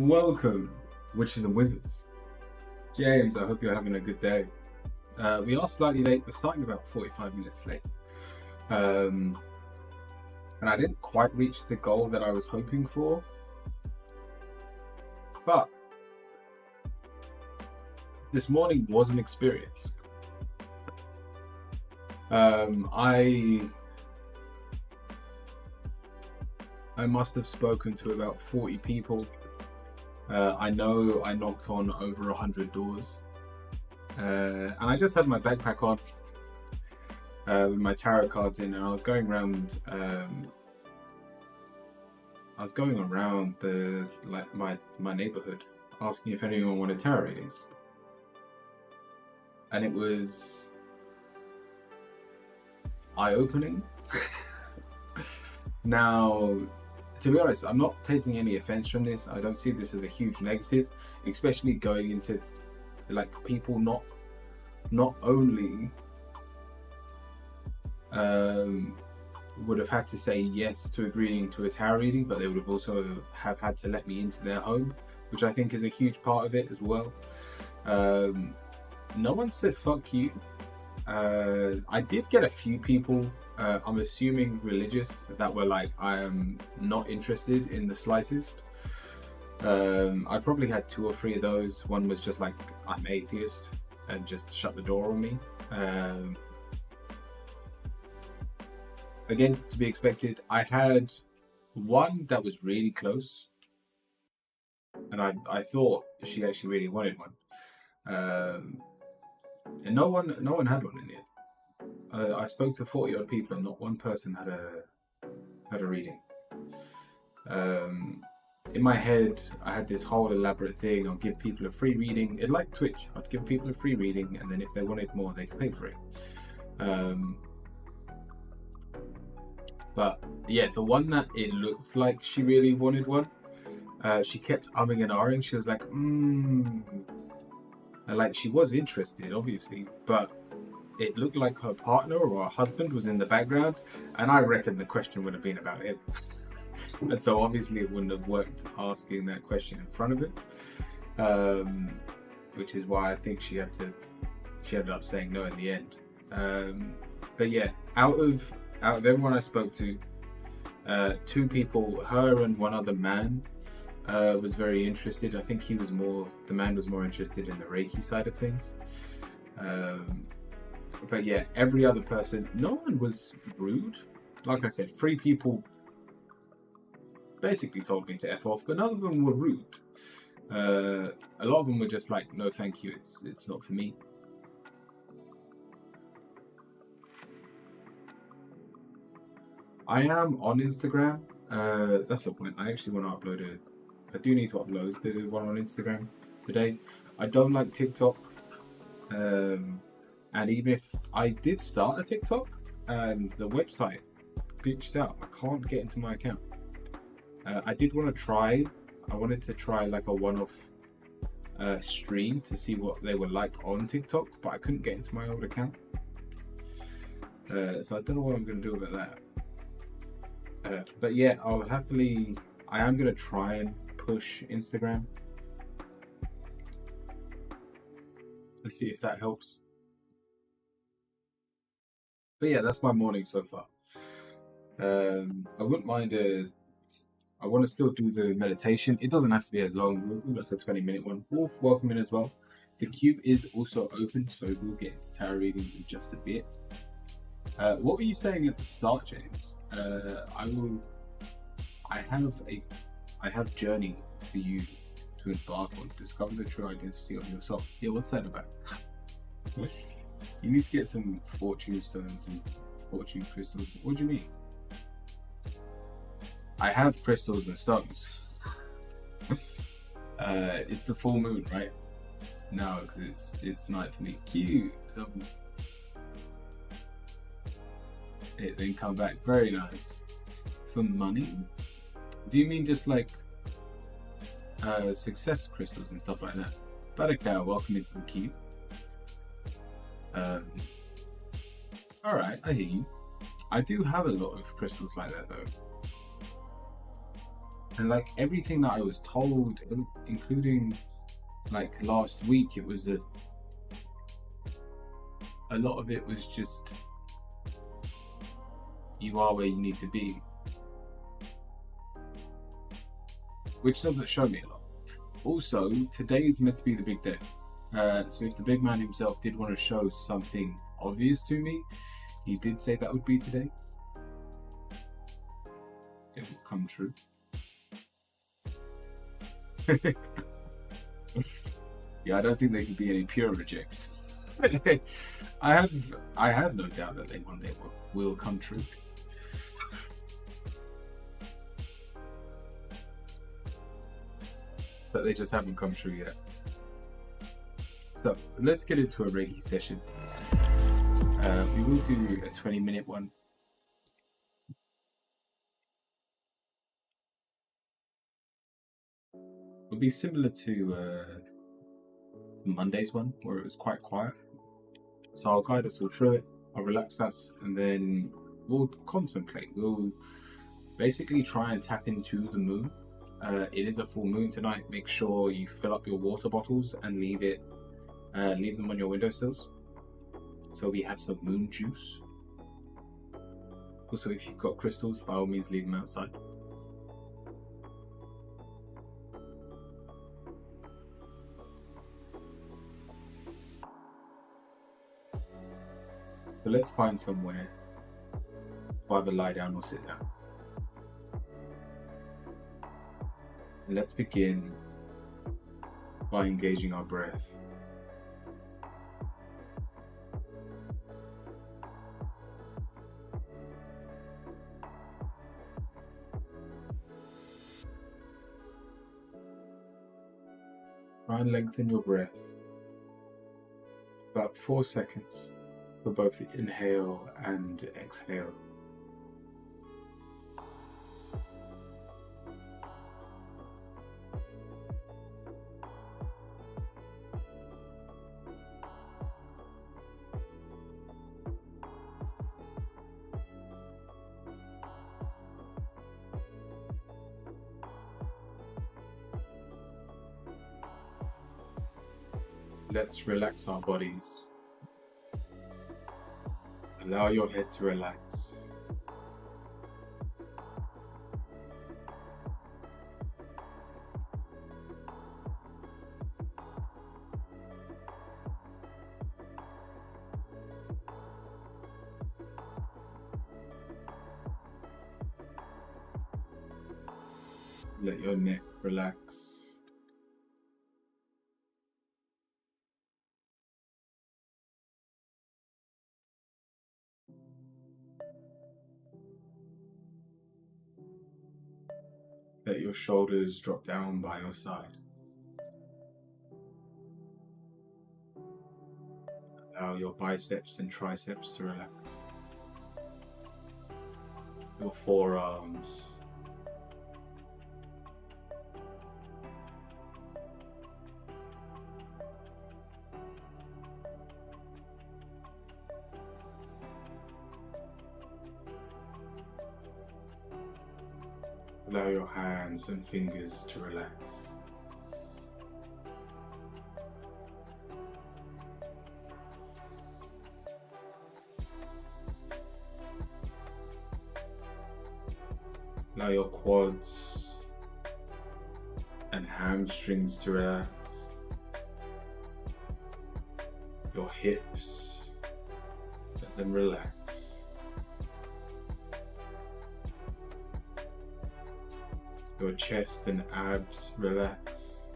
Welcome, witches and wizards. James, I hope you're having a good day. We are slightly late. We're starting about 45 minutes late. And I didn't quite reach the goal that I was hoping for. But this morning was an experience. I must have spoken to about 40 people. I know I knocked on over 100 doors. And I just had my backpack on with my tarot cards in, and I was going around my neighborhood asking if anyone wanted tarot readings. And it was eye-opening. Now, to be honest, I'm not taking any offense from this. I don't see this as a huge negative, especially going into like people not only would have had to say yes to agreeing to a tarot reading, but they would have also have had to let me into their home, which I think is a huge part of it as well. No one said fuck you. I did get a few people, I'm assuming religious, that were like, I am not interested in the slightest. I probably had 2 or 3 of those. One was just like, I'm atheist, and just shut the door on me. Again, to be expected. I had one that was really close, and I thought she actually really wanted one. And no one had one in the end. I spoke to 40 odd people, and not one person had a reading. In my head, I had this whole elaborate thing. I'll give people a free reading. It like Twitch. I'd give people a free reading, and then if they wanted more, they could pay for it. But yeah, the one that it looked like she really wanted one, she kept umming and ahhing. She was like, and like she was interested, obviously, but it looked like her partner or her husband was in the background, and I reckon the question would have been about him. And so obviously it wouldn't have worked asking that question in front of him, which is why I think she ended up saying no in the end. But yeah, out of everyone I spoke to, 2 people, her and one other man, was very interested. I think the man was more interested in the Reiki side of things. But yeah, every other person, no one was rude. Like I said, 3 people basically told me to F off, but none of them were rude. A lot of them were just like, no thank you, it's not for me. I am on Instagram. That's the point. I actually want to upload it. I do need to upload the one on Instagram today. I don't like TikTok. And even if I did start a TikTok and the website glitched out, I can't get into my account. I wanted to try like a one-off stream to see what they were like on TikTok, but I couldn't get into my old account. So I don't know what I'm going to do about that. But yeah, I am going to try and push Instagram. Let's see if that helps. But yeah, that's my morning so far. I wouldn't mind I want to still do the meditation. It doesn't have to be as long. We'll do like a 20-minute one. Wolf, welcome in as well. The cube is also open, so we'll get into tarot readings in just a bit. What were you saying at the start, James? I have journey for you to embark on. Discover the true identity of yourself. Yeah, what's that about? You need to get some fortune stones and fortune crystals. What do you mean? I have crystals and stones. It's the full moon, right? No, because it's night for me. Cute. So it then come back. Very nice. For money? Do you mean just like success crystals and stuff like that? Badaka, welcome into the cube. Alright, I hear you. I do have a lot of crystals like that though. And like everything that I was told, including like last week, it was a lot of it was just you are where you need to be, which doesn't show me a lot. Also, today is meant to be the big day. So if the big man himself did want to show something obvious to me, he did say that would be today. It will come true. Yeah, I don't think there could be any pure rejects. I have no doubt that they one day will come true. But they just haven't come true yet. So let's get into a Reiki session. We will do a 20-minute one. It'll be similar to Monday's one, where it was quite quiet. So I'll guide us all through it, I'll relax us, and then we'll contemplate. We'll basically try and tap into the moon. It is a full moon tonight. Make sure you fill up your water bottles and leave them on your windowsills, so we have some moon juice. Also, if you've got crystals, by all means leave them outside. So let's find somewhere to either lie down or sit down. And let's begin by engaging our breath. Try and lengthen your breath. About 4 seconds for both the inhale and exhale. Let's relax our bodies. Allow your head to relax. Let your neck relax. Let your shoulders drop down by your side. Allow your biceps and triceps to relax. Your forearms. Allow your hands and fingers to relax. Allow your quads and hamstrings to relax. Your hips, let them relax. Your chest and abs relax.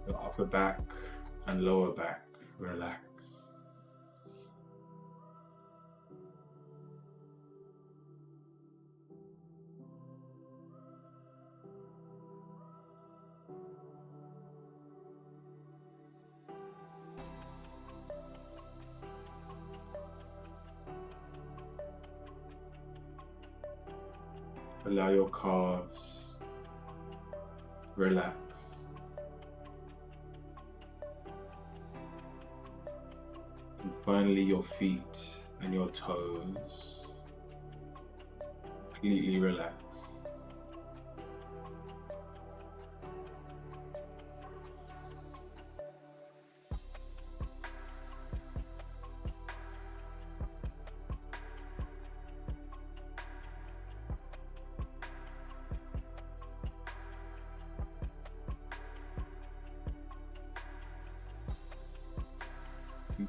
Your upper back and lower back relax. Allow your calves relax. And finally your feet and your toes. completely relax.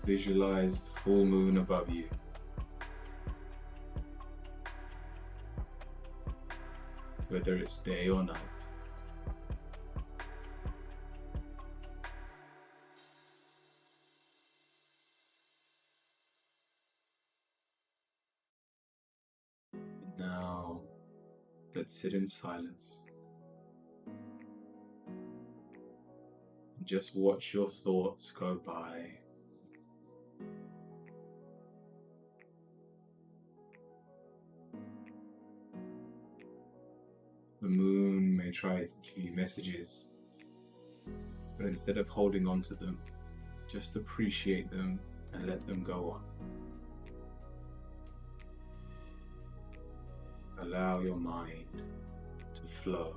Visualize the full moon above you. Whether it's day or night. Now, let's sit in silence. Just watch your thoughts go by. The moon may try to give you messages, but instead of holding on to them, just appreciate them and let them go on. Allow your mind to flow.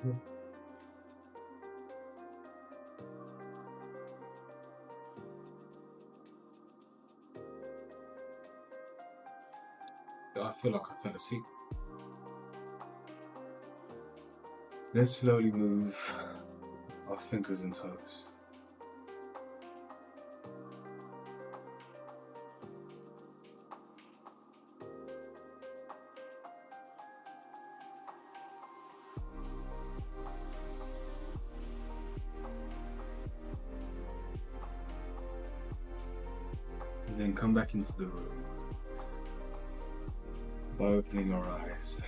I feel like I fell asleep. Let's slowly move our fingers and toes. And then come back into the room by opening our eyes.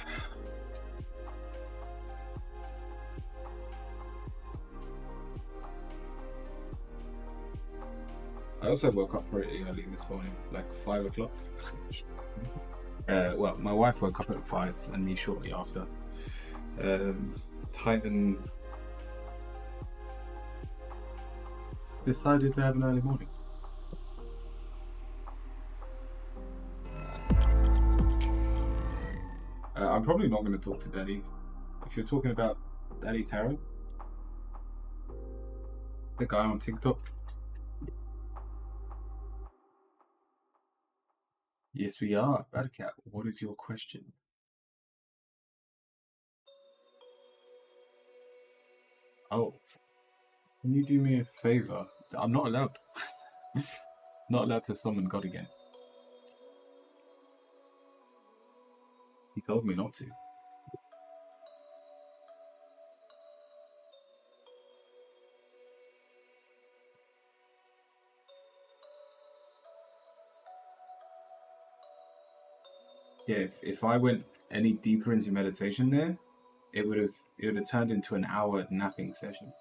I also woke up pretty early this morning, like 5 o'clock. Well, my wife woke up at 5 and me shortly after. Titan decided to have an early morning. I'm probably not going to talk to Daddy. If you're talking about Daddy Tarot, the guy on TikTok. Yes, we are. Badcat, what is your question? Oh, can you do me a favor? I'm not allowed. Not allowed to summon God again. He told me not to. Yeah, if I went any deeper into meditation there, it would have turned into an hour napping session.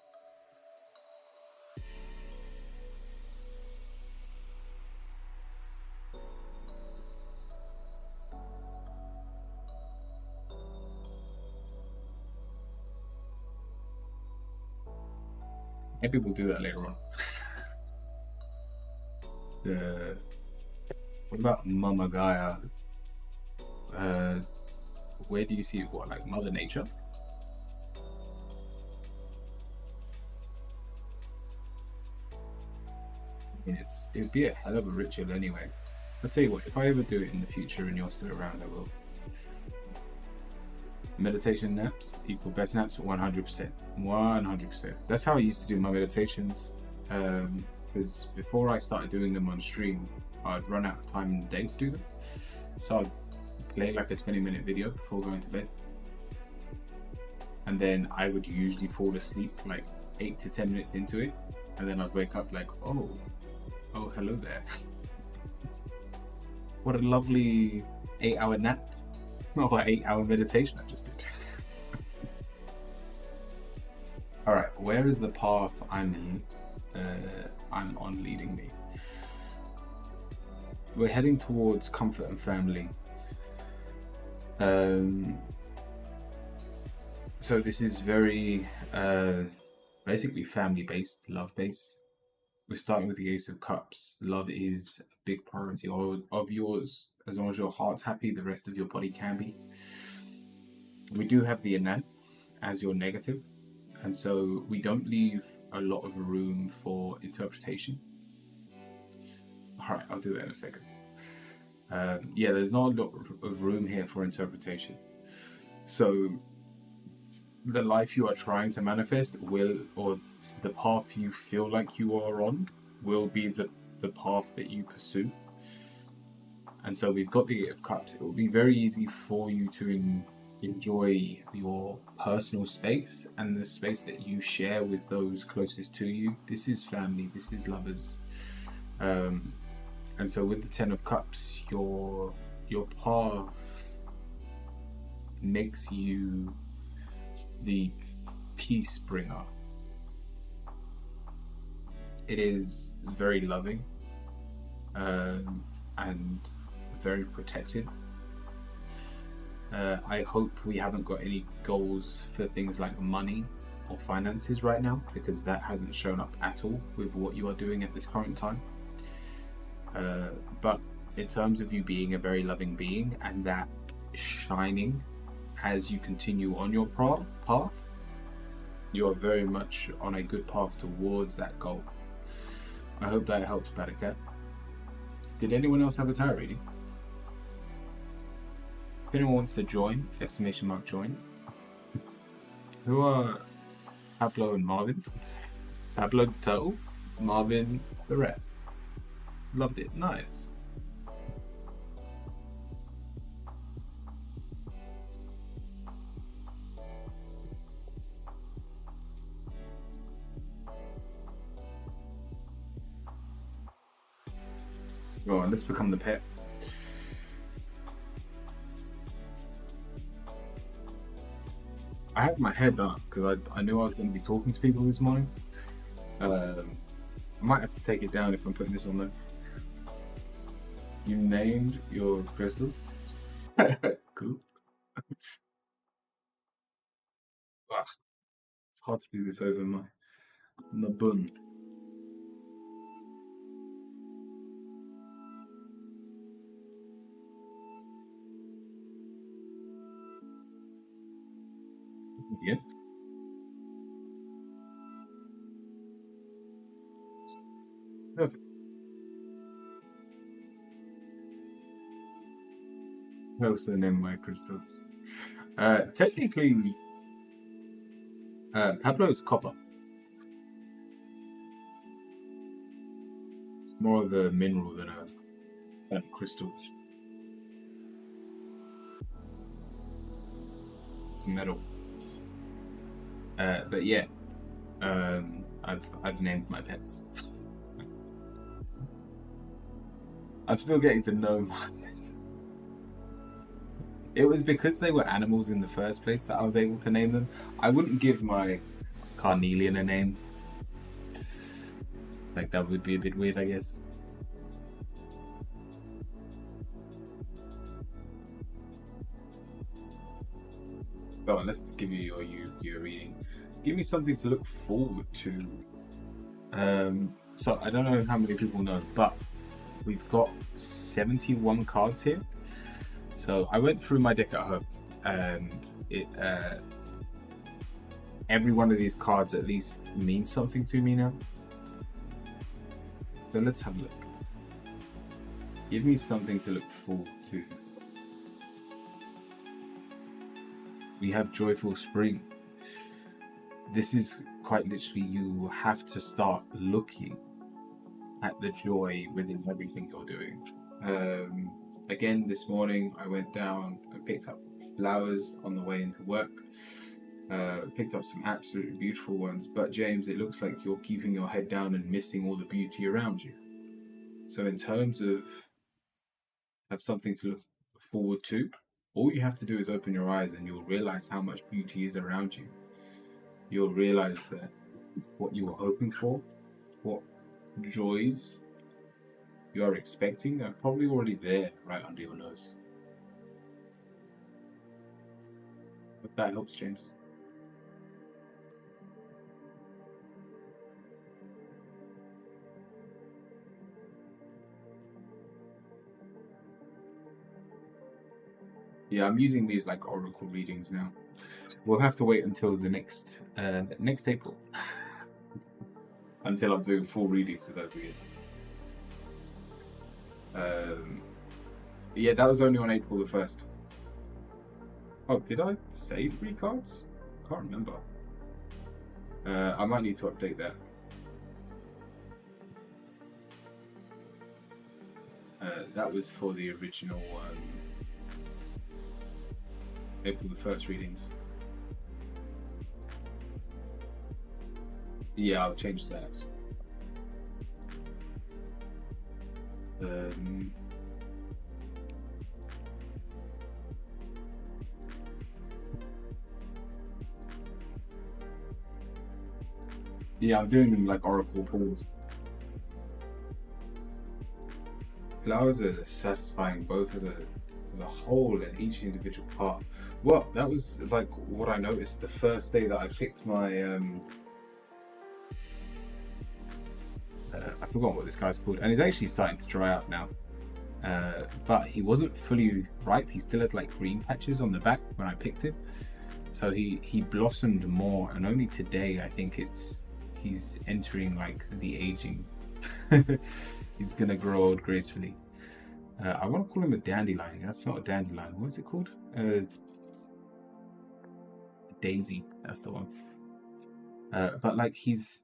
Maybe we'll do that later on. What about Mama Gaia? Where do you see it? What, like Mother Nature? It'd be a hell of a ritual anyway. I'll tell you what, if I ever do it in the future and you're still around, I will. Meditation naps equal best naps 100%. 100%. That's how I used to do my meditations. Because before I started doing them on stream, I'd run out of time in the day to do them. So I'd play like a 20-minute video before going to bed. And then I would usually fall asleep like 8 to 10 minutes into it. And then I'd wake up like, oh, hello there. What a lovely 8-hour nap. Or 8-hour meditation I just did. Alright, where is the path I'm on leading me? We're heading towards comfort and family. So this is very basically family-based, love-based. We're starting with the Ace of Cups. Love is a big priority of yours. As long as your heart's happy, the rest of your body can be. We do have the Anan as your negative, and so we don't leave a lot of room for interpretation. Alright, I'll do that in a second. Yeah, there's not a lot of room here for interpretation. So the life you are trying to manifest or the path you feel like you are on will be the path that you pursue. And so we've got the Eight of Cups. It will be very easy for you to enjoy your personal space and the space that you share with those closest to you. This is family, this is lovers. And so with the Ten of Cups, your path makes you the peace bringer. It is very loving and very protected. I hope we haven't got any goals for things like money or finances right now, because that hasn't shown up at all with what you are doing at this current time. But in terms of you being a very loving being and that shining as you continue on your path, You are very much on a good path towards that goal. I hope that helps, Badacat. Did anyone else have a tarot reading? If anyone wants to join, exclamation mark join. Who are Pablo and Marvin? Pablo the Turtle, Marvin the Rat. Loved it. Nice. Go on, let's become the pet. I had my head up because I knew I was going to be talking to people this morning. I might have to take it down if I'm putting this on there. You named your crystals? Cool. It's hard to do this over my bun. Yeah. Perfect. I also named my crystals. Technically, Pablo's copper. It's more of a mineral than a crystal. It's metal. But yeah, I've named my pets. I'm still getting to know my. It was because they were animals in the first place that I was able to name them. I wouldn't give my carnelian a name. Like, that would be a bit weird, I guess. Go on, let's give you your reading. Give me something to look forward to. So I don't know how many people know, but we've got 71 cards here. So I went through my deck at home, and every one of these cards at least means something to me now. So let's have a look. Give me something to look forward to. We have Joyful Spring. This is quite literally, you have to start looking at the joy within everything you're doing. Again, this morning I went down and picked up flowers on the way into work. Picked up some absolutely beautiful ones, but James, it looks like you're keeping your head down and missing all the beauty around you. So in terms of have something to look forward to, all you have to do is open your eyes and you'll realize how much beauty is around you. You'll realize that what you were hoping for, what joys you are expecting, are probably already there right under your nose. Hope that helps, James. Yeah, I'm using these like oracle readings now. We'll have to wait until the next April until I'm doing full readings with us again. Yeah, that was only on April the 1st. Oh, did I save 3 cards? I can't remember. I might need to update that. That was for the original April the 1st readings. Yeah, I'll change that. Yeah, I'm doing them like oracle pulls. Flowers are satisfying both as a whole and each individual part. Well, that was like what I noticed the first day that I picked my I forgot what this guy's called, and he's actually starting to dry up now. But he wasn't fully ripe. He still had like green patches on the back when I picked him. So he blossomed more, and only today I think he's entering like the aging. He's gonna grow old gracefully. I want to call him a dandelion. That's not a dandelion. What is it called? Daisy. That's the one. But like he's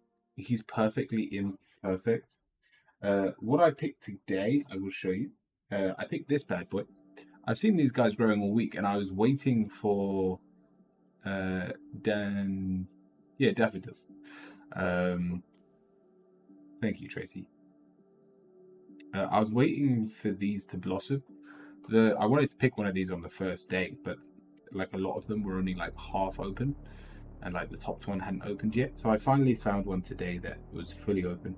perfectly imperfect. What I picked today, I will show you. I picked this bad boy. I've seen these guys growing all week, and I was waiting for daffodils. Thank you, Tracy. I was waiting for these to blossom. I wanted to pick one of these on the first day, but like a lot of them were only like half open, and like the top one hadn't opened yet. So I finally found one today that was fully open.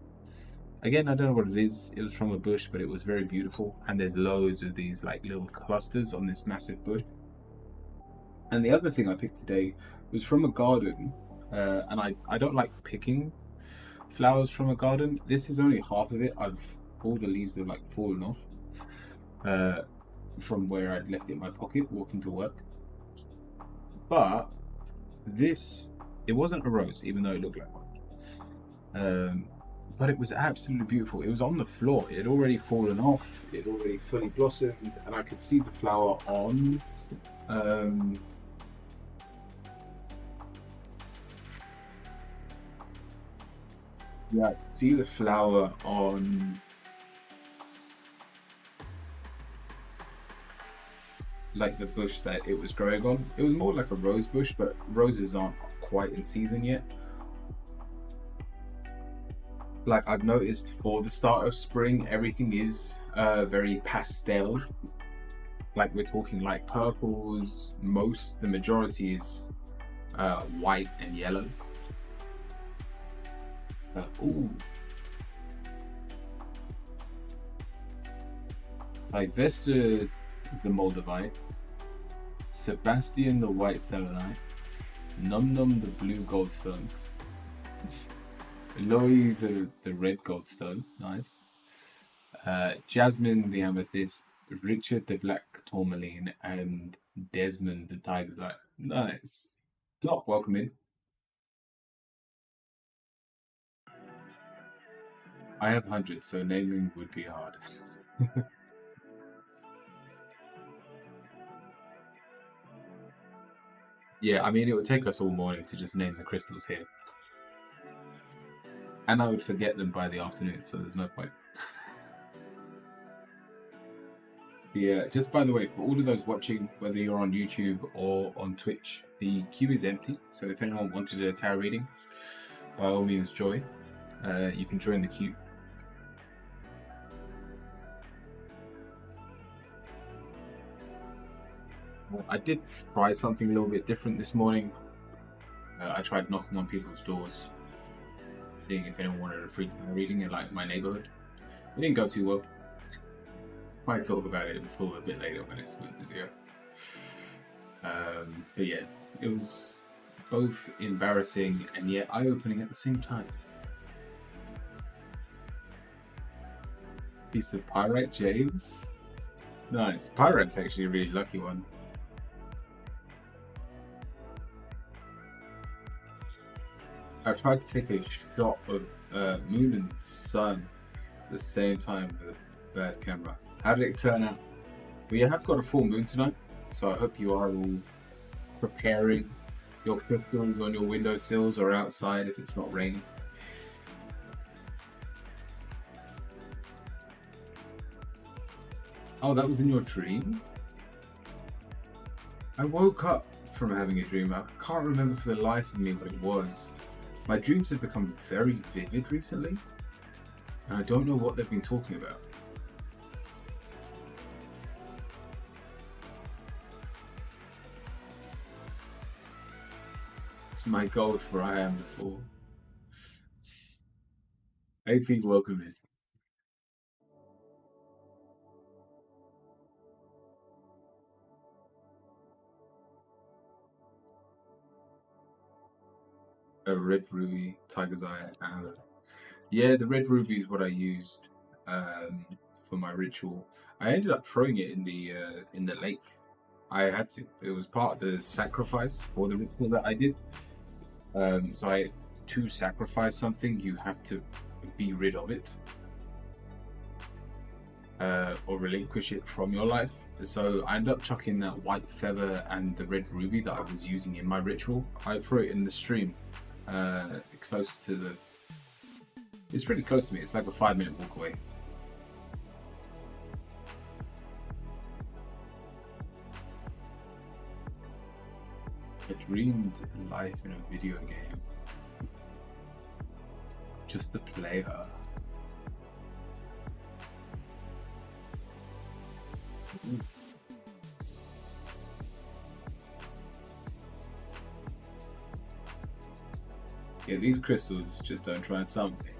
Again, I don't know what it is. It was from a bush, but it was very beautiful. And there's loads of these like little clusters on this massive bush. And the other thing I picked today was from a garden. And I don't like picking flowers from a garden. This is only half of it. All the leaves have like fallen off from where I'd left it in my pocket walking to work. But it wasn't a rose, even though it looked like one. But it was absolutely beautiful. It was on the floor. It had already fallen off. It had already fully blossomed, and I could see the flower on. Yeah, I could see the flower on like the bush that it was growing on. It was more like a rose bush, but roses aren't quite in season yet. Like I've noticed for the start of spring, everything is very pastel. Like we're talking like purples. The majority is white and yellow. Ooh, like Vesta the Moldavite, Sebastian the White Selenite, Num Num the Blue Goldstone, Loi the Red Goldstone, nice. Jasmine the Amethyst, Richard the Black Tourmaline, and Desmond the Tiger's Eye. Nice. Doc, welcome in. I have hundreds, so naming would be hard. Yeah, I mean, it would take us all morning to just name the crystals here. And I would forget them by the afternoon, so there's no point. Yeah, just by the way, for all of those watching, whether you're on YouTube or on Twitch, the queue is empty. So if anyone wanted a tarot reading, by all means, join. You can join the queue. Well, I did try something a little bit different this morning. I tried knocking on people's doors, seeing if anyone wanted a free tarot reading in like my neighborhood. It didn't go too well. Might talk about it a bit later when it's a bit busier. But yeah, it was both embarrassing and yet eye-opening at the same time. Piece of pyrite, James. Nice. Pyrite's actually a really lucky one. I tried to take a shot of moon and sun at the same time with a bad camera. How did it turn out? We have got a full moon tonight, so I hope you are all preparing your crystals on your windowsills or outside if it's not raining. Oh, that was in your dream? I woke up from having a dream. I can't remember for the life of me what it was. My dreams have become very vivid recently, and I don't know what they've been talking about. It's my gold for I am the fool. AP, welcome in. A red ruby, tiger's eye, and yeah, the red ruby is what I used for my ritual. I ended up throwing it in the lake. I had to. It was part of the sacrifice for the ritual that I did. To sacrifice something, you have to be rid of it, or relinquish it from your life. So I ended up chucking that white feather and the red ruby that I was using in my ritual. I threw it in the stream, close to the. It's pretty close to me. It's like a 5-minute walk away. I dreamed life in a video game. Just the player. Ooh. Yeah, these crystals just don't try and something.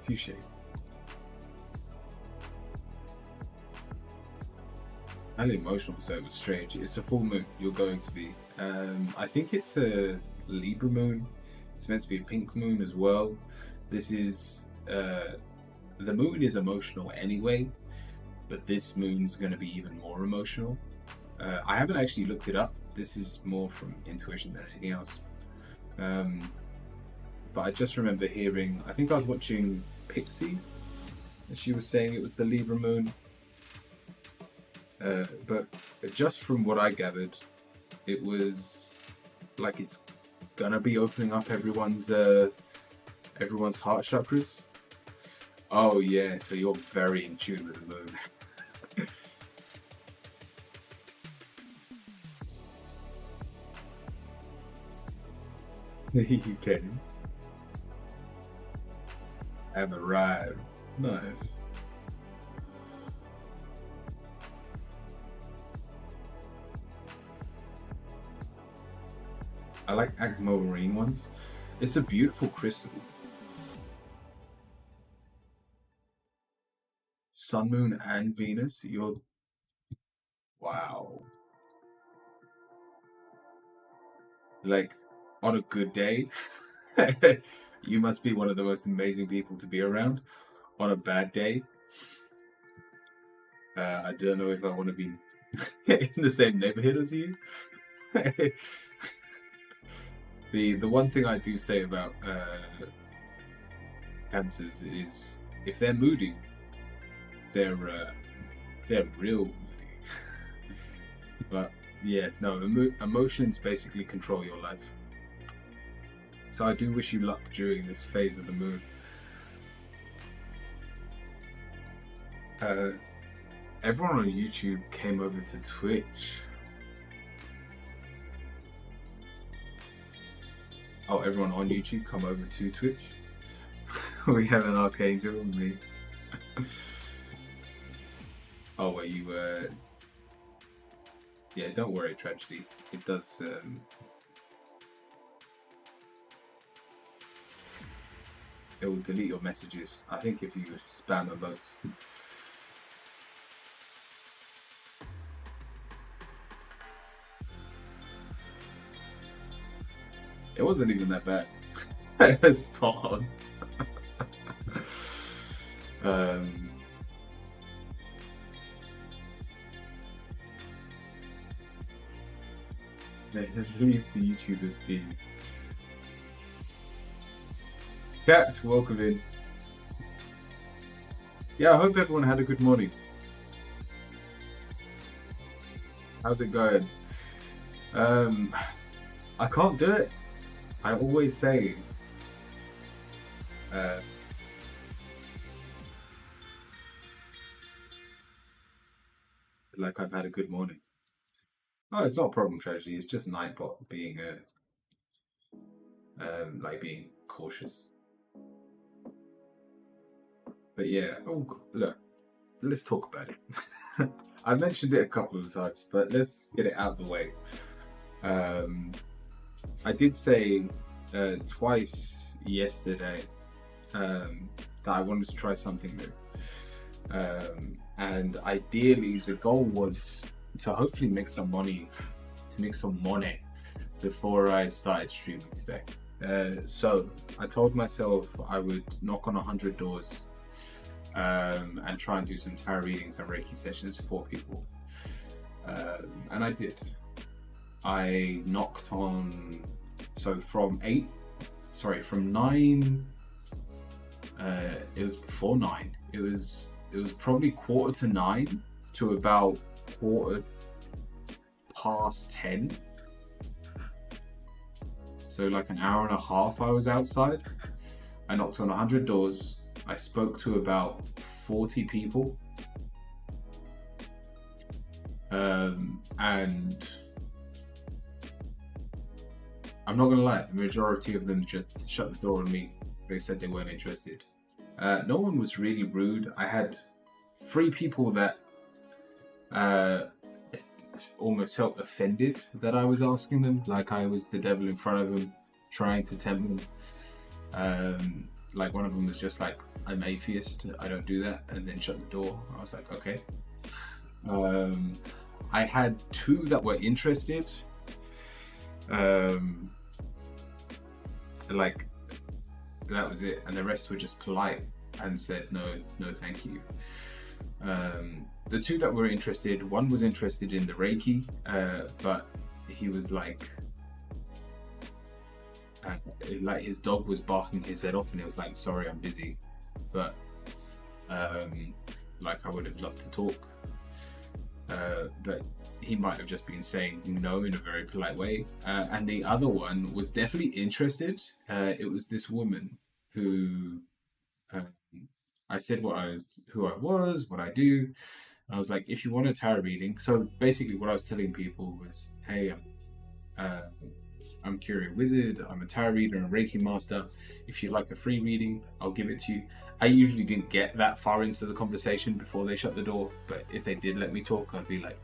Touche. Highly emotional, so it was strange. It's a full moon. You're going to be. I think it's a Libra moon. It's meant to be a pink moon as well. This is the moon is emotional anyway, but this moon's going to be even more emotional. I haven't actually looked it up. This is more from intuition than anything else. But I just remember hearing. I think I was watching Pixie, and she was saying it was the Libra moon. But just from what I gathered, it was like it's gonna be opening up everyone's heart chakras. Oh yeah, so you're very in tune with the moon. You can. Have arrived. Nice. I like aquamarine ones. It's a beautiful crystal. Sun, Moon, and Venus. You're wow. Like on a good day, you must be one of the most amazing people to be around. On a bad day, I don't know if I want to be in the same neighborhood as you. The one thing I do say about cancers is if they're moody, they're real moody. But yeah, no, emotions basically control your life. So I do wish you luck during this phase of the moon. Everyone on YouTube came over to Twitch. Oh, everyone on YouTube come over to Twitch. We have an Archangel and me. Oh, wait, you yeah, don't worry, Tragedy. It does it will delete your messages. I think if you spam emotes. It wasn't even that bad. Spot on. Leave the YouTubers be. Cat, welcome in. Yeah, I hope everyone had a good morning. How's it going? I can't do it. I always say like I've had a good morning. Oh, it's not a problem, Tragedy. It's just Nightbot being like being cautious. But yeah, oh look, let's talk about it. I mentioned it a couple of times, but let's get it out of the way. I did say twice yesterday that I wanted to try something new. And ideally the goal was to hopefully make some money, before I started streaming today. So I told myself I would knock on 100 doors and try and do some tarot readings and Reiki sessions for people. And I did. I knocked on, so from 9, it was before 9. It was probably 8:45 to about 10:15. So like an hour and a half I was outside. I knocked on 100 doors. I spoke to about 40 people. And I'm not gonna lie, the majority of them just shut the door on me. They said they weren't interested. No one was really rude. I had 3 people that almost felt offended that I was asking them, like I was the devil in front of them, trying to tempt them. Like one of them was just like, I'm atheist, I don't do that, and then shut the door. I was like, okay. I had 2 that were interested. Like that was it, and the rest were just polite and said no thank you. The 2 that were interested, one was interested in the Reiki, but he was like his dog was barking his head off, and he was like, sorry, I'm busy, but like I would have loved to talk, but he might have just been saying no in a very polite way. And the other one was definitely interested. It was this woman who I said who I was, what I do. I was like, if you want a tarot reading, so basically what I was telling people was, hey, I'm Curio Wizard, I'm a tarot reader and a Reiki master. If you'd like a free reading, I'll give it to you. I usually didn't get that far into the conversation before they shut the door, but if they did let me talk, I'd be like,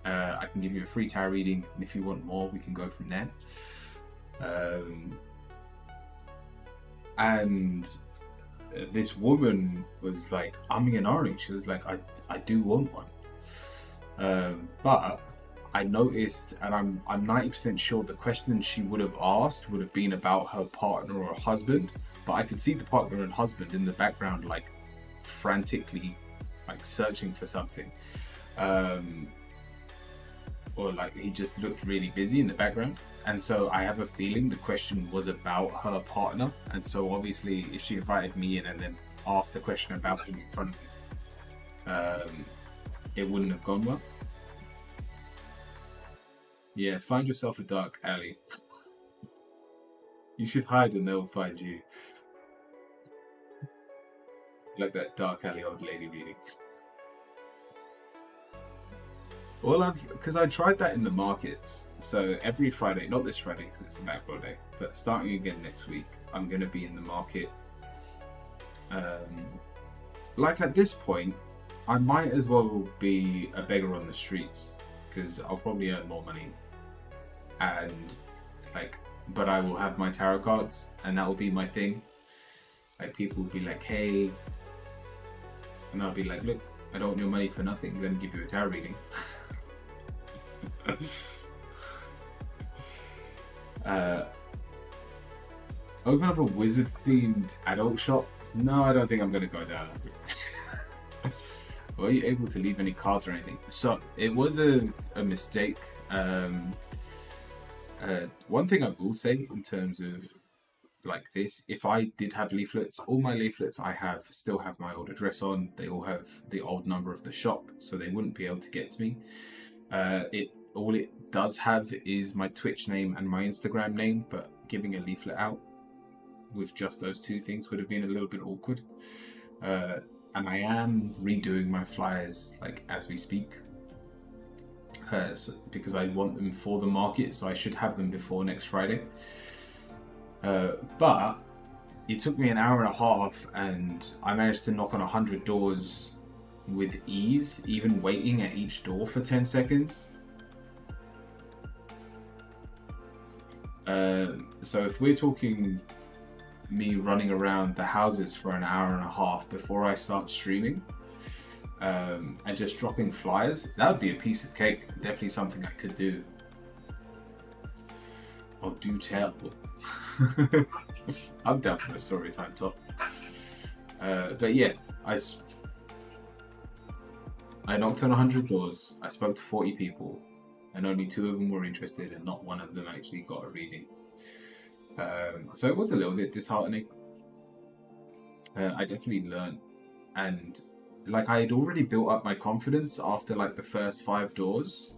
I can give you a free tarot reading, and if you want more, we can go from there. And this woman was like umming and ahhing. She was like, I do want one, but I noticed, and I'm 90% sure the question she would have asked would have been about her partner or husband, but I could see the partner and husband in the background like frantically like searching for something, or like he just looked really busy in the background. And so I have a feeling the question was about her partner, and so obviously if she invited me in and then asked the question about him in front of me, it wouldn't have gone well. Yeah, find yourself a dark alley. You should hide and they'll find you. Like that dark alley old lady reading. Well, because I tried that in the markets. So every Friday, not this Friday because it's a macro day, but starting again next week, I'm going to be in the market. Like at this point, I might as well be a beggar on the streets because I'll probably earn more money. And like, but I will have my tarot cards, and that will be my thing. Like people will be like, hey, and I'll be like, look, I don't want your money for nothing. I'm going to give you a tarot reading. Open up a wizard themed adult shop? No, I don't think I'm going to go down. Were you able to leave any cards or anything? So it was a mistake. One thing I will say in terms of like this, if I did have leaflets, all my leaflets I have still have my old address on. They all have the old number of the shop, so they wouldn't be able to get to me. All it does have is my Twitch name and my Instagram name, but giving a leaflet out with just those 2 things would have been a little bit awkward. And I am redoing my flyers like as we speak, because I want them for the market, so I should have them before next Friday. But it took me an hour and a half, and I managed to knock on 100 doors with ease, even waiting at each door for 10 seconds. So if we're talking me running around the houses for an hour and a half before I start streaming, and just dropping flyers, that would be a piece of cake. Definitely something I could do. Oh, do tell. I'm down for a story time talk. But yeah, I knocked on 100 doors. I spoke to 40 people, and only 2 of them were interested, and not one of them actually got a reading. So it was a little bit disheartening. I definitely learned, and like I had already built up my confidence after like the first 5 doors.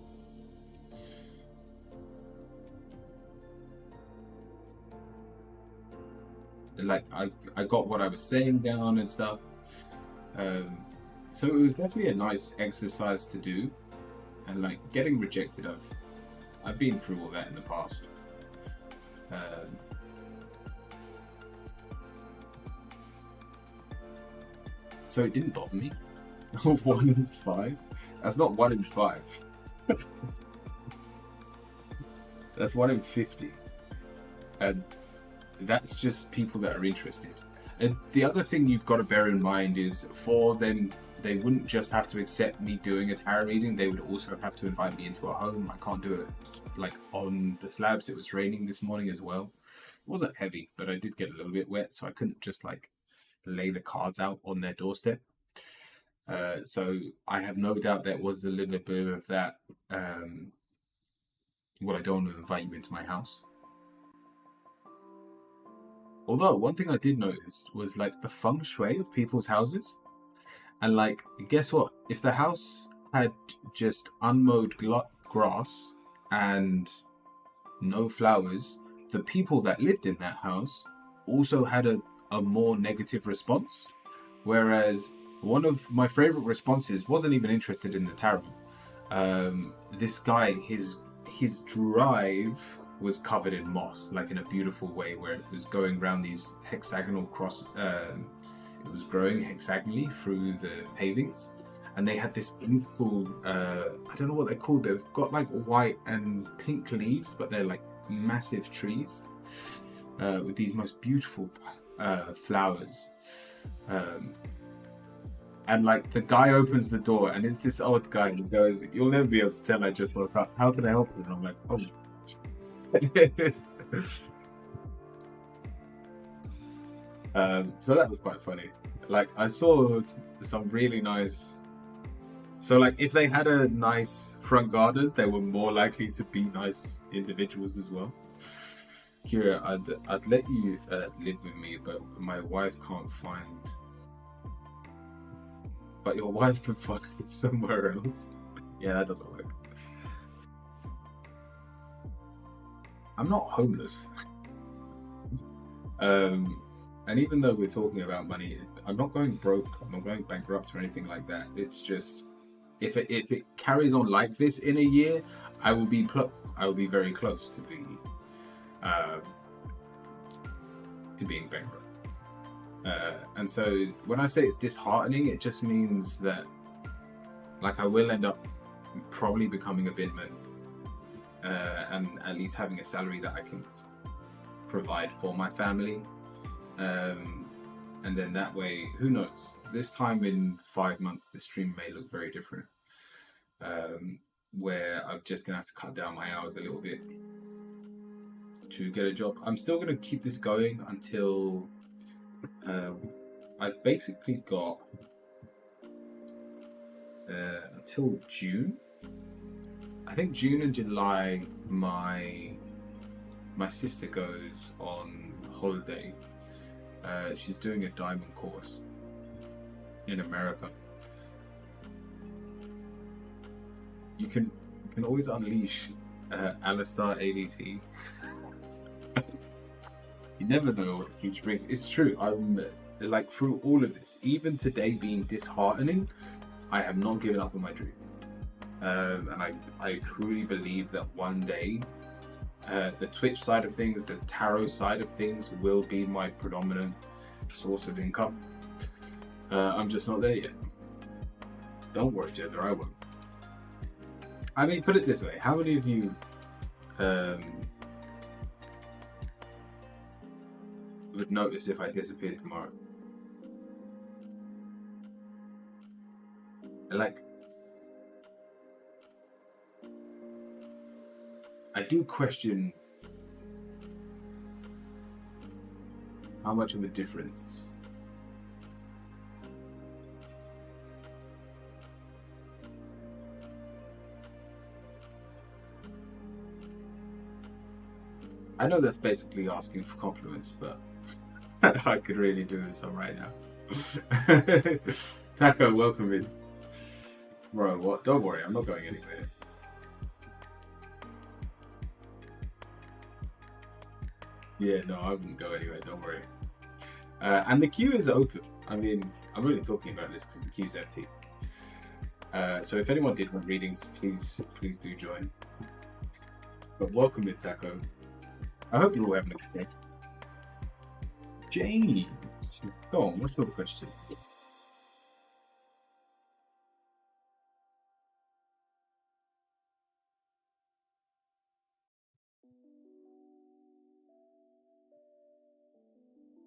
Like I got what I was saying down and stuff. Um, so it was definitely a nice exercise to do, and like getting rejected, I've been through all that in the past. Um, so it didn't bother me. 1 in 5. That's not 1 in 5. That's 1 in 50, and that's just people that are interested. And the other thing you've got to bear in mind is for them, they wouldn't just have to accept me doing a tarot reading, they would also have to invite me into a home. I can't do it like on the slabs. It was raining this morning as well. It wasn't heavy, but I did get a little bit wet, so I couldn't just like lay the cards out on their doorstep. So I have no doubt there was a little bit of that. Well, I don't want to invite you into my house. Although one thing I did notice was like the feng shui of people's houses. And like, guess what? If the house had just unmowed grass and no flowers, the people that lived in that house also had a more negative response. Whereas one of my favorite responses wasn't even interested in the tarot. This guy, his drive was covered in moss, like in a beautiful way, where it was going around these hexagonal cross. It was growing hexagonally through the pavings, and they had this beautiful. I don't know what they're called. They've got like white and pink leaves, but they're like massive trees with these most beautiful flowers. And like the guy opens the door, and it's this old guy who goes, "You'll never be able to tell I just woke up. How can I help you?" And I'm like, "Oh." So that was quite funny. Like I saw some really nice. So like if they had a nice front garden, they were more likely to be nice individuals as well. Kira, I'd let you live with me, but my wife can't find. But your wife can find it somewhere else. Yeah, that doesn't work. I'm not homeless. And even though we're talking about money, I'm not going broke. I'm not going bankrupt or anything like that. It's just if it carries on like this in a year, I will be very close to being bankrupt. And so when I say it's disheartening, it just means that like I will end up probably becoming a binman, and at least having a salary that I can provide for my family. And then that way, who knows? This time in 5 months, the stream may look very different. Where I'm just gonna have to cut down my hours a little bit to get a job. I'm still gonna keep this going until I've basically got until June. I think June and July, my sister goes on holiday. She's doing a diamond course in America. You can always unleash Alistar ADC. You never know what the future brings. It's true. I'm like through all of this, even today being disheartening, I have not given up on my dream. And I truly believe that one day the Twitch side of things, the tarot side of things will be my predominant source of income. I'm just not there yet. Don't worry, Jezza, I won't. I mean, put it this way, how many of you would notice if I disappeared tomorrow? Like, I do question how much of a difference I know that's basically asking for compliments, but I could really do this all right now. Taco, welcome in. Bro, what? Don't worry, I'm not going anywhere. Yeah, no, I wouldn't go anywhere, don't worry. And the queue is open. I mean, I'm really talking about this because the queue's empty. So if anyone did want readings, please do join. But welcome in, Taco. I hope you're all having a good day. James, go on, what's your question?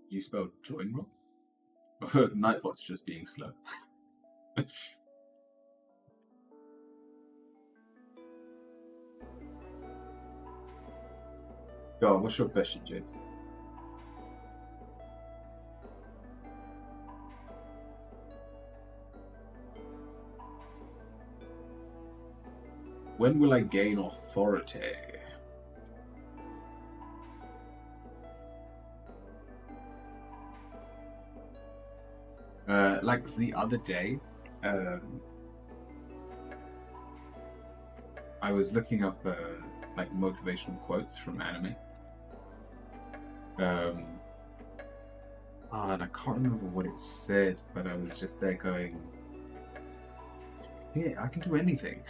You spelled join wrong? Nightbot's just being slow. Go on, what's your question, James? When will I gain authority? Like the other day, I was looking up like motivational quotes from anime. And I can't remember what it said, but I was just there going, yeah, I can do anything.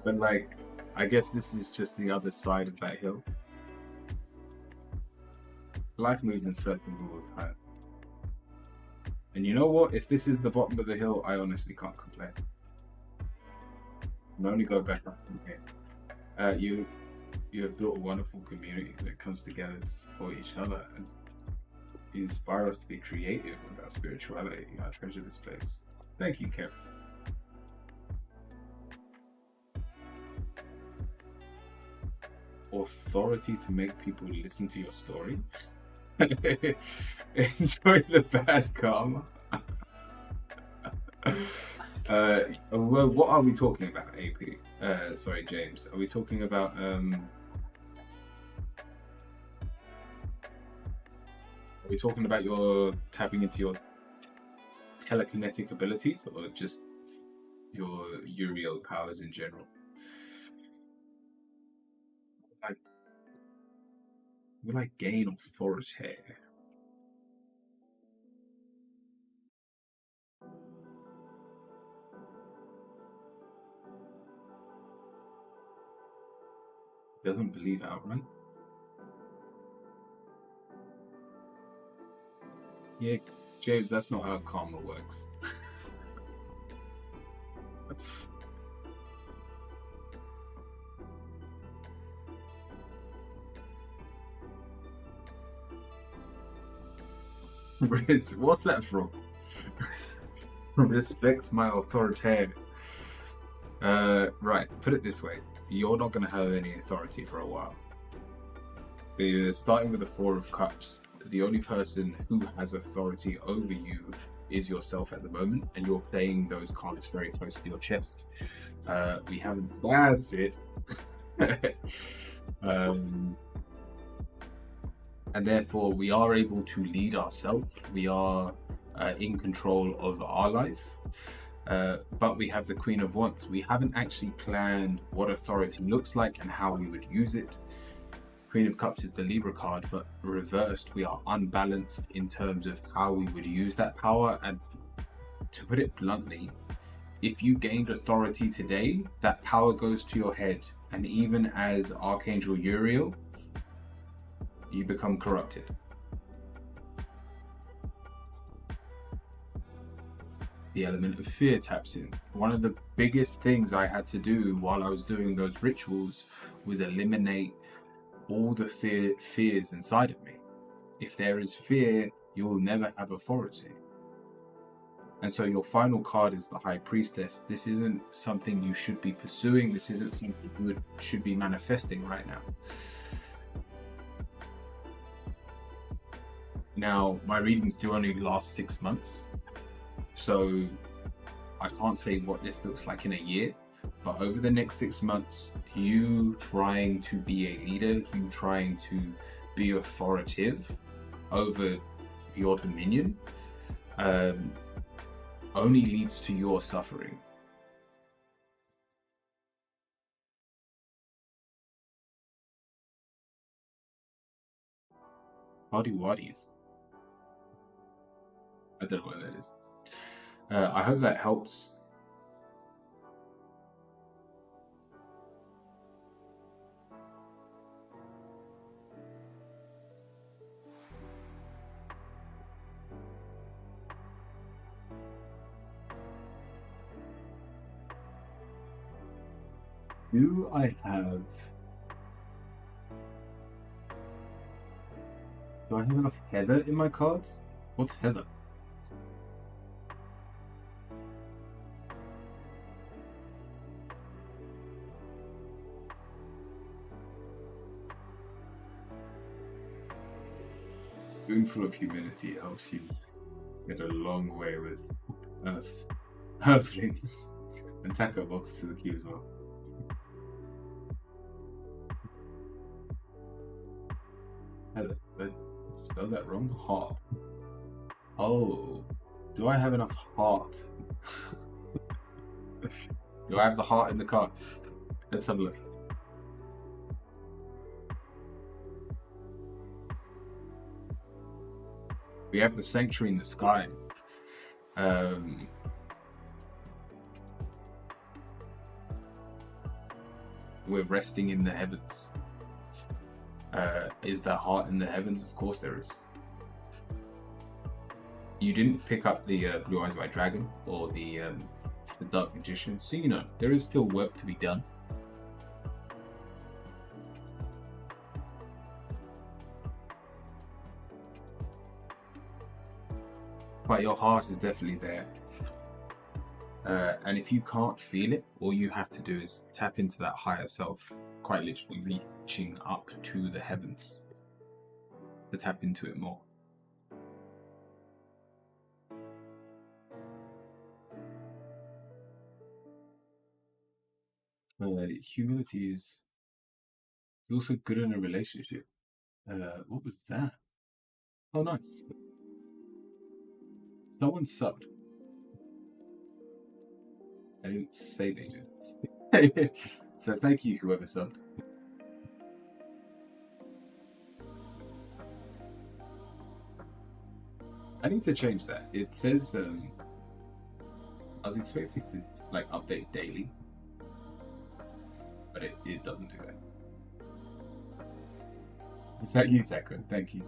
But like, I guess this is just the other side of that hill. Life moves in circles all the time. And you know what? If this is the bottom of the hill, I honestly can't complain. I'm only go back up from here. You have built a wonderful community that comes together to support each other and you inspire us to be creative with our spirituality. I treasure this place. Thank you, Kev. Authority to make people listen to your story. Enjoy the bad karma. Well, what are we talking about, AP? Sorry, James. Are we talking about Are we talking about your tapping into your telekinetic abilities, or just your Uriel powers in general? Like, will I gain authority? Doesn't believe outright. Yeah, James, that's not how karma works. Riz, what's that from? Respect my authority. Right, put it this way. You're not going to have any authority for a while. You're starting with the Four of Cups. The only person who has authority over you is yourself at the moment, and you're playing those cards very close to your chest. We haven't. That's it. And therefore, we are able to lead ourselves. We are in control of our life. But we have the Queen of Wands. We haven't actually planned what authority looks like and how we would use it. Queen of Cups is the Libra card, but reversed, we are unbalanced in terms of how we would use that power. And to put it bluntly, if you gained authority today, that power goes to your head. And even as Archangel Uriel, you become corrupted. The element of fear taps in. One of the biggest things I had to do while I was doing those rituals was eliminate all the fears inside of me. If there is fear, you will never have authority. And so your final card is the High Priestess. This isn't something you should be pursuing. This isn't something you should be manifesting right now. Now, my readings do only last 6 months. So I can't say what this looks like in a year, but over the next 6 months, you trying to be a leader, you trying to be authoritative over your dominion, only leads to your suffering. Hardy Waddies. I don't know what that is. I hope that helps. Do I have enough Heather in my cards? What's Heather? Spoonful of humility helps you get a long way with Earthlings. And Taco, welcome to the queue as well. Heather, did I spell that wrong? Heart. Oh, do I have enough heart? Do I have the heart in the cards? Let's have a look. We have the sanctuary in the sky. We're resting in the heavens. Is there heart in the heavens? Of course there is. You didn't pick up the Blue Eyes White Dragon or the Dark Magician, so you know there is still work to be done. But your heart is definitely there. And if you can't feel it, all you have to do is tap into that higher self, quite literally reaching up to the heavens to tap into it more. Humility is also good in a relationship. What was that? Oh, nice. Someone subbed. I didn't say they did. So thank you, whoever subbed. I need to change that. It says I was expecting to like update daily, but it doesn't do that. Is that you, Taco? Thank you.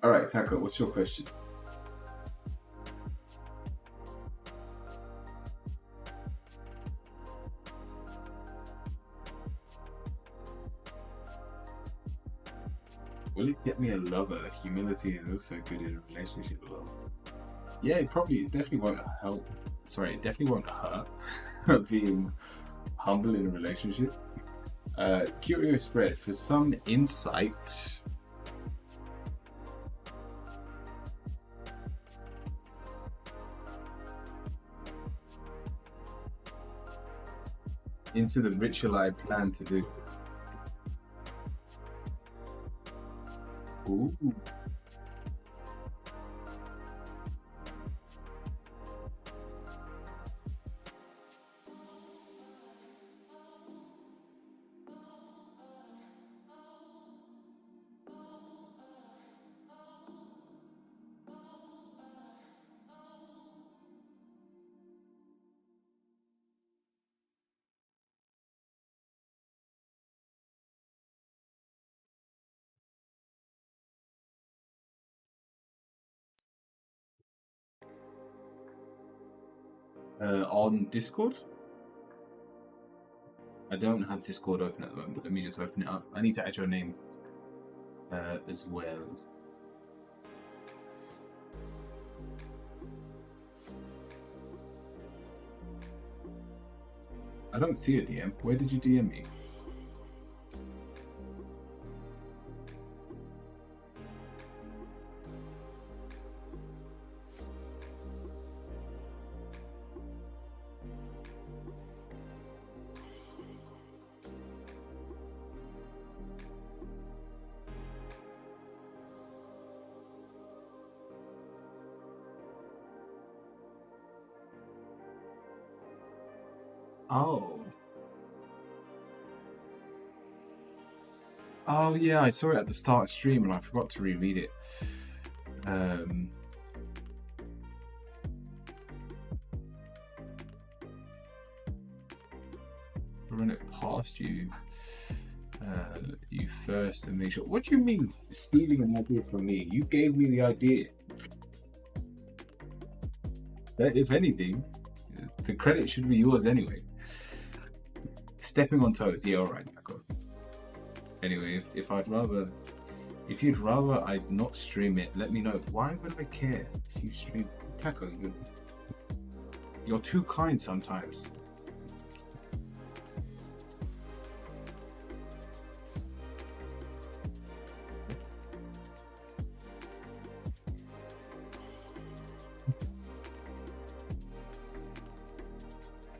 All right, Taco, what's your question? Will it get me a lover? Humility is also good in a relationship love. Yeah, it definitely won't help. Sorry, it definitely won't hurt being humble in a relationship. Curious Spread, for some insight. Into the ritual I plan to do. Ooh. On Discord? I don't have Discord open at the moment. Let me just open it up. I need to add your name as well. I don't see a DM. Where did you DM me? Oh. Oh yeah, I saw it at the start of stream and I forgot to reread it. Um, run it past you. You first and make sure. What do you mean stealing an idea from me? You gave me the idea. If anything, the credit should be yours anyway. Stepping on toes. Yeah, all right. Anyway, if you'd rather I not stream it, let me know. Why would I care if you stream Taco? You're too kind sometimes.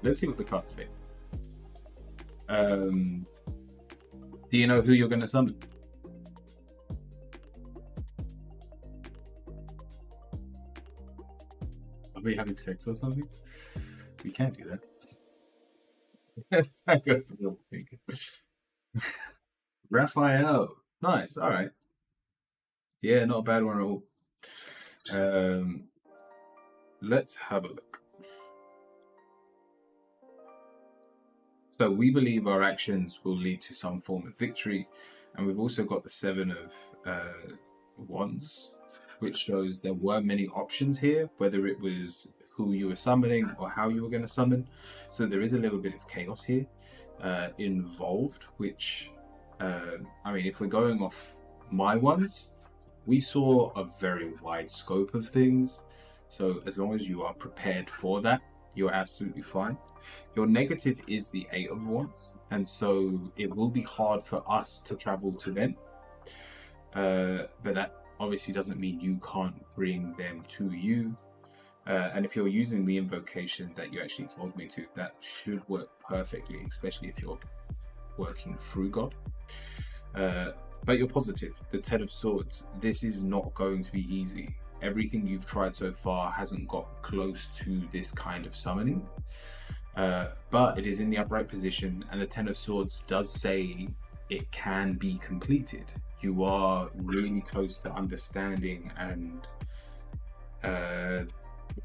Let's see what the cards say. Do you know who you're going to summon? Are we having sex or something? We can't do that. That goes to the thing. Raphael. Nice. All right. Yeah, not a bad one at all. Let's have a look. So we believe our actions will lead to some form of victory, and we've also got the Seven of Wands, which shows there were many options here, whether it was who you were summoning or how you were going to summon. So there is a little bit of chaos here involved, which, I mean, if we're going off my ones, we saw a very wide scope of things. So as long as you are prepared for that, you're absolutely fine. Your negative is the Eight of Wands, and so it will be hard for us to travel to them. But that obviously doesn't mean you can't bring them to you. And if you're using the invocation that you actually told me to, that should work perfectly, especially if you're working through God. But you're positive. The Ten of Swords, this is not going to be easy. Everything you've tried so far hasn't got close to this kind of summoning. But it is in the upright position, and the Ten of Swords does say it can be completed. You are really close to understanding and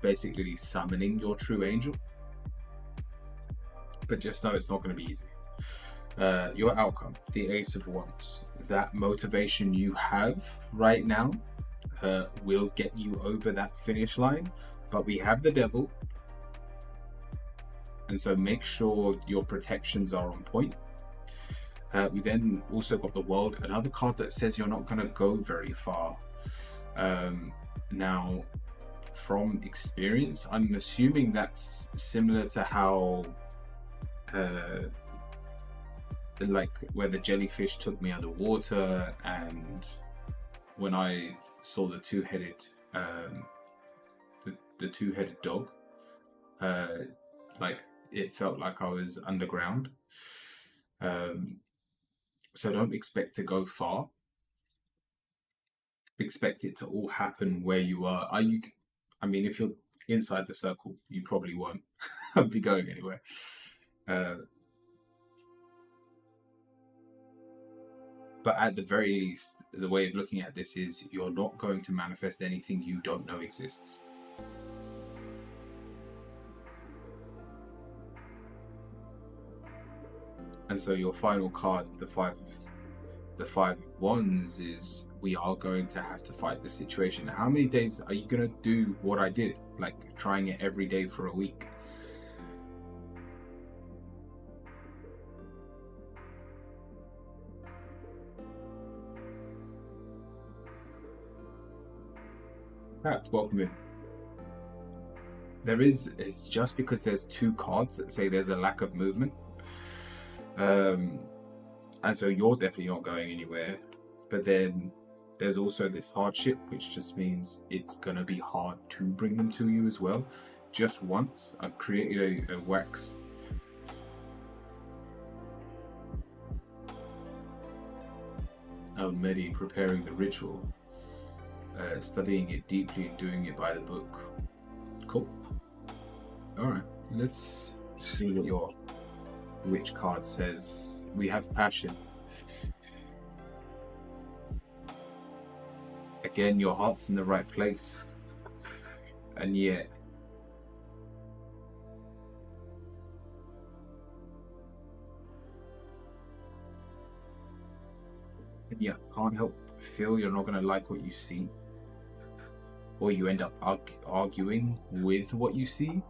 basically summoning your true angel. But just know it's not going to be easy. Your outcome, the Ace of Wands, that motivation you have right now will get you over that finish line, but we have the Devil, and so make sure your protections are on point. We then also got the World, another card that says you're not going to go very far. Now, from experience, I'm assuming that's similar to how like where the jellyfish took me underwater, and when I saw the two-headed the two-headed dog, like it felt like I was underground. So don't expect to go far. Expect it to all happen where you are. I mean, if you're inside the circle, you probably won't be going anywhere. But at the very least, the way of looking at this is you're not going to manifest anything you don't know exists. And so your final card, the Five of Wands, is we are going to have to fight the situation. How many days are you going to do what I did? Like trying it every day for a week? Pat, welcome in. It's just because there's two cards that say there's a lack of movement. And so you're definitely not going anywhere. But then there's also this hardship, which just means it's going to be hard to bring them to you as well. Just once, I've created a wax. Almedi preparing the ritual, studying it deeply and doing it by the book. Cool. Alright, let's see what your witch card says. We have passion. Again, your heart's in the right place. And yet, can't help feel you're not going to like what you see. Or you end up arguing with what you see.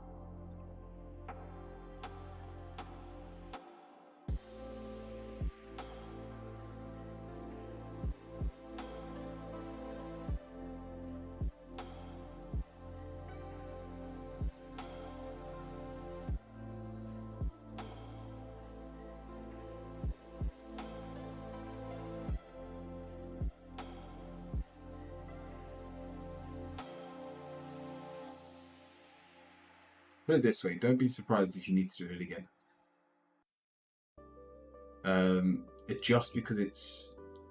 Put it this way, don't be surprised if you need to do it again. Just because it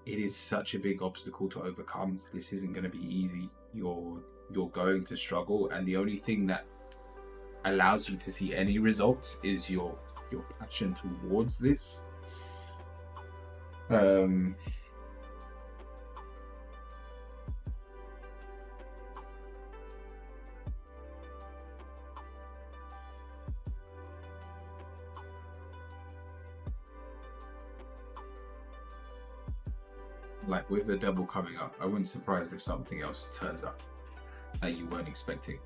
is such a big obstacle to overcome. This isn't going to be easy. You're going to struggle, and the only thing that allows you to see any results is your passion towards this. Like with the double coming up, I wouldn't be surprised if something else turns up that you weren't expecting.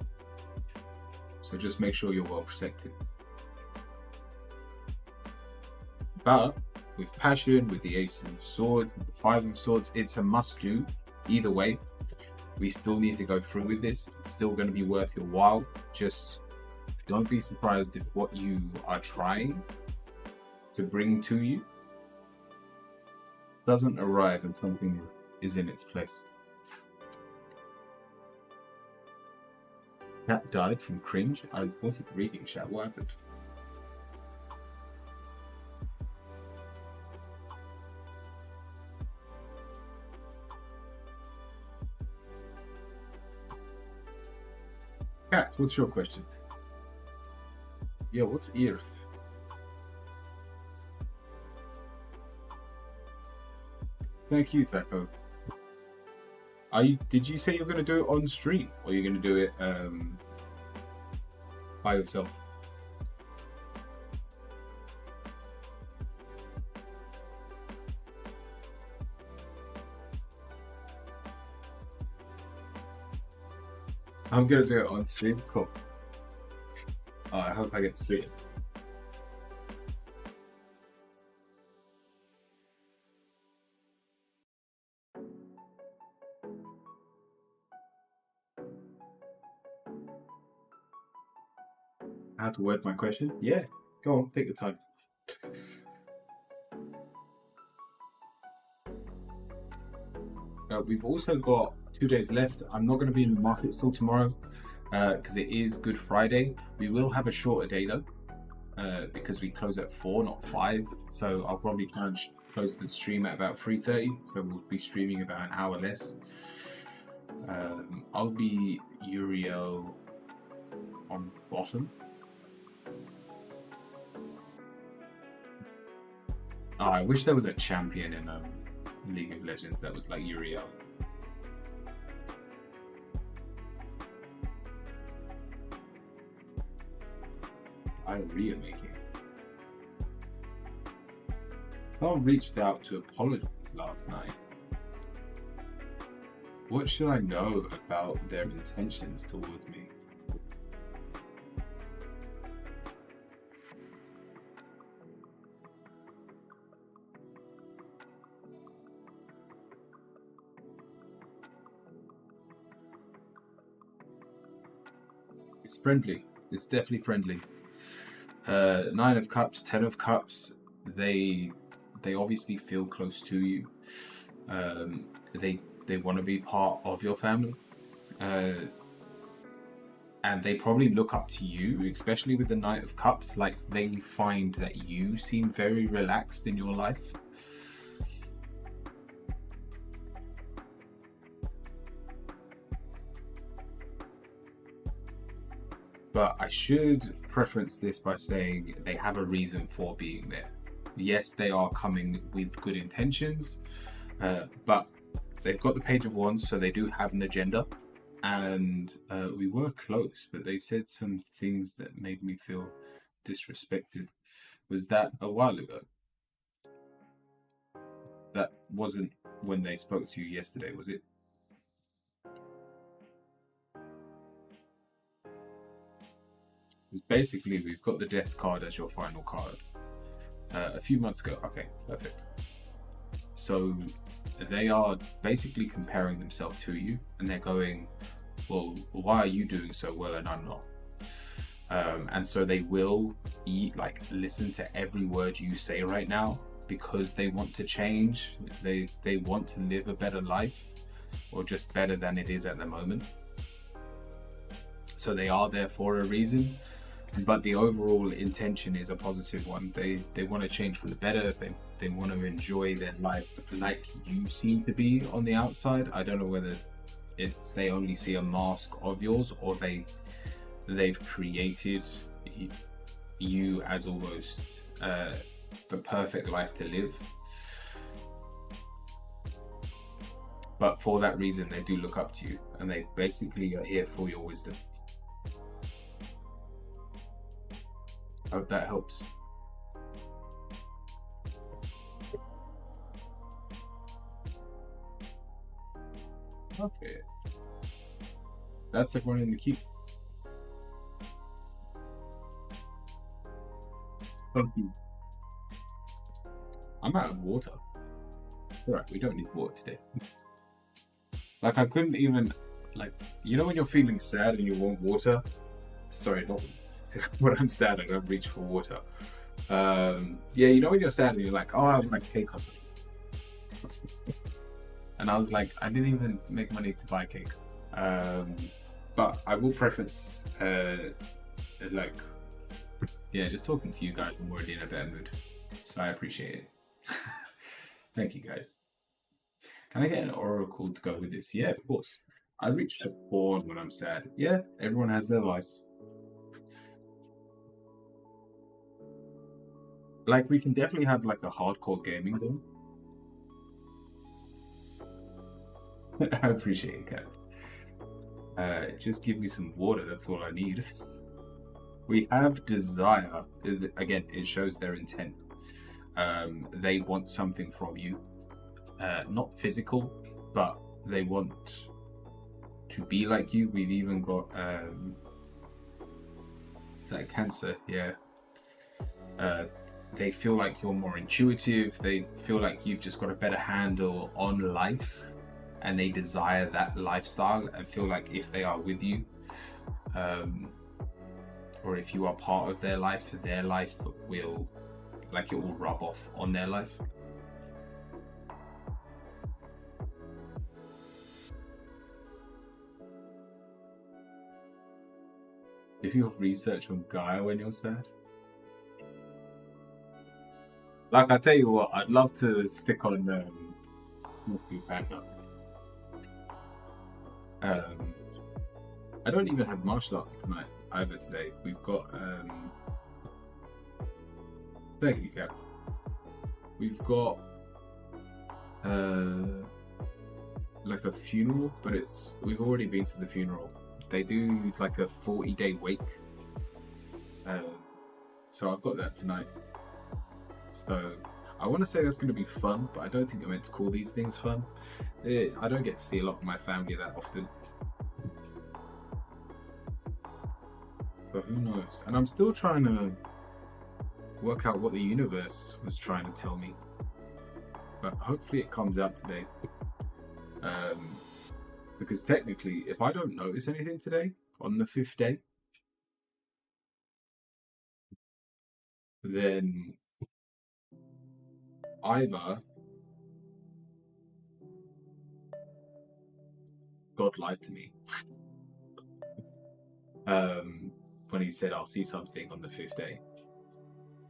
So just make sure you're well protected. But with passion, with the Ace of Swords, the Five of Swords, it's a must do. Either way, we still need to go through with this. It's still going to be worth your while. Just don't be surprised if what you are trying to bring to you doesn't arrive and something is in its place. Cat died from cringe. I wasn't reading chat. What happened? Cat, what's your question? Yeah, what's Earth? Thank you, Taco. Did you say you're going to do it on stream, or you're going to do it by yourself? I'm going to do it on stream. Cool. I hope I get to see it. How to word my question? Yeah, go on, take your time. We've also got 2 days left. I'm not going to be in the market still tomorrow because it is Good Friday. We will have a shorter day though because we close at 4, not 5. So I'll probably try and close the stream at about 3:30. So we'll be streaming about an hour less. I'll be Uriel on bottom. Oh, I wish there was a champion in League of Legends that was like Uriel. Diarrhea making. Someone reached out to apologize last night. What should I know about their intentions towards me? It's friendly. It's definitely friendly. Nine of Cups, Ten of Cups. They obviously feel close to you. Um, they want to be part of your family. Uh, and they probably look up to you, especially with the Knight of Cups. Like, they find that you seem very relaxed in your life. But I should preference this by saying they have a reason for being there. Yes, they are coming with good intentions, but they've got the Page of Wands, so they do have an agenda. And we were close, but they said some things that made me feel disrespected. Was that a while ago? That wasn't when they spoke to you yesterday, was it? Because basically, we've got the Death card as your final card. A few months ago. Okay, perfect. So they are basically comparing themselves to you, and they're going, well, why are you doing so well and I'm not? And so they will listen to every word you say right now, because they want to change. They want to live a better life, or just better than it is at the moment. So they are there for a reason, but the overall intention is a positive one. They want to change for the better. They want to enjoy their life like you seem to be on the outside. I don't know whether they only see a mask of yours, or they've created you as almost the perfect life to live. But for that reason, they do look up to you, and they basically are here for your wisdom. Hope that helps. Okay. That's everyone in the queue. Thank you. I'm out of water. Alright, we don't need water today. Like, I couldn't even, you know when you're feeling sad and you want water? Sorry, not when I'm sad I don't reach for water. Yeah, you know when you're sad and you're like, oh, I have my cake or something. And I was like, I didn't even make money to buy cake. But I will preference, just talking to you guys, I'm already in a better mood. So I appreciate it. Thank you, guys. Can I get an oracle to go with this? Yeah, of course. I reach for porn when I'm sad. Yeah, everyone has their vice. Like, we can definitely have like a hardcore gaming game. I appreciate it, Kat. Just give me some water, that's all I need. We have desire. Again, it shows their intent. They want something from you. Not physical, but they want to be like you. We've even got is that Cancer? Yeah. They feel like you're more intuitive. They feel like you've just got a better handle on life, and they desire that lifestyle and feel like if they are with you, or if you are part of their life will, it will rub off on their life. If you research on Gaia when you're sad, like, I tell you what, I'd love to stick on Morphe Panda. I don't even have martial arts tonight either today. We've got thank you, Cap. We've got like a funeral, but we've already been to the funeral. They do like a 40-day wake. So I've got that tonight. So I want to say that's going to be fun, but I don't think I'm meant to call these things fun. I don't get to see a lot of my family that often. So who knows? And I'm still trying to work out what the universe was trying to tell me. But hopefully it comes out today. Because technically, if I don't notice anything today, on the 5th day, then either God lied to me when he said I'll see something on the 5th day,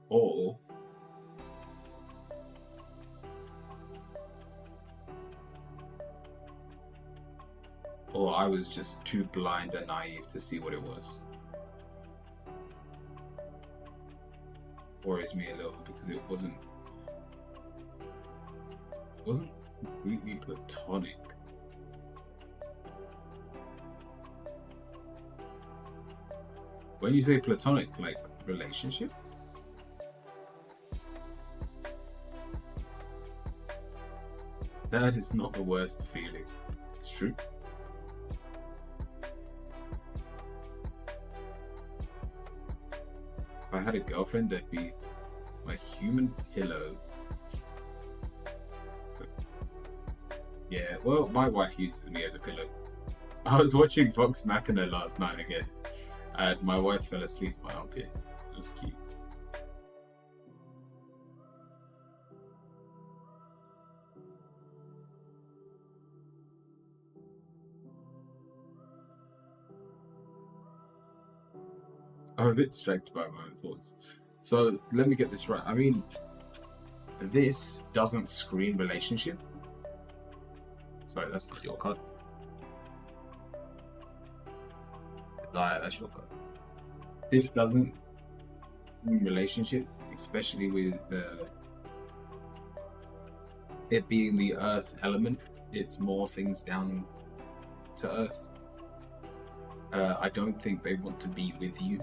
or I was just too blind and naive to see what it was. Worries me a little because it wasn't completely platonic. When you say platonic, like relationship? That is not the worst feeling. It's true. If I had a girlfriend, that'd be my human pillow. Yeah, well, my wife uses me as a pillow. I was watching Vox Machina last night again, and my wife fell asleep in my armpit. It was cute. I'm a bit distracted by my own thoughts. So let me get this right. I mean, this doesn't scream relationship. Sorry, that's not your card. That's your card. This doesn't scream relationship, especially with it being the earth element. It's more things down to earth. I don't think they want to be with you.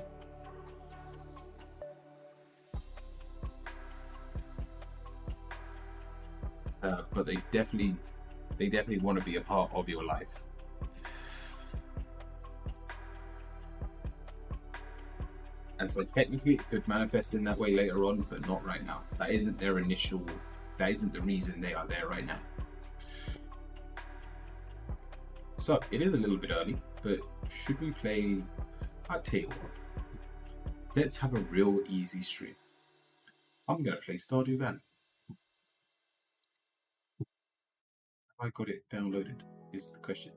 But they definitely want to be a part of your life. And so technically it could manifest in that way later on, but not right now. That isn't the reason they are there right now. So it is a little bit early, but should we play? I'll tell you what. Let's have a real easy stream. I'm gonna play Stardew Valley. Have I got it downloaded? Is the question.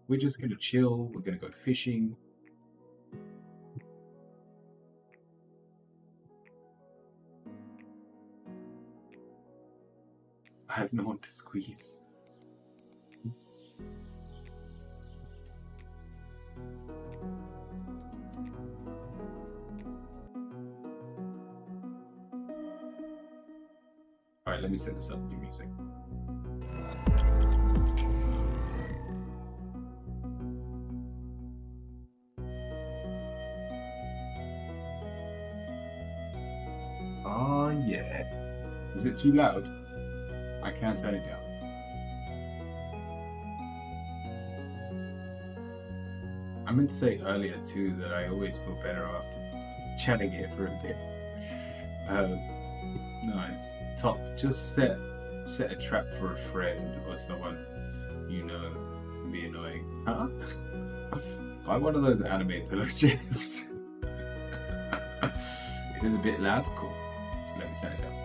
We're just gonna chill. We're gonna go fishing. I have no one to squeeze. Alright, let me set this up. Give me a second. Oh yeah. Is it too loud? I can't turn it down. I meant to say earlier too that I always feel better after chatting it for a bit. Nice. Top. Just set a trap for a friend or someone you know can be annoying. Huh? Buy one of those anime pillows, James. It is a bit loud. Cool. Let me turn it down.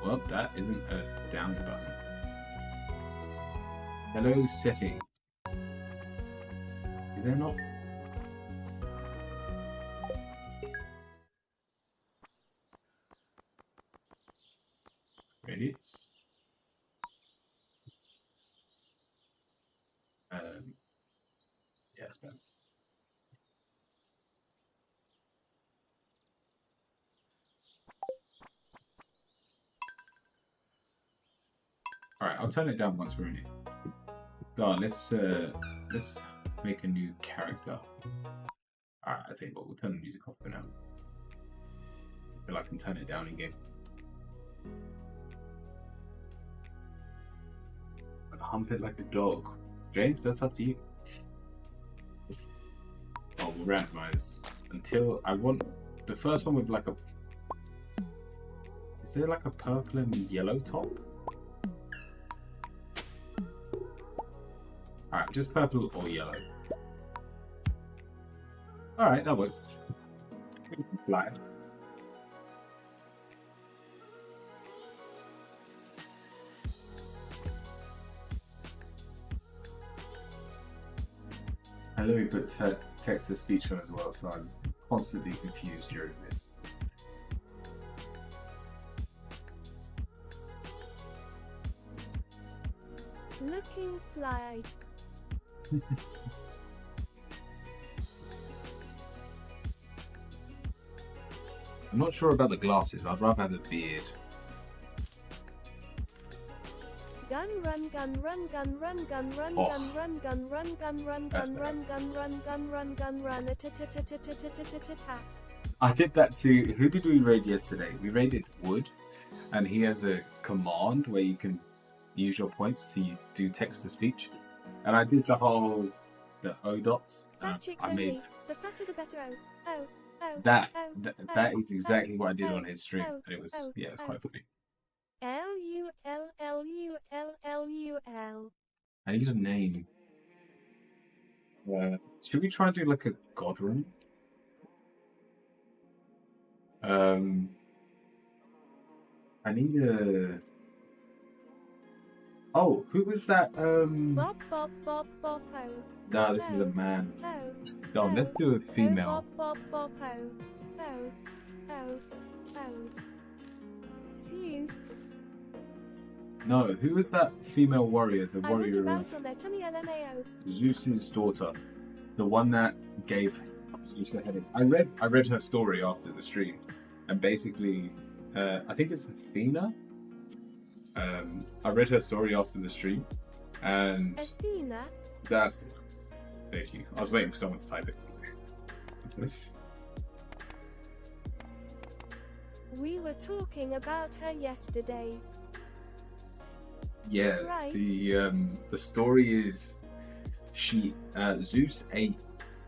Well, that isn't a down button. Hello, setting. Is there not? Credits. Yeah, it's better. Alright, I'll turn it down once we're in it. Go on, let's make a new character. Alright, I think we'll turn the music off for now. I feel I can turn it down in game. I'd hump it like a dog. James, that's up to you. Oh, we'll randomize until I want the first one with like a. Is there like a purple and yellow top? Alright, just purple or yellow. Alright, that works. We can fly. And let me put text to speech on as well, so I'm constantly confused during this. Looking fly. I'm not sure about the glasses. I'd rather have a beard. Gun run gun run gun run gun run Oh. gun run gun run gun run That's gun better. run gun run gun run gun run a tat. I did that to... Who did we raid yesterday? We raided Wood, and he has a command where you can use your points to do text to speech. And I did the whole... the O dots. Fat chicks I only. made... The fatter the better. Oh. That oh, that oh, is exactly what I did oh, on his stream, oh, and it was oh, yeah, it's oh. quite funny. Lull. I need a name. Should we try and do like a god room? I need a. Oh, who was that? Bop bop bop bop oh. No, this is a man. Oh. Oh, let's do a female. Bop bop bop oh. Zeus. No, who was that female warrior? The I went warrior about of on their tummy LMAO. Zeus's daughter, the one that gave Zeus a headache. I read her story after the stream, and basically, I think it's Athena. I read her story after the stream, and Athena. that's the one. Thank you. I was waiting for someone to type it. We were talking about her yesterday. Yeah, Right. the story is she Zeus ate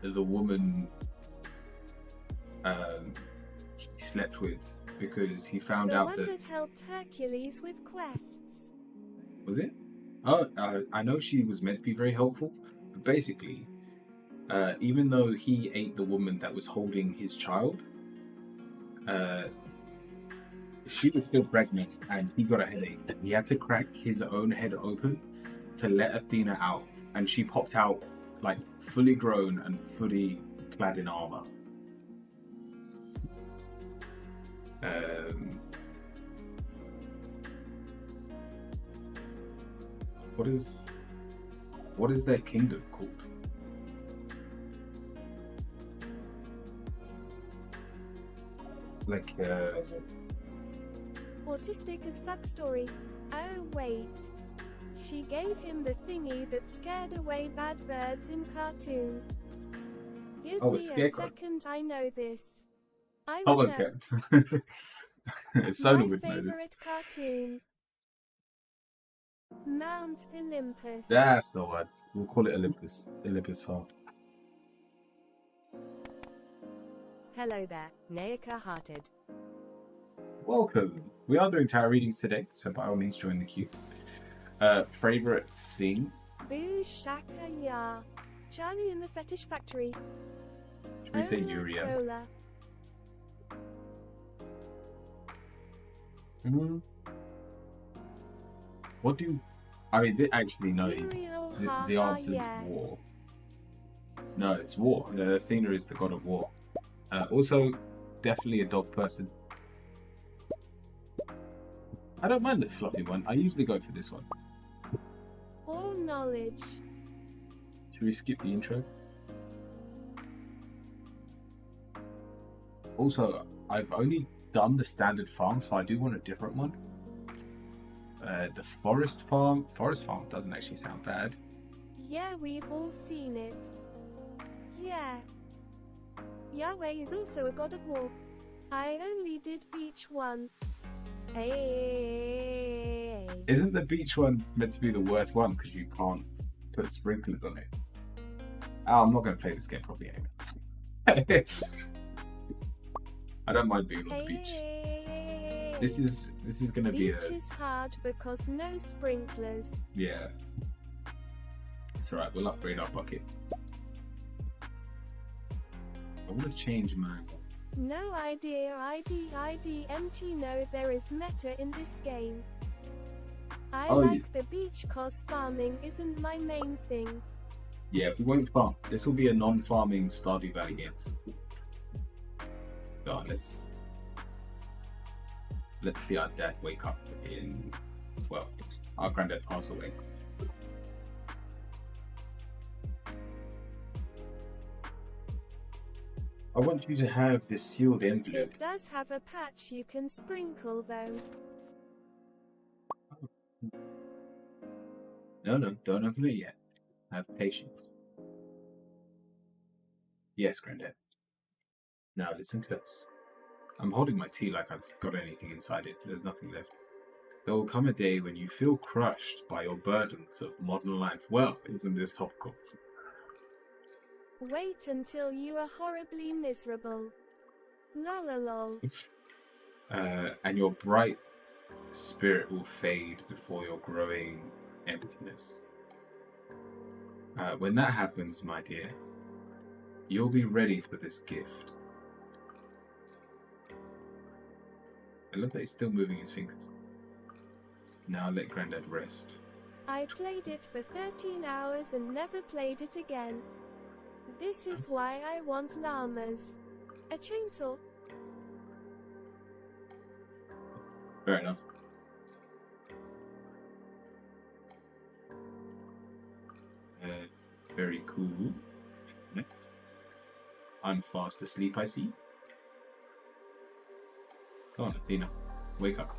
the woman he slept with because he found The out one that that helped Hercules with quests. was it? Oh, I know she was meant to be very helpful, but basically, even though he ate the woman that was holding his child, she was still pregnant and he got a headache. And he had to crack his own head open to let Athena out, and she popped out like fully grown and fully clad in armor. What is their kingdom called? Like Autistic as fuck story. Oh wait. She gave him the thingy that scared away bad birds in cartoon. Give Oh, a me a scarecrow. second, I know this. I oh, would okay. know. Sona My would know this. favorite cartoon. Mount Olympus. That's the one. We'll call it Olympus. Olympus Farm. Hello there, Naika Hearted. Welcome. We are doing tarot readings today, so by all means join the queue. Favorite thing? Boo Shaka Ya. Charlie in the Fetish Factory. Should we say Ola Uriel? Cola. What do you... I mean, actually, no. Uriel, ha, The ha, answer yeah. is war. No, it's war. Athena is the god of war. Also, definitely a dog person. I don't mind the fluffy one. I usually go for this one. All knowledge. Should we skip the intro? Also, I've only done the standard farm, so I do want a different one. The forest farm doesn't actually sound bad. Yeah, we've all seen it. Yeah. Yahweh is also a god of war. I only did beach one. Hey. Isn't the beach one meant to be the worst one because you can't put sprinklers on it? Oh, I'm not going to play this game properly anyway. I don't mind being on the beach. Hey. This is going to be Beach a is hard because no sprinklers. yeah. It's alright, we'll upgrade our bucket. I want to change mine. No idea IDMT. No, there is meta in this game. I like the beach cause farming isn't my main thing. Yeah, we won't farm. This will be a non-farming Stardew Valley game. God, let's see our dad wake up in, well, our granddad pass away. I want you to have this sealed envelope. It does have a patch you can sprinkle though. No, don't open it yet. Have patience. Yes, Granddad. Now listen close. I'm holding my tea like I've got anything inside it. There's nothing left. There will come a day when you feel crushed by your burdens of modern life. Well, isn't this topical? Wait until you are horribly miserable. Lol. And your bright spirit will fade before your growing emptiness. When that happens, my dear, you'll be ready for this gift. I love that he's still moving his fingers. Now let Granddad rest. I played it for 13 hours and never played it again. This is why I want llamas. A chainsaw. Fair enough. Very cool. Next. I'm fast asleep, I see. Come on, Athena. Wake up.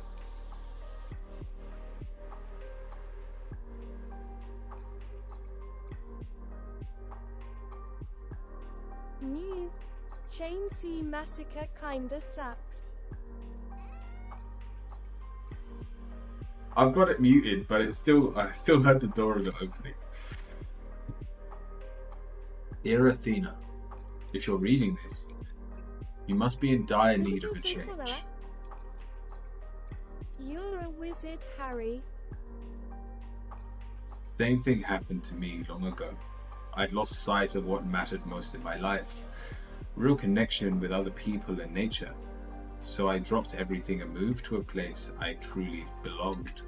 New Chain Sea Massacre kinda sucks. I've got it muted, but I still heard the door of it opening. Dear Athena, if you're reading this, you must be in dire need of a change. You're a wizard, Harry. Same thing happened to me long ago. I'd lost sight of what mattered most in my life. Real connection with other people and nature. So I dropped everything and moved to a place I truly belonged.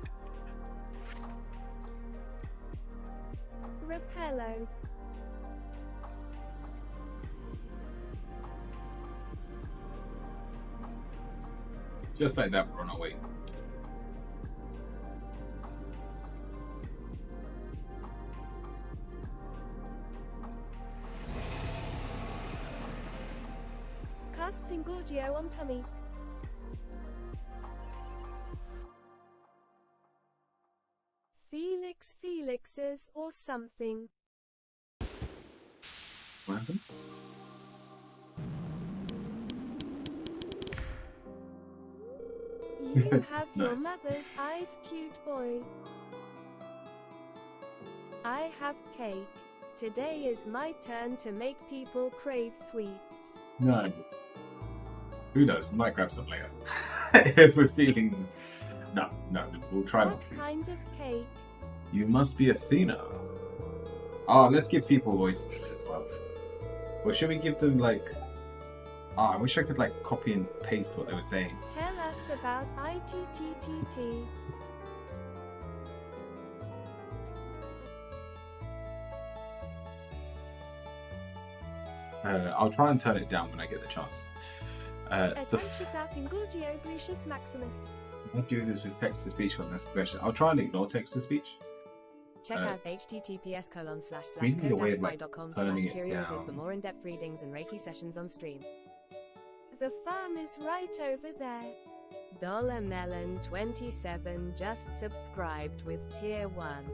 Repello. Just like that, we're on our way. Cast Singorgio on tummy. Felix's or something. What happened? You have your Nice. mother's eyes, cute boy. I have cake. Today is my turn to make people crave sweets. Nice. Who knows? We might grab some later. If we're feeling... No, we'll try not What to. kind of cake? You must be Athena. Oh, let's give people voices as well. Or should we give them like... I wish I could like copy and paste what they were saying. Tell us about ITTTT. I'll try and turn it down when I get the chance. Attentus app Ingorgio Lucius Maximus. I do this with text-to-speech one, that's the question. I'll try and ignore text-to-speech. Check out https:// We need a way of, like, turning it code-fi.com/curiosid down. for more in-depth readings and Reiki sessions on stream. The farm is right over there. Dollar Melon 27 just subscribed with tier 1.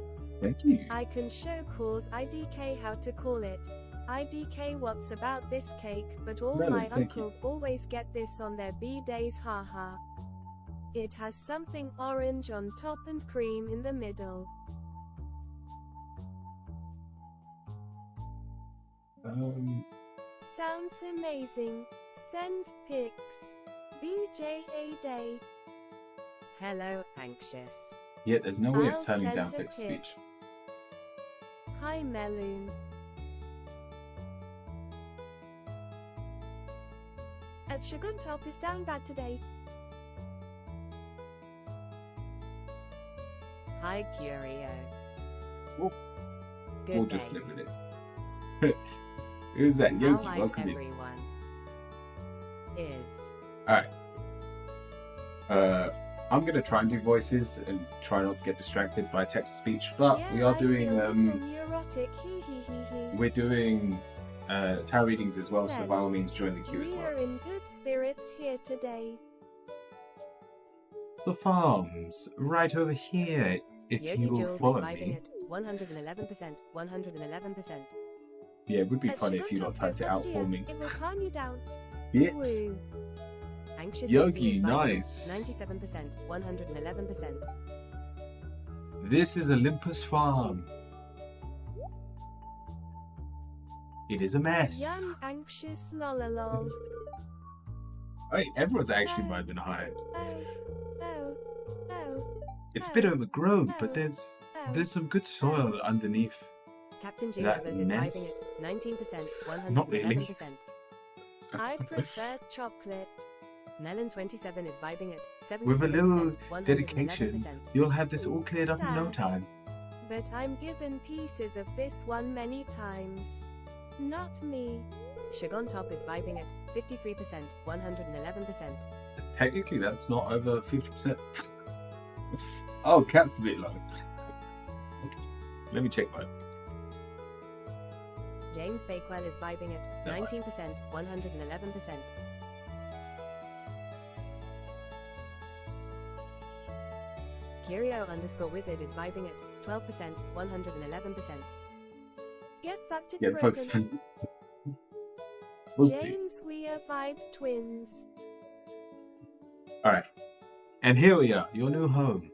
Thank you. I can show cause IDK how to call it. IDK what's about this cake, but all Melon, my thank you. uncles always get this on their B-days, haha. It has something orange on top and cream in the middle. Sounds amazing. Send pics. BJA Day. Hello, anxious. Yeah, there's no way I'll of turning send down a text-to-speech. Hi Meloon. At Shaguntop is down bad today. Hi Curio. We'll Good just day. live with it. Who's that? How Yogi, light welcome in. everyone is. Alright. I'm gonna try and do voices and try not to get distracted by text to speech, but Yeah, we are I doing feel a little neurotic. Hee hee hee hee. we're doing tarot readings as well, so Send. by all means join the queue as We well. are in good spirits here today. The farms right over here. If Yogi you will Jules is follow vibing me. it. 111%. 111%. Yeah, it would be At funny if you lot Shaguntop, typed it out dear, for me. It will calm you down. Yeah. Woo. Anxious Yogi, Hippie is vibing nice. it. 97%. 111%. This is Olympus Farm. It is a mess. Yum, anxious, lolalol. Hey, everyone's actually vibing high. Oh. It's a bit overgrown, but Oh. there's some good soil underneath. Captain J. That Rivers is mess? vibing it. 19%. 111%. Not really. I prefer chocolate. Melon 27 is vibing it. 77%. With a little 111%. dedication, you'll have this all cleared up in no Sad. time. But I'm given pieces of this one many times. Not me. Shaguntop is vibing it. 53%. 111%. Technically, that's not over 50%. Oh, cat's a bit low. Let me check mine. James Bakewell is vibing it. 19%. 111%. Curio_wizard is vibing it. 12%. 111%. Get fucked, it's Yeah, broken. folks. We'll see. James, we are vibe twins. Alright. And here we are, your new home.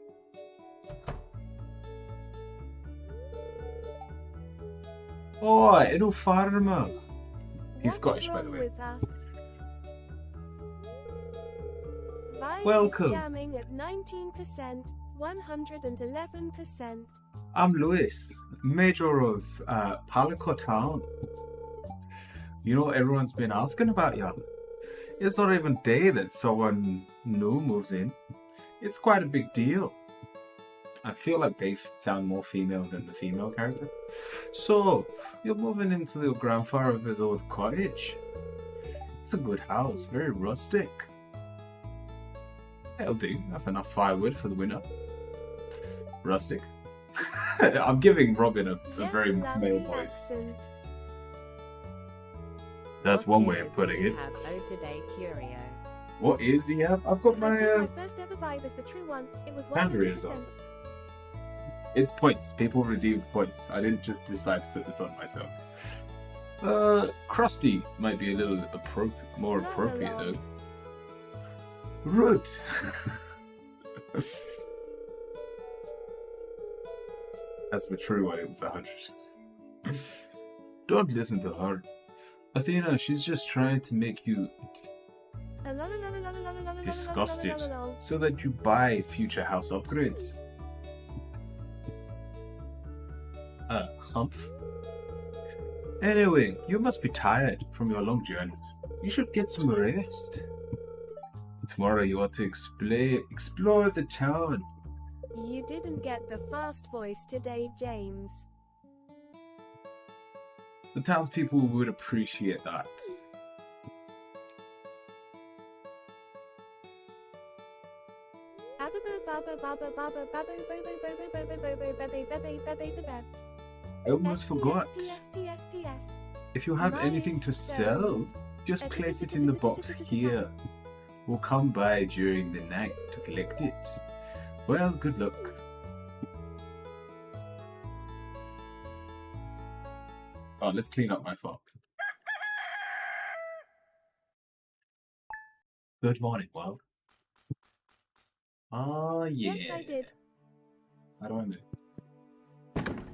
Oh, it'll farmer. He's What's Scottish, by wrong the way. with us? Vibe Welcome. is jamming at 19%, 111%. I'm Lewis, Major of Palico Town. You know, everyone's been asking about you. It's not even day that someone new moves in. It's quite a big deal. I feel like they sound more female than the female character. So, you're moving into your grandfather's old cottage. It's a good house, very rustic. That'll do. That's enough firewood for the winter. Rustic. I'm giving Robin a Yes, very lovely male voice. accent. That's What one way ears of putting do it. you have, oh today, Curio? What ears do you have? I've got I my. took my first ever vibe as the true one. It was Panda ears 100%. on. It's points. People redeemed points. I didn't just decide to put this on myself. Krusty might be a little more La, la, appropriate la. though. Root. That's the true one. It was 100. Don't listen to her. Athena, she's just trying to make you disgusted so that you buy future house upgrades. Humph. Anyway, you must be tired from your long journeys. You should get some rest. Tomorrow you ought to explore the town. You didn't get the fast voice today, James. The townspeople would appreciate that. I almost forgot. If you have anything to sell, just place it in the box here. We'll come by during the night to collect it. Well, good luck. Oh, let's clean up my farm. Good morning, world. Ah, yeah. Yes, I did. How do I move?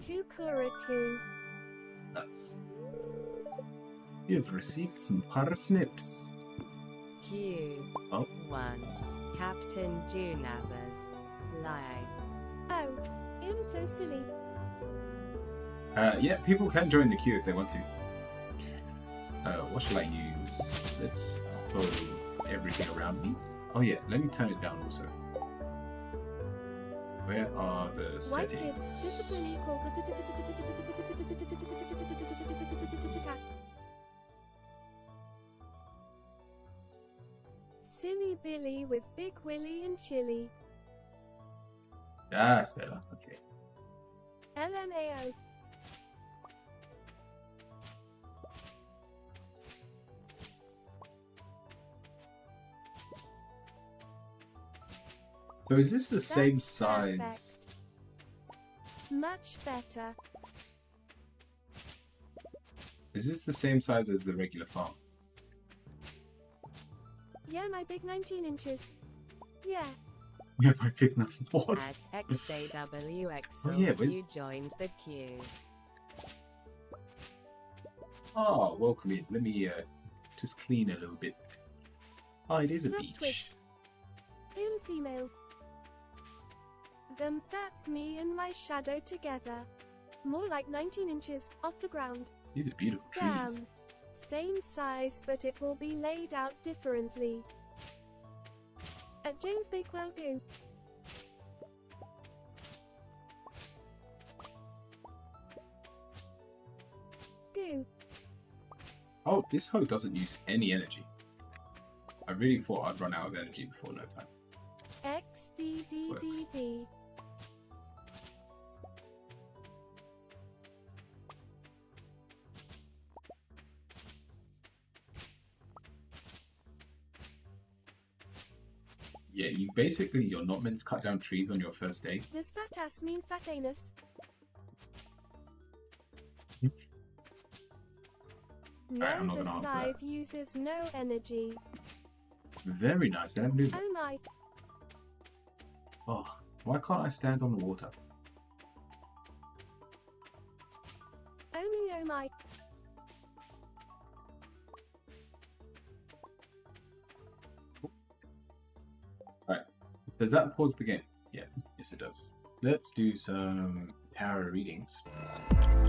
Kukuriku. Nice. You've received some parsnips. Q. Oh. 1. Captain Junavas. Live. Oh, I'm so silly. Yeah, people can join the queue if they want to. What shall I use? Let's hold everything around me. Oh yeah, let me turn it down also. Where are the White kid, settings? discipline equals Silly Billy with Big Willy and Chili. That's better. Okay. LMAO. So is this the same That's size? Much better. Is this the same size as the regular farm? Yeah, my big 19 inches. Yeah. Yeah, my big number. What? At XAWX, Oh, yeah, you where's- joined the queue. Oh, welcome in. Let me just clean a little bit. Oh, it is a Plot beach. twist. In female. Then that's me and my shadow together. More like 19 inches off the ground. These are beautiful trees. Damn. Same size, but it will be laid out differently. At James Bakewell Goo. Goo. Oh, this hoe doesn't use any energy. I really thought I'd run out of energy before no time. XDDDD. Yeah, you're not meant to cut down trees on your first day. Does fat ass mean fat anus? No, I'm not the gonna answer scythe uses no energy. Very nice. I do. Oh my. Oh, why can't I stand on the water? Only oh my. Does that pause the game? Yeah, yes it does. Let's do some tarot readings,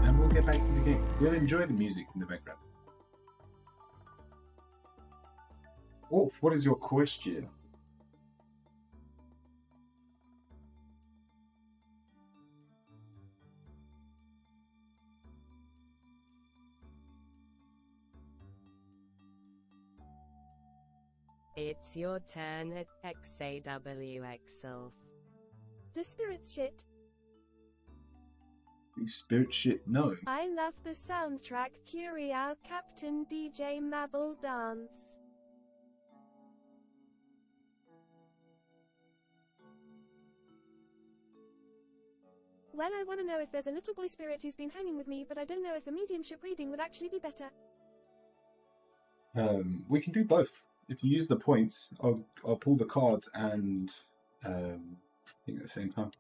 and we'll get back to the game. You'll enjoy the music in the background. Wolf, what is your question? It's your turn at XAWX Self. The spirit shit. You spirit shit? No. I love the soundtrack Curial Captain DJ Mabel Dance. Well, I want to know if there's a little boy spirit who's been hanging with me, but I don't know if a mediumship reading would actually be better. We can do both. If you use the points, I'll pull the cards and think at the same time.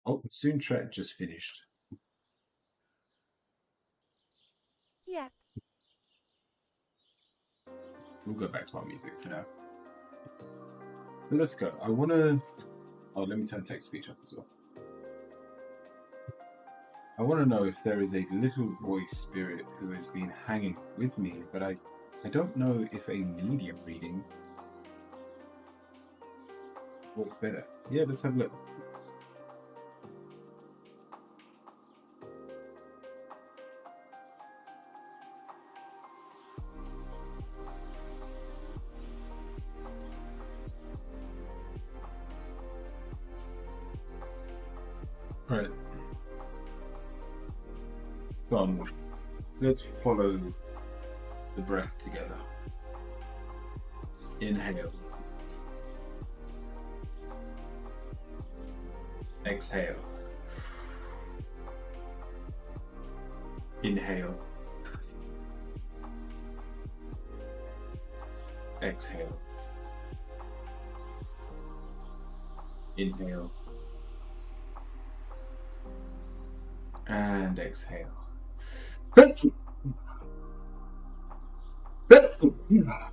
Oh, Soundtrack just finished. Yeah. We'll go back to our music for now. But let's go. I want to... Oh, let me turn text speech up as well. I want to know if there is a little boy spirit who has been hanging with me, but I don't know if a medium reading works better. Yeah, let's have a look. Right. Go on. Let's follow the breath together. Inhale. Exhale. Inhale. Exhale. Inhale. And exhale. Yeah.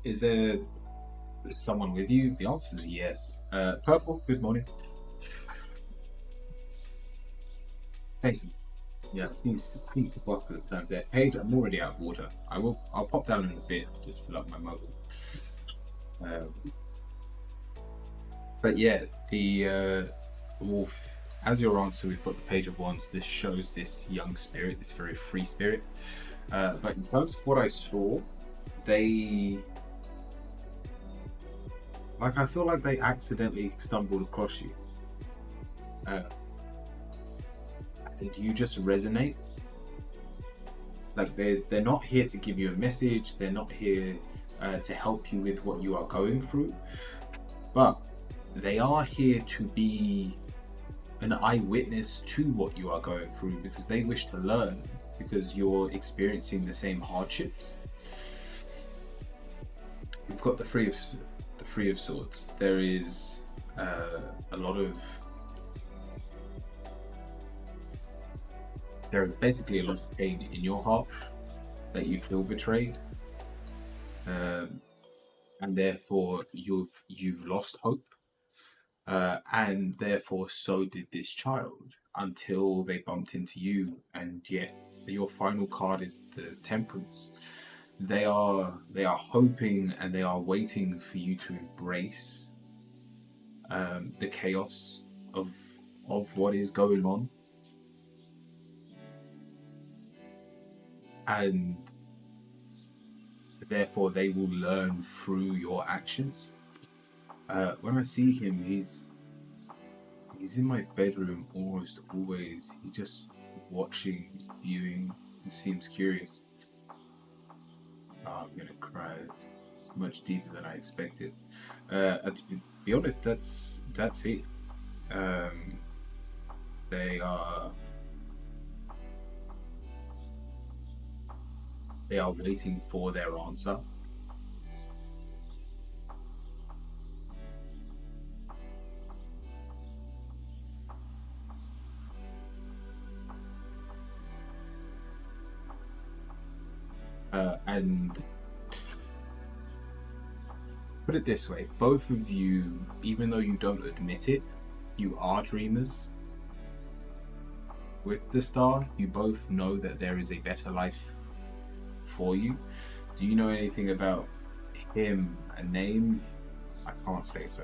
Is there someone with you? The answer is yes. Purple, good morning. Thank you. Yeah, seems to work at times there. Paige, I'm already out of water. I'll pop down in a bit, just fill up my mug. Um, but yeah, the wolf. As your answer, we've got the Page of Wands. This shows this young spirit, this very free spirit. But in terms of what I saw, they I feel like they accidentally stumbled across you, and you just resonate. Like they're not here to give you a message. They're not here to help you with what you are going through, but they are here to be an eyewitness to what you are going through because they wish to learn because you're experiencing the same hardships. We've got the Three of Swords. There is there is basically a lot of pain in your heart that you feel betrayed, and therefore you've lost hope, and therefore so did this child until they bumped into you, and yet your final card is the Temperance. They are hoping and they are waiting for you to embrace the chaos of what is going on, and therefore they will learn through your actions. When I see him, he's in my bedroom almost always. He's just watching, viewing. He seems curious. Oh, I'm gonna cry. It's much deeper than I expected. And to be honest, that's it. They are waiting for their answer. And put it this way, both of you, even though you don't admit it, you are dreamers. With the star, you both know that there is a better life for you. Do you know anything about him? A name? I can't say so.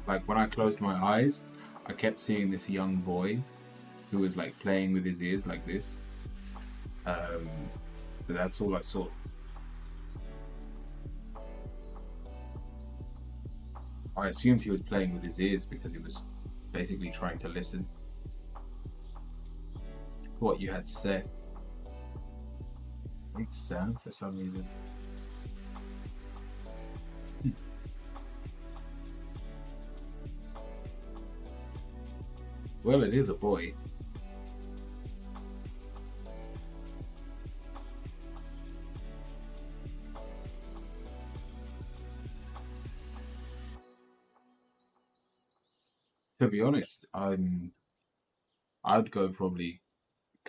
Like when I closed my eyes, I kept seeing this young boy who was like playing with his ears like this. But that's all I saw. I assumed he was playing with his ears because he was basically trying to listen to what you had to say. It's Sam for some reason. Well, it is a boy. To be honest, I'd go probably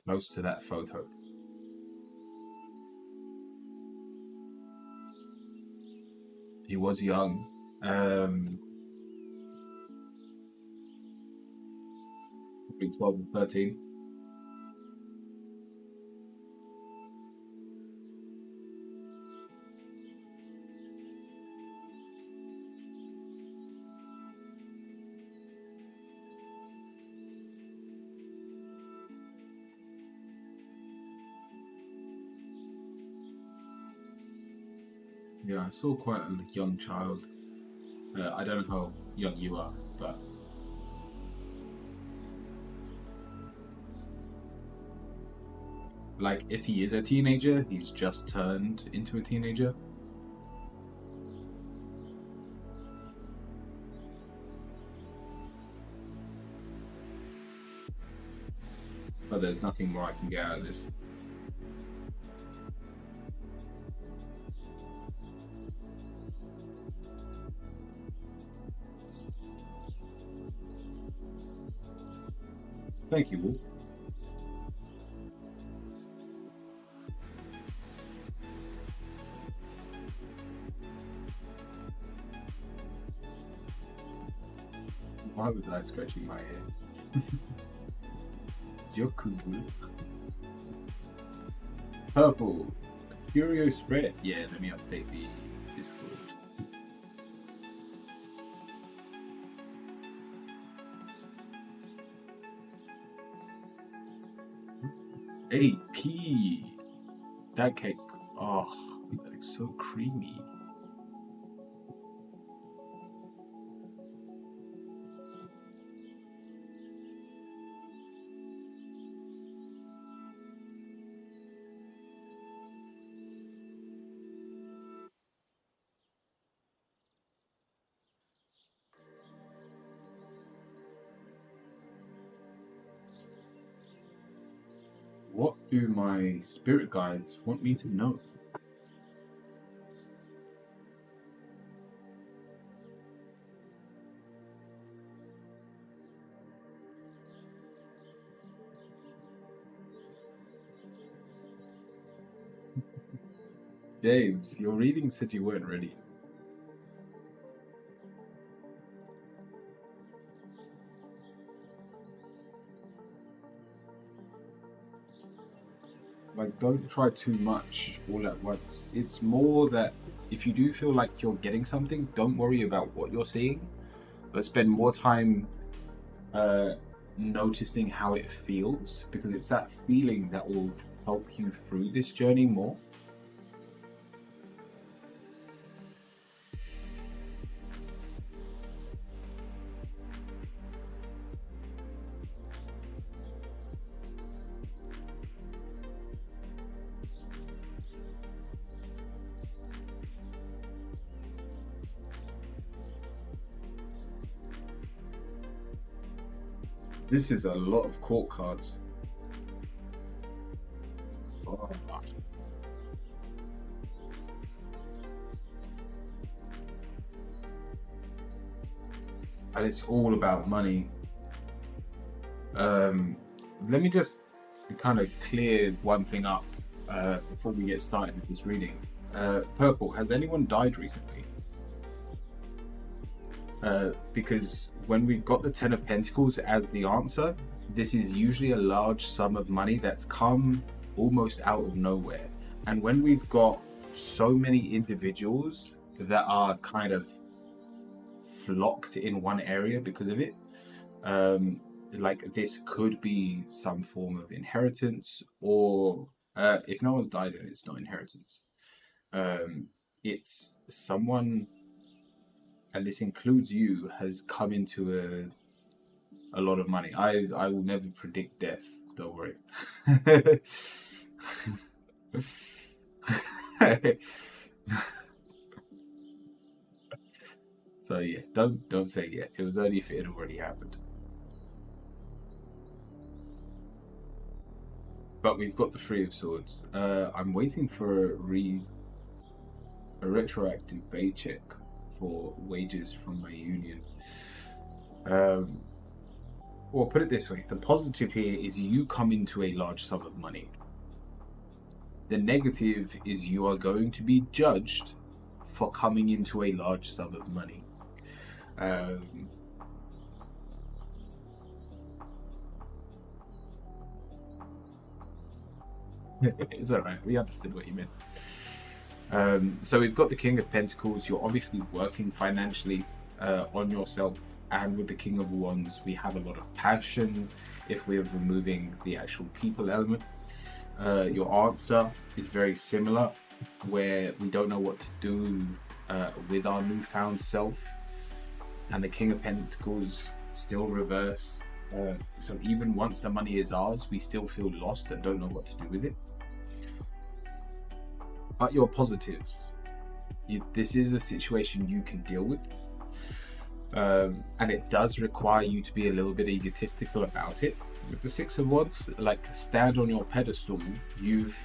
close to that photo. He was young. Probably 12 and 13. Yeah, I saw quite a young child. I don't know how young you are, but like if he is a teenager, he's just turned into a teenager. But there's nothing more I can get out of this. Thank you, Wolf. Why was I scratching my ear? Yokubu. Purple. Curio spread. Yeah, let me update the Discord. AP. That cake. Oh, that looks so creamy. What do my spirit guides want me to know? James, your reading said you weren't ready. Like, don't try too much all at once. It's more that if you do feel like you're getting something, don't worry about what you're seeing, but spend more time noticing how it feels, because it's that feeling that will help you through this journey more. This is a lot of court cards. Oh. And it's all about money. Let me just kind of clear one thing up before we get started with this reading. Purple, has anyone died recently? Because when we've got the Ten of Pentacles as the answer, this is usually a large sum of money that's come almost out of nowhere. And when we've got so many individuals that are kind of flocked in one area because of it, like this could be some form of inheritance, or if no one's died, then it's not inheritance. It's someone, and this includes you, has come into a lot of money. I will never predict death, don't worry. So yeah, don't say yet. It was only if it had already happened. But we've got the Three of Swords. I'm waiting for a retroactive paycheck for wages from my union. Or put it this way, the positive here is you come into a large sum of money. The negative is you are going to be judged for coming into a large sum of money. It's all right. We understood what you meant. So we've got the King of Pentacles. You're obviously working financially on yourself, and with the King of Wands, we have a lot of passion. If we're removing the actual people element, your answer is very similar, where we don't know what to do with our newfound self, and the King of Pentacles still reversed. So even once the money is ours, we still feel lost and don't know what to do with it. But your positives, this is a situation you can deal with, and it does require you to be a little bit egotistical about it. With the Six of Wands, like, stand on your pedestal. You've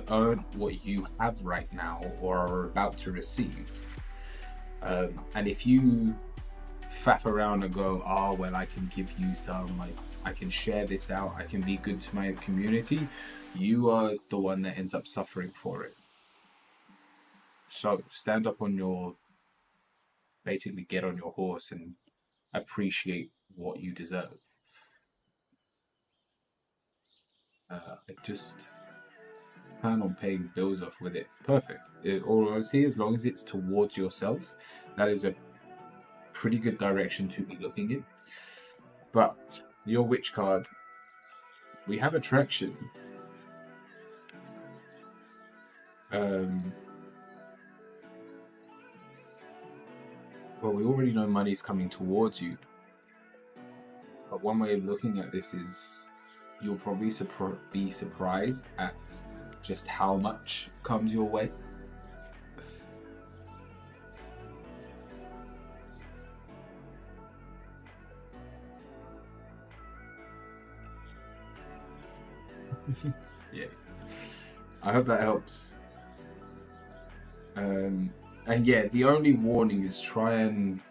earned what you have right now or are about to receive, and if you faff around and go, oh well, I can give you some, like, I can share this out, I can be good to my community, you are the one that ends up suffering for it. So stand up on your, basically get on your horse and appreciate what you deserve. I just plan on paying bills off with it. Perfect. All honesty, as long as it's towards yourself, that is a pretty good direction to be looking in. But your Witch card, we have attraction. Well, we already know money's coming towards you, but one way of looking at this is you'll probably be surprised at just how much comes your way. Yeah, I hope that helps. And yeah, the only warning is try and,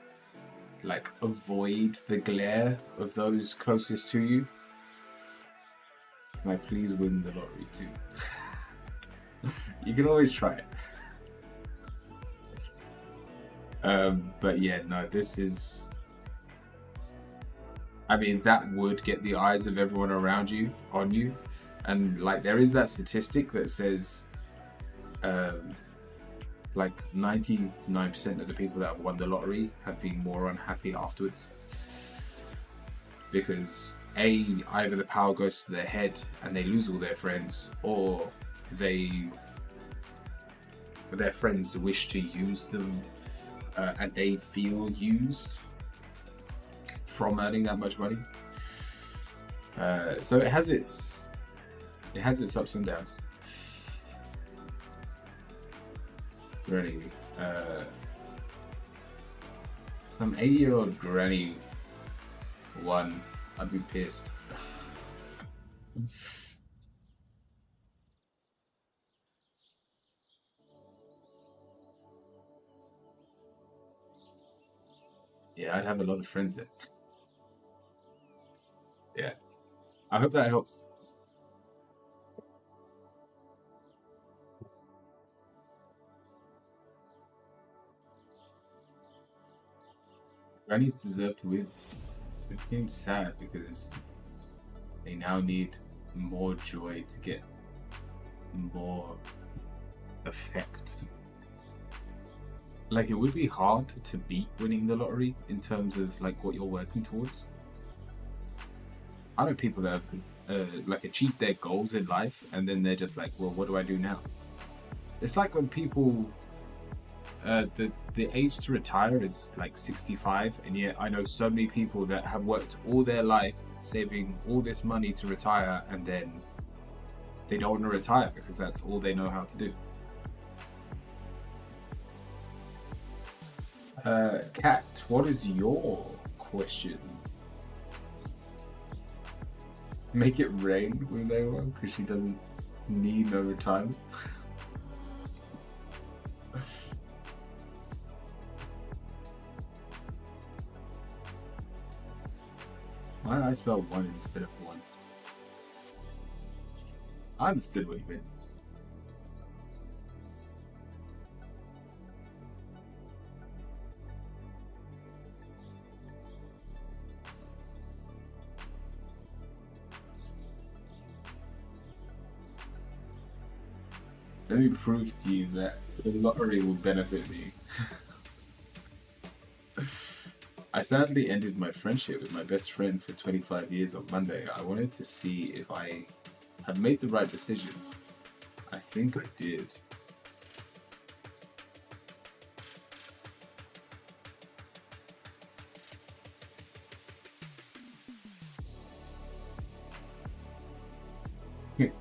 like, avoid the glare of those closest to you. Like, please win the lottery too. You can always try it. But yeah, no, this is, I mean, that would get the eyes of everyone around you on you. And like, there is that statistic that says like 99% of the people that have won the lottery have been more unhappy afterwards, because either the power goes to their head and they lose all their friends, or their friends wish to use them and they feel used from earning that much money. So it has its ups and downs. Really, some 80-year-old granny won, I'd be pissed. Yeah, I'd have a lot of friends there. Yeah, I hope that helps. Grannies deserve to win. It became sad because they now need more joy to get more effect. Like, it would be hard to beat winning the lottery in terms of like what you're working towards. I know people that have like achieved their goals in life and then they're just like, well, what do I do now? It's like when people the age to retire is like 65, and yet I know so many people that have worked all their life saving all this money to retire, and then they don't want to retire because that's all they know how to do. Kat, what is your question? Make it rain with everyone because she doesn't need no retirement. Why did I spell one instead of one? I understood what you meant. Let me prove to you that the lottery will benefit me. I sadly ended my friendship with my best friend for 25 years on Monday. I wanted to see if I had made the right decision. I think I did.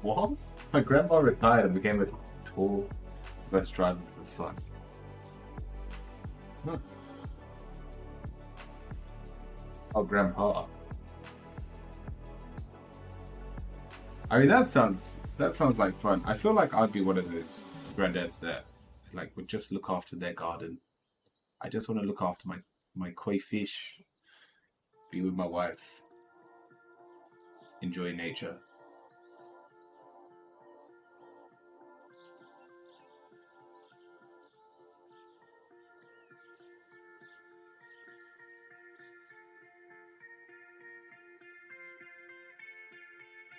What? My grandma retired and became a tour bus driver for fun. Nice. Oh, grandpa. I mean, that sounds like fun. I feel like I'd be one of those granddads that like would just look after their garden. I just want to look after my koi fish, be with my wife, enjoy nature.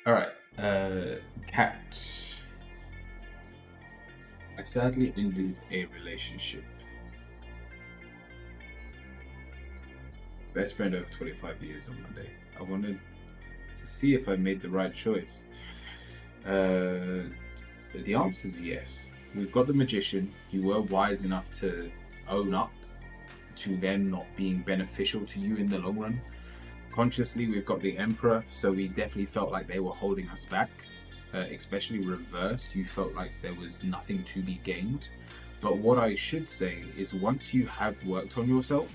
All right, cat. I sadly ended a relationship. Best friend over 25 years on Monday. I wanted to see if I made the right choice. The answer is yes. We've got the magician. You were wise enough to own up to them not being beneficial to you in the long run. Consciously, we've got the Emperor, so we definitely felt like they were holding us back, especially reversed. You felt like there was nothing to be gained. But what I should say is once you have worked on yourself,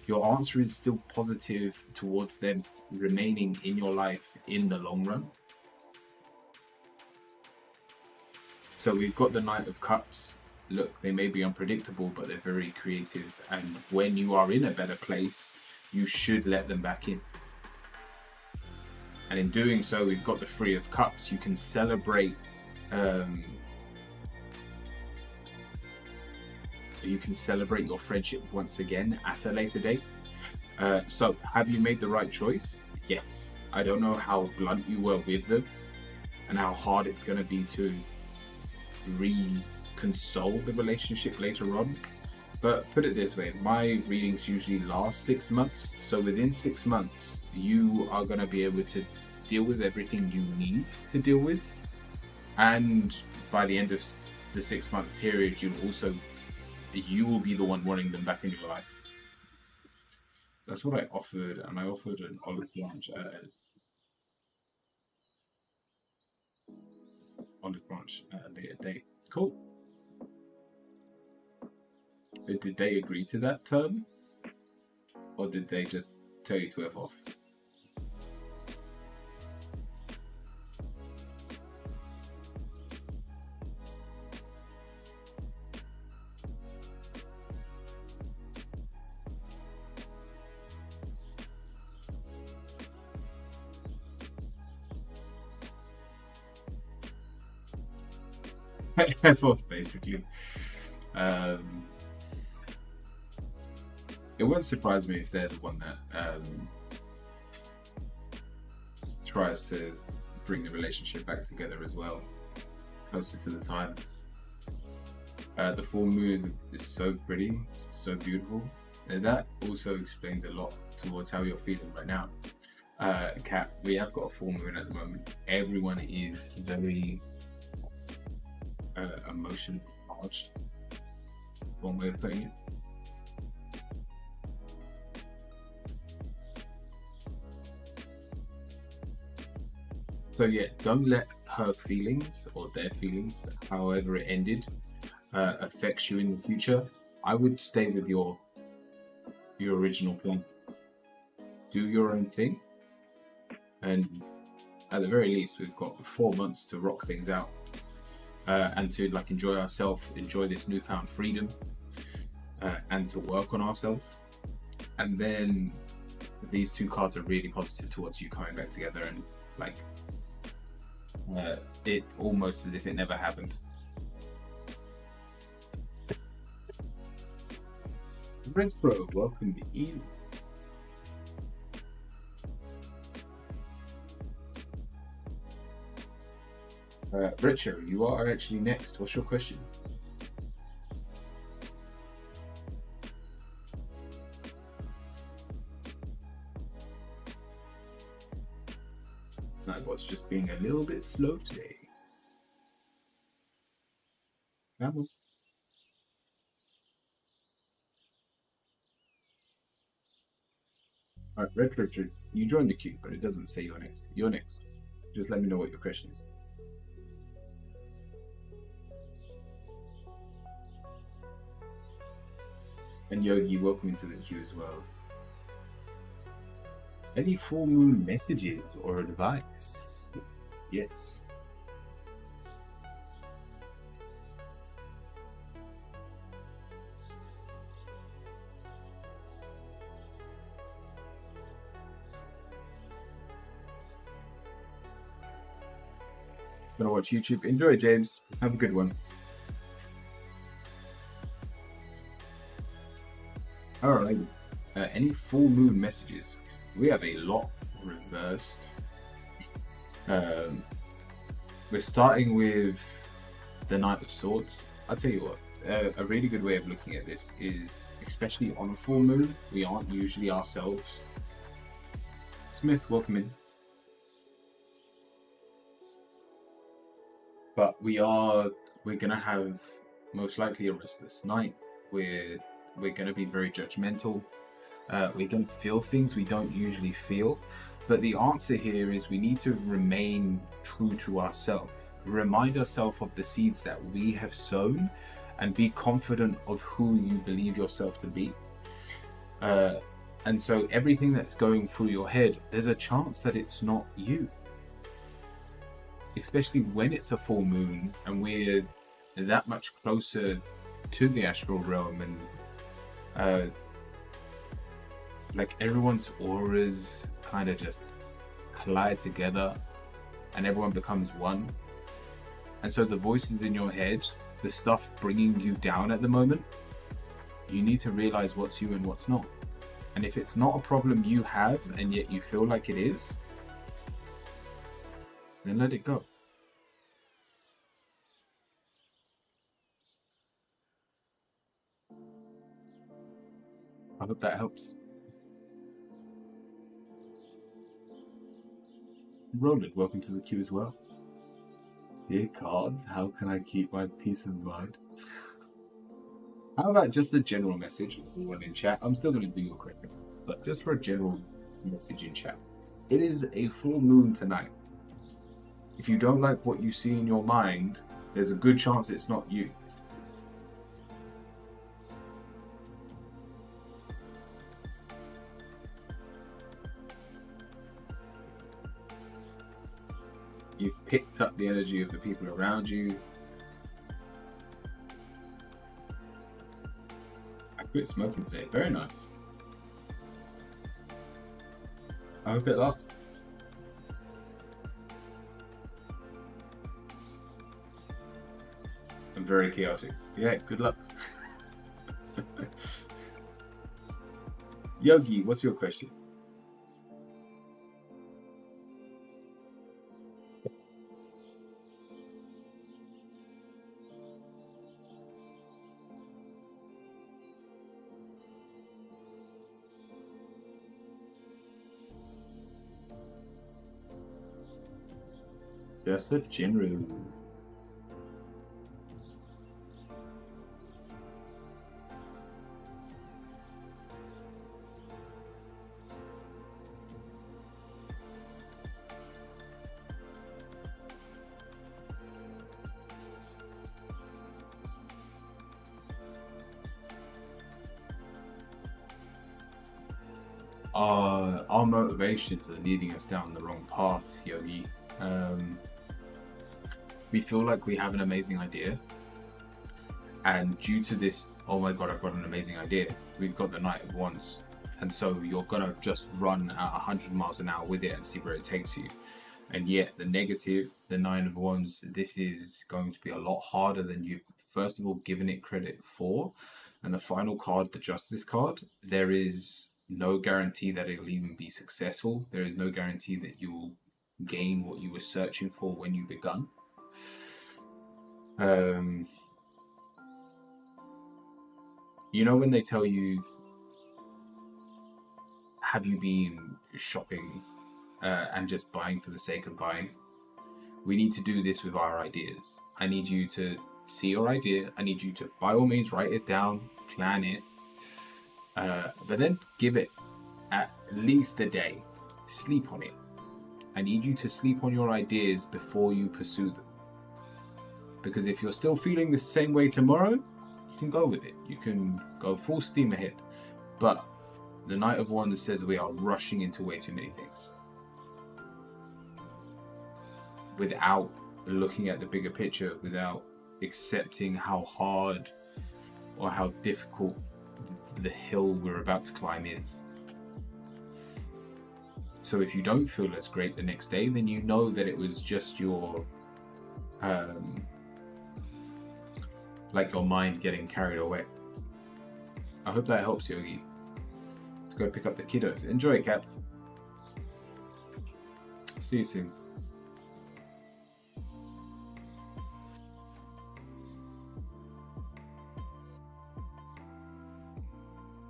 your answer is still positive towards them remaining in your life in the long run. So we've got the Knight of Cups. Look, they may be unpredictable, but they're very creative. And when you are in a better place, you should let them back in. And in doing so, we've got the Three of Cups. You can celebrate your friendship once again at a later date. So have you made the right choice? Yes. I don't know how blunt you were with them and how hard it's going to be to reconsole the relationship later on. But put it this way, my readings usually last 6 months. So within 6 months, you are going to be able to deal with everything you need to deal with. And by the end of the 6 month period, you will be the one wanting them back in your life. That's what I offered. And I offered an olive branch at a later date. Cool. Did they agree to that term? Or did they just tell you to F off? F off, basically. It wouldn't surprise me if they're the one that tries to bring the relationship back together as well, closer to the time. The full moon is so pretty, it's so beautiful, and that also explains a lot towards how you're feeling right now. Kat, we have got a full moon at the moment. Everyone is very emotion charged, one way of putting it. So yeah, don't let her feelings or their feelings, however it ended, affects you in the future. I would stay with your original plan. Do your own thing, and at the very least, we've got 4 months to rock things out and to like enjoy ourselves, enjoy this newfound freedom, and to work on ourselves. And then these two cards are really positive towards you coming back together, and like it almost as if it never happened. Retro, welcome to you. Richo, you are actually next. What's your question? I was just being a little bit slow today. Come on. Alright, Red Richard, you joined the queue, but it doesn't say you're next. You're next. Just let me know what your question is. And Yogi, welcome into the queue as well. Any full moon messages or advice? Yes. Gonna watch YouTube. Enjoy, James. Have a good one. Alright. Any full moon messages? We have a lot reversed. We're starting with the Knight of Swords. I'll tell you what, a really good way of looking at this is, especially on a full moon, we aren't usually ourselves. Smith, welcome in. But we're gonna have most likely a restless night. We're gonna be very judgmental. We're gonna feel things we don't usually feel. But the answer here is we need to remain true to ourselves. Remind ourselves of the seeds that we have sown and be confident of who you believe yourself to be. And so everything that's going through your head, there's a chance that it's not you. Especially when it's a full moon and we're that much closer to the astral realm, and like everyone's auras kind of just collide together and everyone becomes one. And so the voices in your head, the stuff bringing you down at the moment, you need to realize what's you and what's not. And if it's not a problem you have and yet you feel like it is, then let it go. I hope that helps. Roland, welcome to the queue as well. Dear cards, how can I keep my peace of mind? How about just a general message in chat? I'm still going to do your question, but just for a general message in chat. It is a full moon tonight. If you don't like what you see in your mind, there's a good chance it's not you. You've picked up the energy of the people around you. I quit smoking today. Very nice. I hope it lasts. I'm very chaotic. Yeah, good luck. Yogi, what's your question? Just a general. Our motivations are leading us down the wrong path, Yogi. We feel like we have an amazing idea, and due to this, oh my god, I've got an amazing idea, we've got the Knight of Wands, and so you're gonna just run at 100 miles an hour with it and see where it takes you. And yet the negative, the Nine of Wands, this is going to be a lot harder than you've first of all given it credit for. And the final card, the Justice card, there is no guarantee that it'll even be successful. There is no guarantee that you will gain what you were searching for when you begun. You know when they tell you, have you been shopping and just buying for the sake of buying? We need to do this with our ideas. I need you to see your idea. I need you to, by all means, write it down, plan it, but then give it at least a day. Sleep on it. I need you to sleep on your ideas before you pursue them. Because if you're still feeling the same way tomorrow, you can go with it. You can go full steam ahead. But the Knight of Wands says we are rushing into way too many things without looking at the bigger picture, without accepting how hard or how difficult the hill we're about to climb is. So if you don't feel as great the next day, then you know that it was just your like your mind getting carried away. I hope that helps, Yogi. Let's go pick up the kiddos. Enjoy, Capt. See you soon.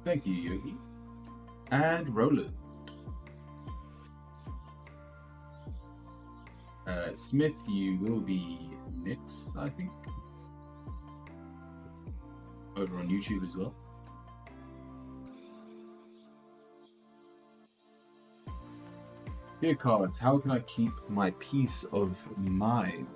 Thank you, Yogi. And Roland. Smith, you will be next, I think. Over on YouTube as well. Dear cards, how can I keep my peace of mind?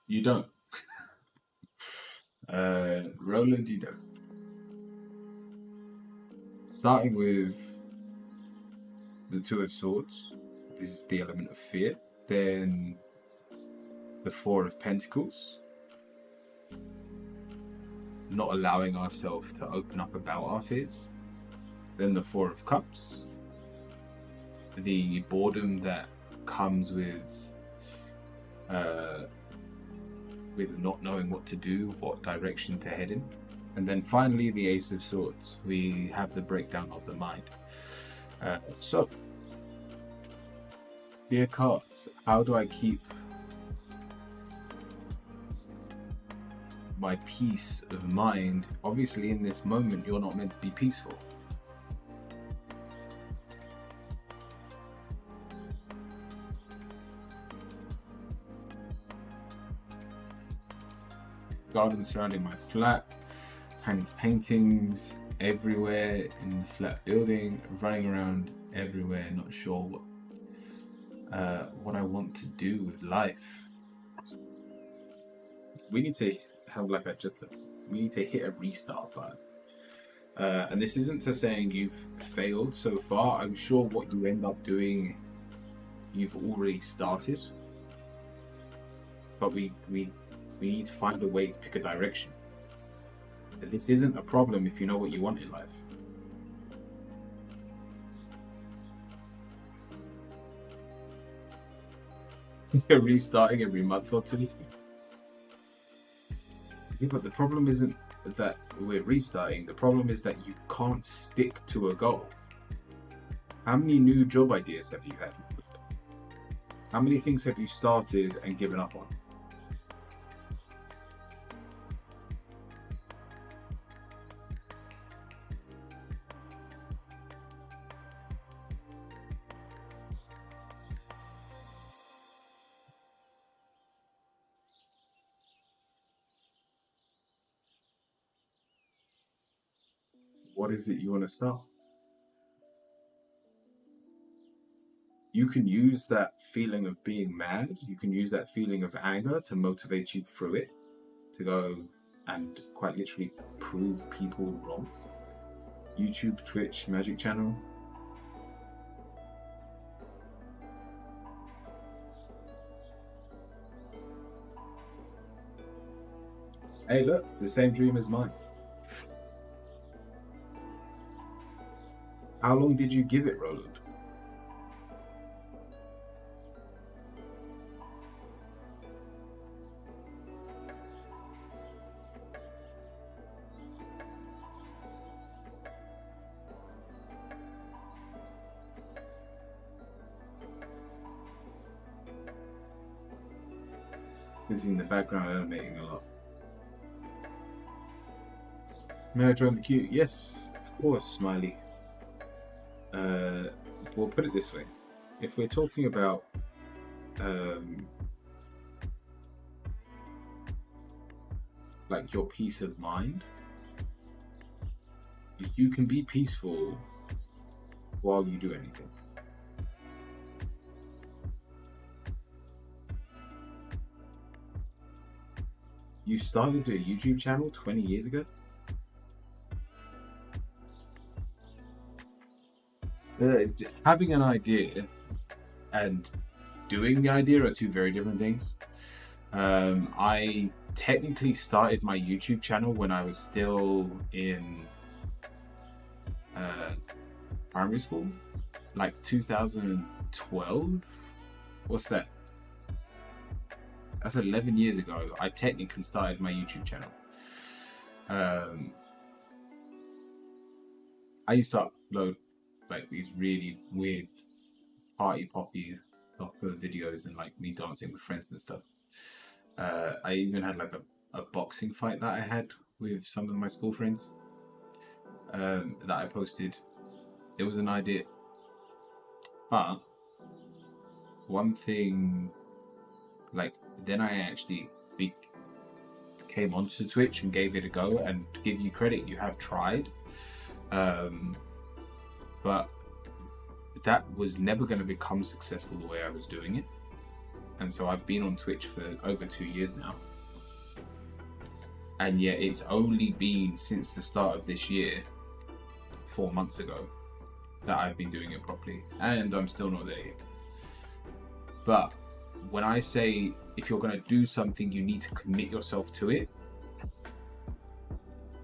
You don't. Roland, you don't. Starting with the Two of Swords, this is the element of fear. Then the Four of Pentacles, not allowing ourselves to open up about our fears. Then the Four of Cups, the boredom that comes with not knowing what to do, what direction to head in. And then finally the Ace of Swords. We have the breakdown of the mind. So, dear cards, how do I keep my peace of mind? Obviously in this moment you're not meant to be peaceful. Garden surrounding my flat, hanging paintings everywhere in the flat building, running around everywhere, not sure what I want to do with life. We need to have like we need to hit a restart button. And this isn't to saying you've failed so far. I'm sure what you end up doing, you've already started. But we need to find a way to pick a direction. This isn't a problem if you know what you want in life. You're restarting every month or two. Yeah, but the problem isn't that we're restarting. The problem is that you can't stick to a goal. How many new job ideas have you had? How many things have you started and given up on? What is it you want to start? You can use that feeling of being mad, you can use that feeling of anger to motivate you through it, to go and quite literally prove people wrong. YouTube, Twitch, Magic Channel. Hey look, it's the same dream as mine. How long did you give it, Roland? Is in the background animating a lot. May I join the queue? Yes, of course, Smiley. We'll put it this way. If we're talking about like your peace of mind, you can be peaceful while you do anything. You started a YouTube channel 20 years ago? Having an idea and doing the idea are two very different things. I technically started my YouTube channel when I was still in primary school, like 2012. What's that? That's 11 years ago. I technically started my YouTube channel. I used to upload like these really weird party poppy videos and like me dancing with friends and stuff. I even had like a boxing fight that I had with some of my school friends that I posted. It was an idea, but one thing, like, then I actually came onto Twitch and gave it a go, and to give you credit, you have tried, but that was never going to become successful the way I was doing it. And so I've been on Twitch for over 2 years now, and yet it's only been since the start of this year, 4 months ago, that I've been doing it properly, and I'm still not there yet. But when I say if you're going to do something, you need to commit yourself to it.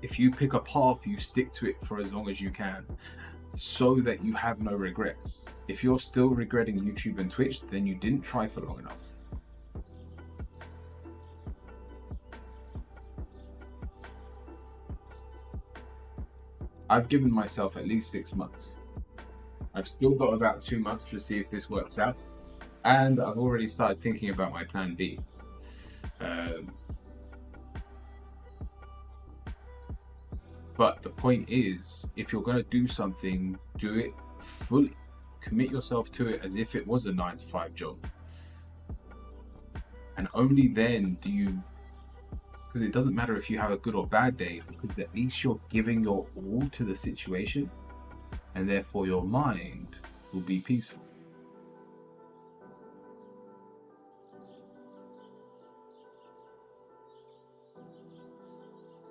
If you pick a path, you stick to it for as long as you can, so that you have no regrets. If you're still regretting YouTube and Twitch, then you didn't try for long enough. I've given myself at least 6 months. I've still got about 2 months to see if this works out. And I've already started thinking about my plan B. But the point is, if you're going to do something, do it fully. Commit yourself to it as if it was a 9-to-5 job. And only then do you, because it doesn't matter if you have a good or bad day, because at least you're giving your all to the situation, and therefore your mind will be peaceful.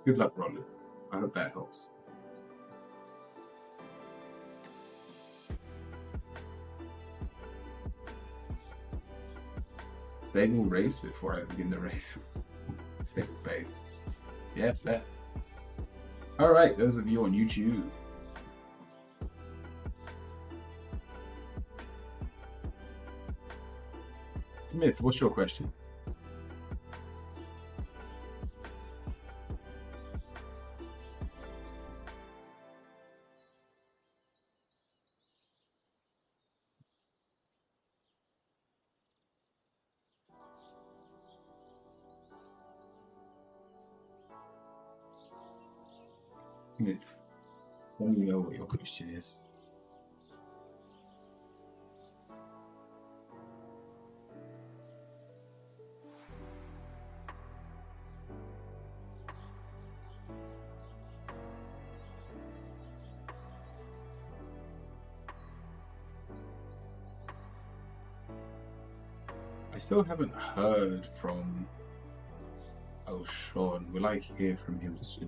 Good luck, Roland. I hope that helps. Stable race before I begin the race. Stable base. Yeah, fair. Alright, those of you on YouTube. Smith, what's your question? Smith, let me know what your question is. I still haven't heard from Sean. Will I hear from him soon?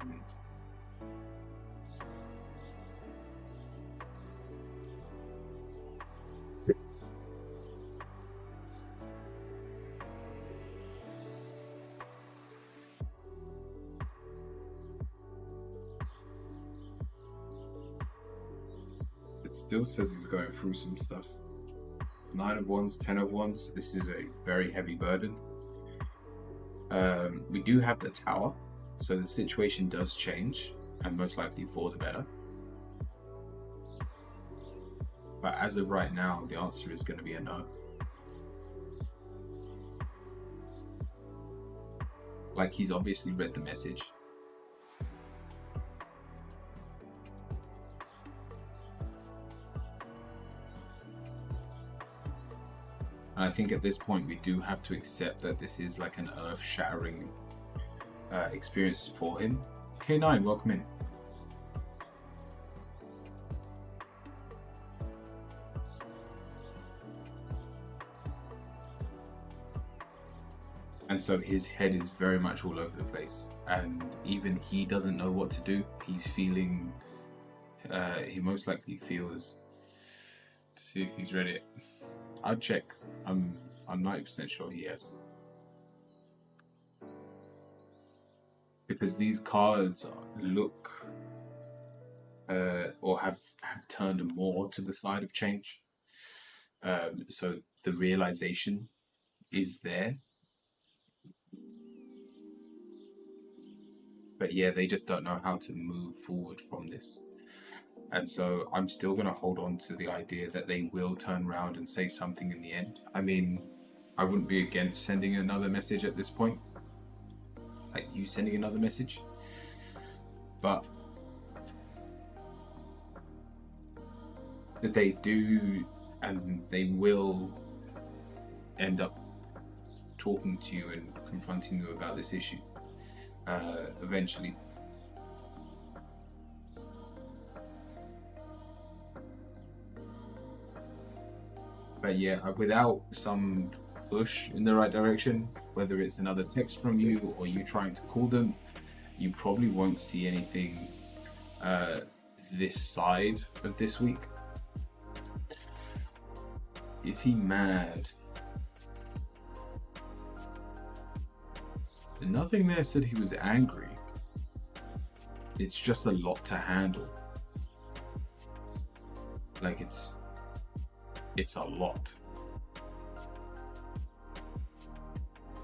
The It still says he's going through some stuff. 9 of Wands, 10 of Wands. This is a very heavy burden. We do have the Tower, so the situation does change, and most likely for the better. But as of right now, the answer is going to be a no. Like, he's obviously read the message. And I think at this point we do have to accept that this is like an earth-shattering experience for him. K9, welcome in. And so his head is very much all over the place, and even he doesn't know what to do. He's feeling, he most likely feels, to see if he's read it. I'll check. I'm 90% sure he has. Because these cards look, or have turned more to the side of change. So the realization is there. But yeah, they just don't know how to move forward from this. And so I'm still going to hold on to the idea that they will turn around and say something in the end. I mean, I wouldn't be against sending another message at this point. Like you sending another message. But they do, and they will end up talking to you and confronting you about this issue. Eventually. But yeah, without some push in the right direction, whether it's another text from you or you trying to call them, you probably won't see anything this side of this week. Is he mad? Nothing there said he was angry. It's just a lot to handle. Like it's a lot.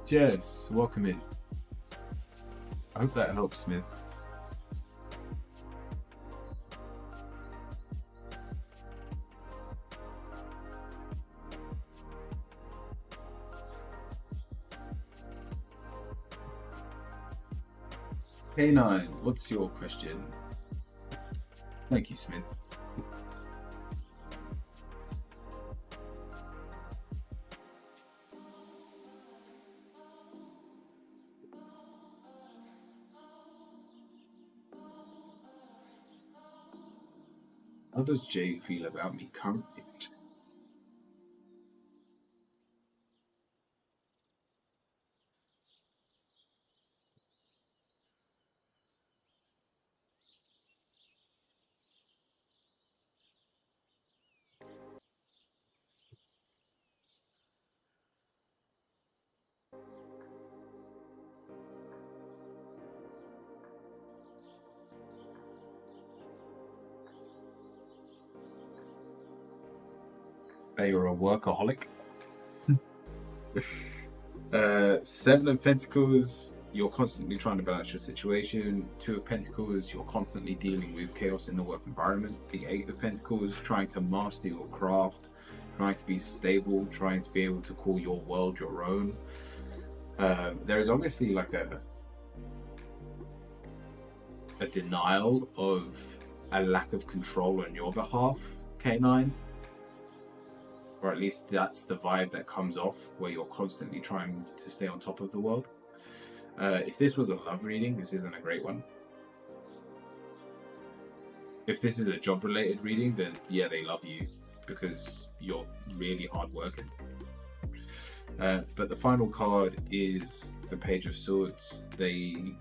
Jess, welcome in. I hope that helps, Smith. K9, what's your question? Thank you, Smith. How does Jay feel about me currently? That you're a workaholic. 7 of Pentacles, you're constantly trying to balance your situation. 2 of Pentacles, you're constantly dealing with chaos in the work environment. The 8 of Pentacles, trying to master your craft, trying to be stable, trying to be able to call your world your own. There is obviously like a denial of a lack of control on your behalf, K9. Or at least that's the vibe that comes off, where you're constantly trying to stay on top of the world. If this was a love reading, this isn't a great one. If this is a job-related reading, then yeah, they love you because you're really hard-working. But the final card is the Page of Swords. They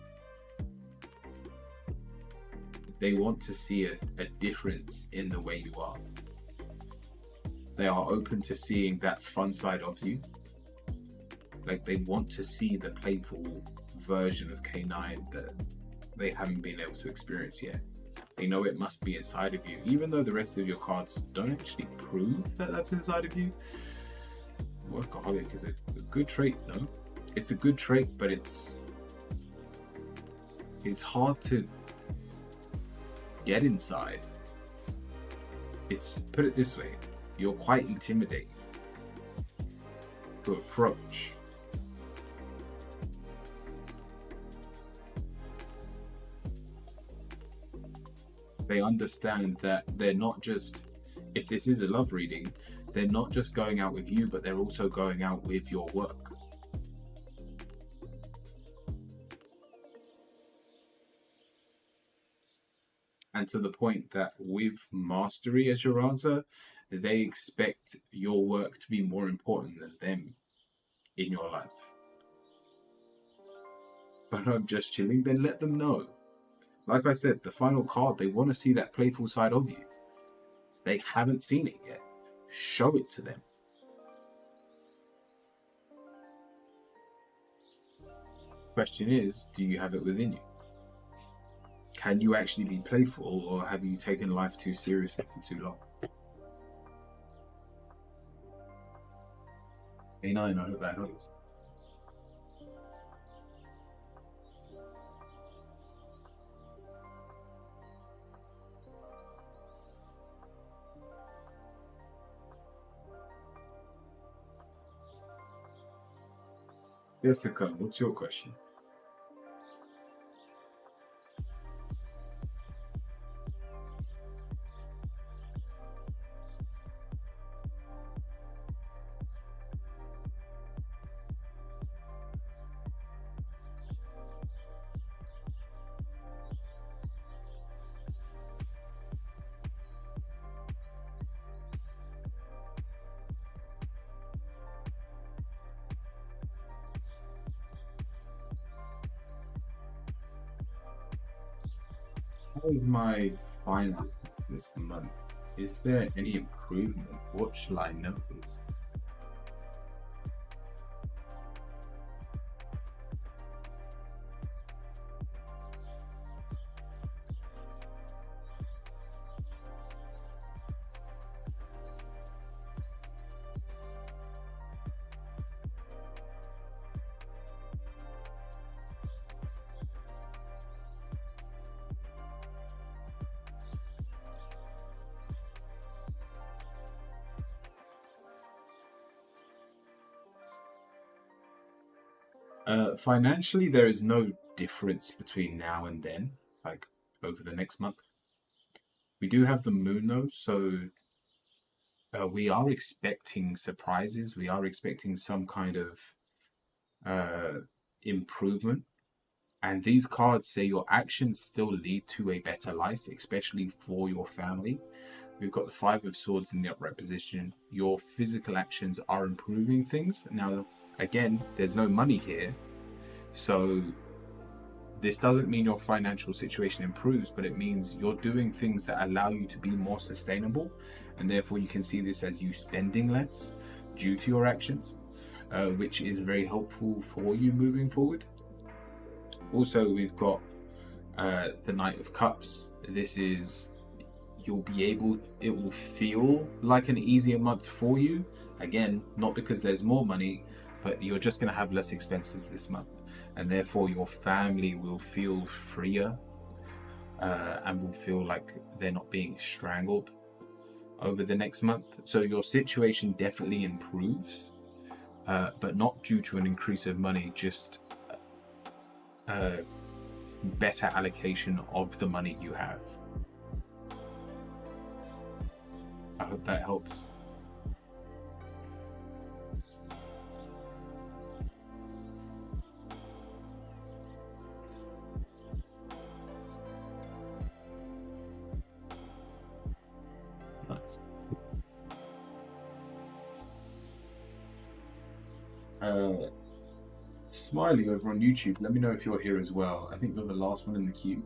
want to see a difference in the way you are. They are open to seeing that fun side of you. Like, they want to see the playful version of K9 that they haven't been able to experience yet. They know it must be inside of you, even though the rest of your cards don't actually prove that that's inside of you. Workaholic is a good trait, no? It's a good trait, but it's hard to get inside. It's, put it this way, you're quite intimidating to approach. They understand that they're not just, if this is a love reading, they're not just going out with you, but they're also going out with your work. And to the point that with mastery as your answer, they expect your work to be more important than them in your life. But I'm just chilling, then let them know. Like I said, the final card, they want to see that playful side of you. They haven't seen it yet. Show it to them. Question is, do you have it within you? Can you actually be playful, or have you taken life too seriously for too long? A9, I hope that helps. Jessica, what's your question? How is my finance this month? Is there any improvement? What shall I know? Financially, there is no difference between now and then, like over the next month. We do have the moon though, so we are expecting surprises. We are expecting some kind of improvement. And these cards say your actions still lead to a better life, especially for your family. We've got the Five of Swords in the upright position. Your physical actions are improving things. Now, again, there's no money here. So this doesn't mean your financial situation improves, but it means you're doing things that allow you to be more sustainable. And therefore you can see this as you spending less due to your actions, which is very helpful for you moving forward. Also, we've got the Knight of Cups. This is, it will feel like an easier month for you. Again, not because there's more money, but you're just going to have less expenses this month. And therefore your family will feel freer and will feel like they're not being strangled over the next month. So your situation definitely improves, but not due to an increase of money, just better allocation of the money you have. I hope that helps. Nice. Smiley over on YouTube, let me know if you're here as well. I think you're the last one in the queue.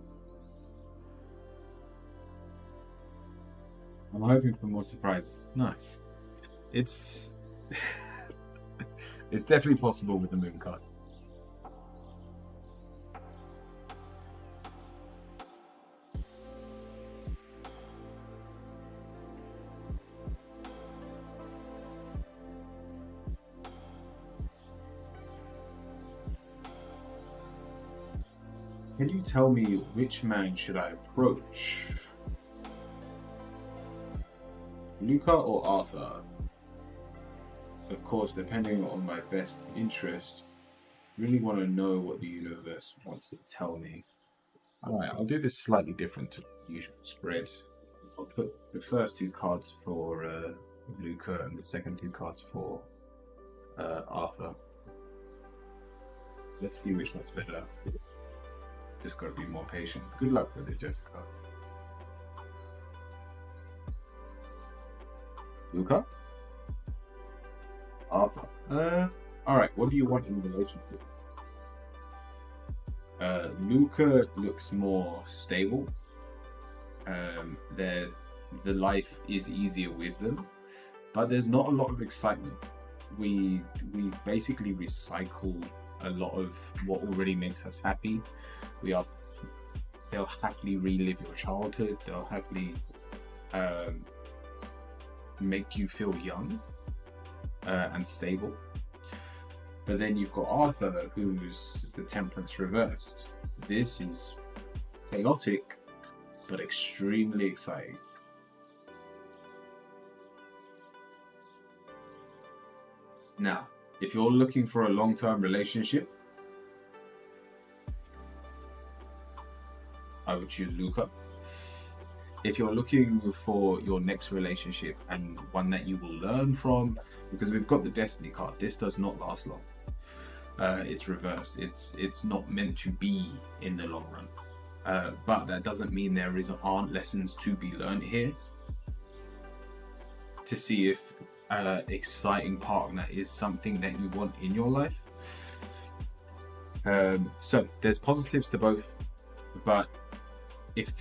I'm hoping for more surprises. Nice. It's it's definitely possible with the moon card. Could you tell me which man should I approach? Luca or Arthur? Of course, depending on my best interest. Really want to know what the universe wants to tell me. Alright, I'll do this slightly different to the usual spread. I'll put the first 2 cards for Luca and the second 2 cards for Arthur. Let's see which one's better. Just gotta be more patient. Good luck with it, Jessica. Luca? Arthur. Alright, what do you want in the relationship? Luca looks more stable. The life is easier with them, but there's not a lot of excitement. We basically recycle a lot of what already makes us happy. They'll happily relive your childhood. They'll happily make you feel young and stable. But then you've got Arthur, who's the temperance reversed. This is chaotic, but extremely exciting. Now, if you're looking for a long-term relationship, I would choose Luca. If you're looking for your next relationship and one that you will learn from, because we've got the Destiny card, this does not last long. It's reversed. It's not meant to be in the long run. But that doesn't mean there aren't lessons to be learned here. To see if exciting partner is something that you want in your life. So there's positives to both, but if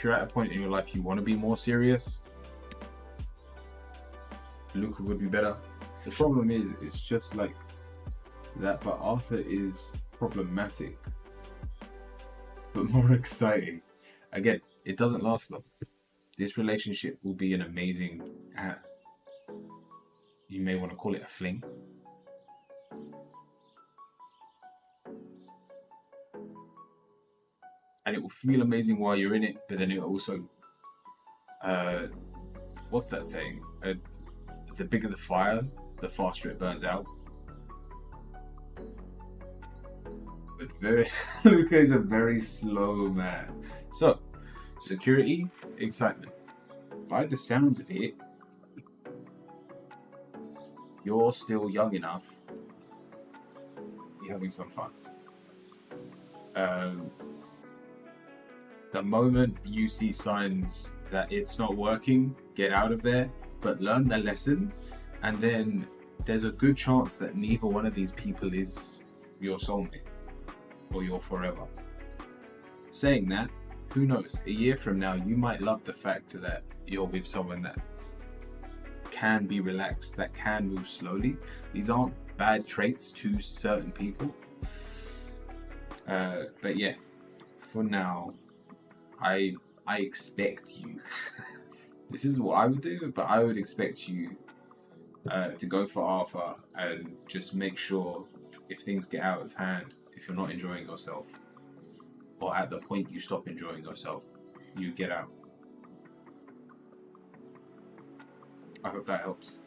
you're at a point in your life you want to be more serious, Luca would be better. The problem is, it's just like that, but Arthur is problematic, but more exciting. Again, it doesn't last long. This relationship will be an amazing, you may want to call it a fling. And it will feel amazing while you're in it, but then it also, what's that saying? The bigger the fire, the faster it burns out. But Luca is a very slow man. So, security, excitement. By the sounds of it, you're still young enough. You're having some fun. The moment you see signs that it's not working, get out of there, but learn the lesson, and then there's a good chance that neither one of these people is your soulmate or your forever. Saying that, who knows, a year from now you might love the fact that you're with someone that can be relaxed, that can move slowly. These aren't bad traits to certain people. But yeah, for now, I expect you, this is what I would do, but I would expect you to go for Arthur and just make sure if things get out of hand, if you're not enjoying yourself, or at the point you stop enjoying yourself, you get out. I hope that helps.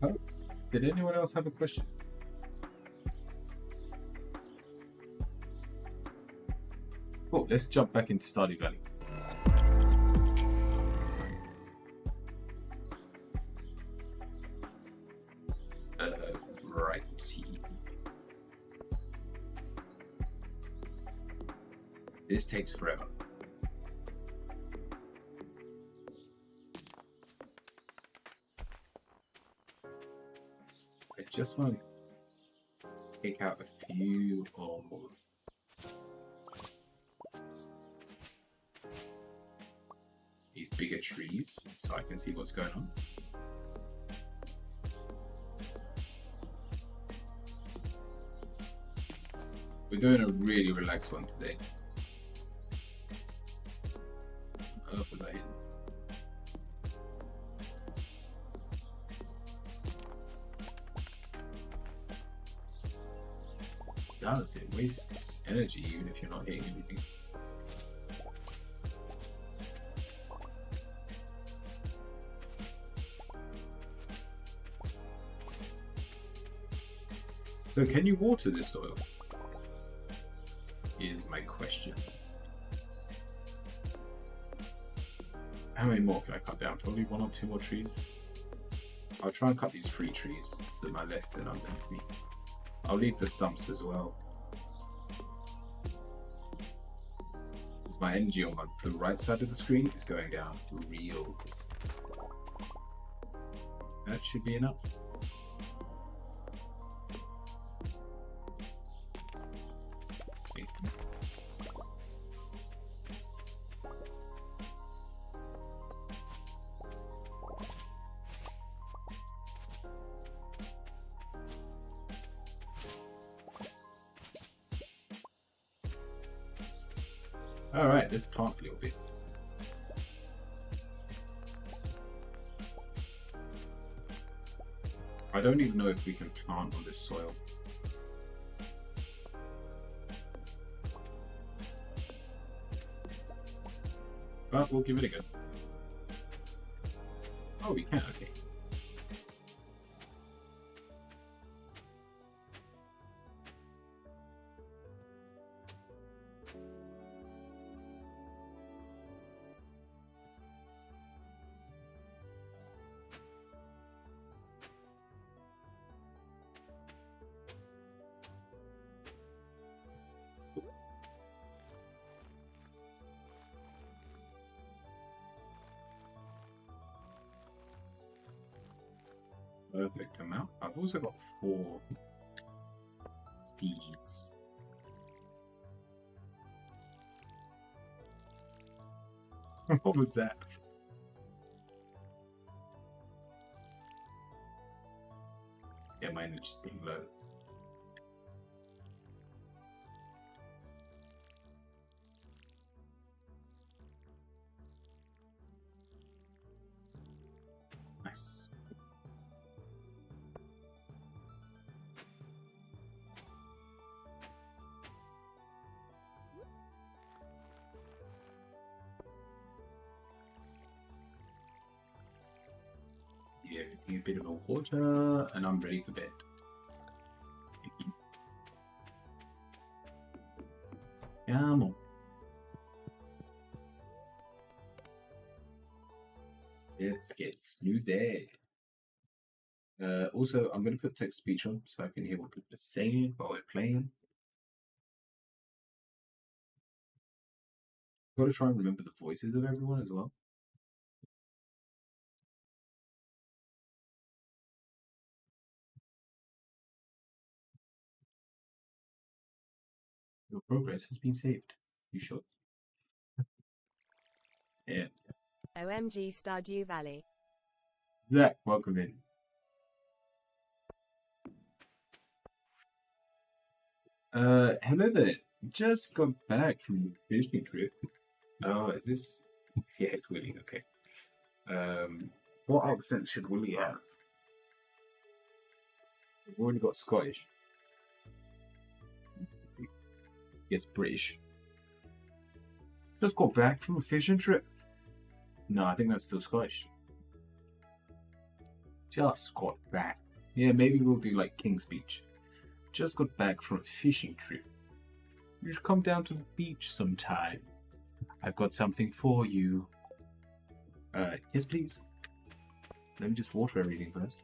Oh, did anyone else have a question? Cool, let's jump back into Stardew Valley. Righty. This takes forever. I just want to take out a few of these bigger trees so I can see what's going on. We're doing a really relaxed one today. What else was I hitting? does. It wastes energy even if you're not hitting anything. So can you water this soil? Is my question. How many more can I cut down? Probably 1 or 2 more trees. I'll try and cut these 3 trees to my left and underneath me. I'll leave the stumps as well. Because my energy on the right side of the screen is going down real quick. That should be enough. Alright, let's plant a little bit. I don't even know if we can plant on this soil. But we'll give it a go. Oh, we can, okay. Perfect amount. I've also got 4 seeds. What was that? Yeah, my energy's getting low. Nice. Yeah, a bit of a water, and I'm ready for bed. Come on. Let's get snoozy. Also, I'm going to put text speech on so I can hear what people are saying while we're playing. Got to try and remember the voices of everyone as well. Your progress has been saved. You sure? Yeah. OMG Stardew Valley. Zach, welcome in. Hello there. Just got back from the fishing trip. Oh, is this? Yeah, it's Willie. Okay. What accent should Willie have? We've already got Scottish. Yes, British. Just got back from a fishing trip. No, I think that's still Scottish. Just got back. Yeah, maybe we'll do like King's Speech. Just got back from a fishing trip. You should come down to the beach sometime. I've got something for you. Yes, please. Let me just water everything first.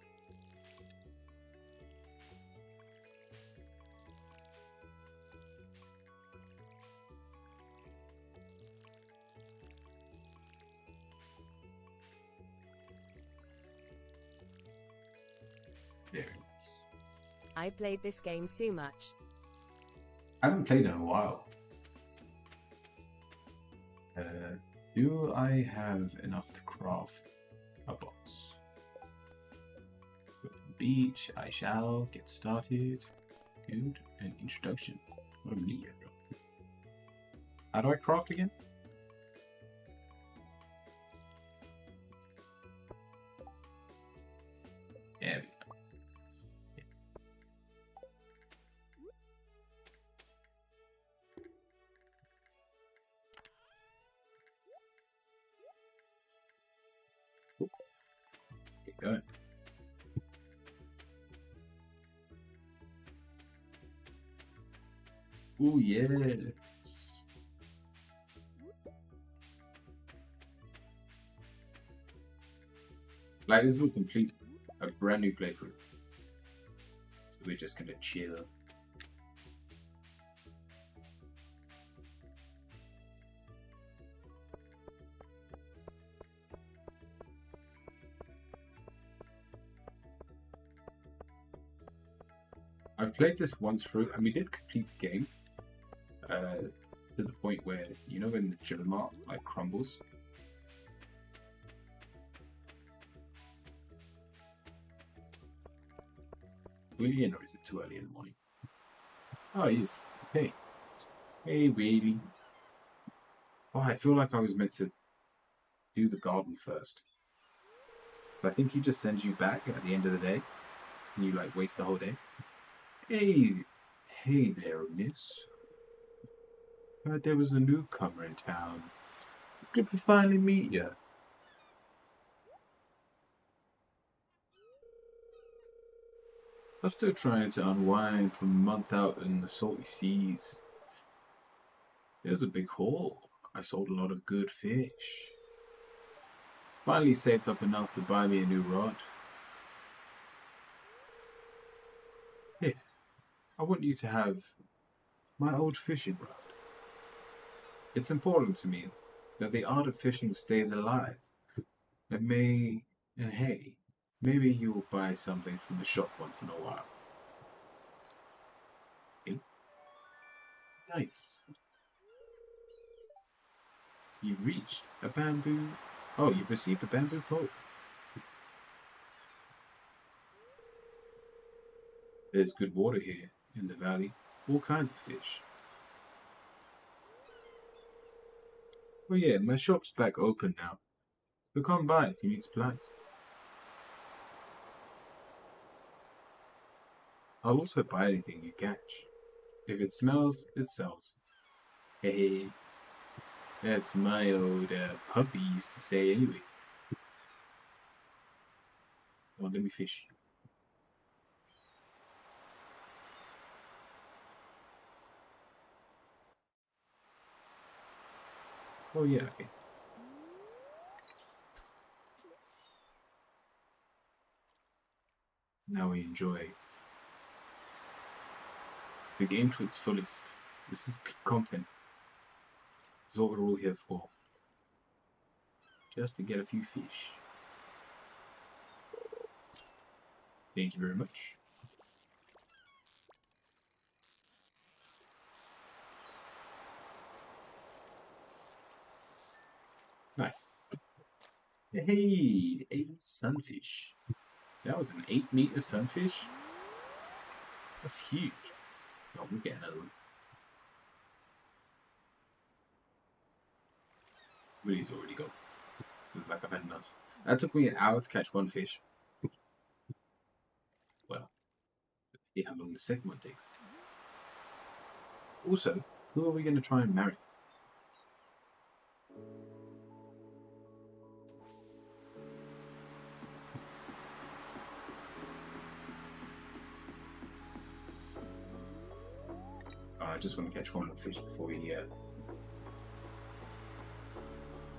Very nice. I played this game so much. I haven't played in a while. Do I have enough to craft a box? Beach, I shall get started. Good. An introduction. What a media drop. How do I craft again? Yeah. Oh yes. Like this is a brand new playthrough. So we're just gonna chill. I've played this once through, and we did complete the game to the point where, you know, when the Jilmart like crumbles. William, or is it too early in the morning? Oh, he is. Hey. Hey, Wheelie. Oh, I feel like I was meant to do the garden first. But I think he just sends you back at the end of the day. And you, like, waste the whole day. Hey. Hey there, miss. Heard there was a newcomer in town. Good to finally meet you. I'm still trying to unwind from a month out in the salty seas. It was a big haul. I sold a lot of good fish. Finally saved up enough to buy me a new rod. Here, I want you to have my old fishing rod. It's important to me that the art of fishing stays alive. And hey, maybe you'll buy something from the shop once in a while. Okay. Nice. You've reached a bamboo. Oh, you've received a bamboo pole. There's good water here in the valley. All kinds of fish. Oh yeah, my shop's back open now. So come by if you need supplies. I'll also buy anything you catch. If it smells, it sells. Hey, that's my old puppy used to say anyway. Well, let me fish. Oh yeah, okay. Now we enjoy the game to its fullest. This is peak content. This is what we're all here for. Just to get a few fish. Thank you very much. Nice. Hey, 8 sunfish. That was an 8-meter sunfish? That's huge. Oh, we'll get another one. Willie's already gone. It's like I've had enough. That took me an hour to catch one fish. Well, let's see how long the second one takes. Also, who are we going to try and marry? I just want to catch one more fish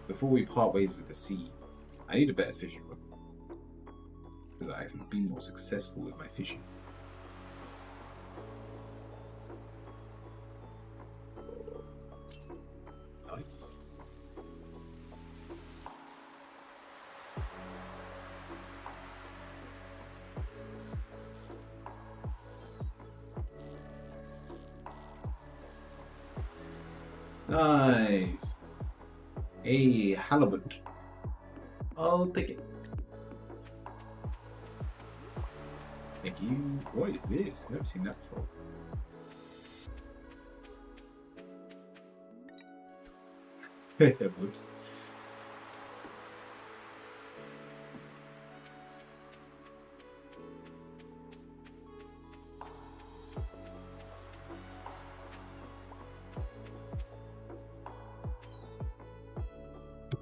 before we part ways with the sea. I need a better fishing rod so that I can be more successful with my fishing. Nice. Nice. A halibut. I'll take it. Thank you. What is this? I've never seen that before. Whoops.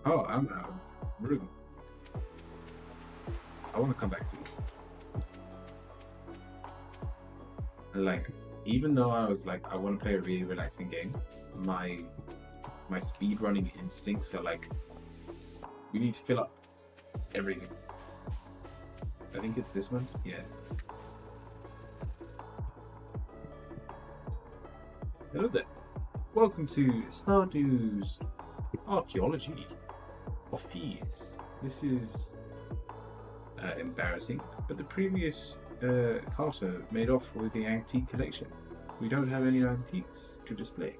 Oh, I'm out of room. I want to come back for this. Like even though I was like, I want to play a really relaxing game, my speedrunning instincts are like, we need to fill up everything. I think it's this one. Yeah. Hello there. Welcome to Stardew's Archaeology Office. This is embarrassing, but the previous Carter made off with the antique collection. We don't have any antiques to display.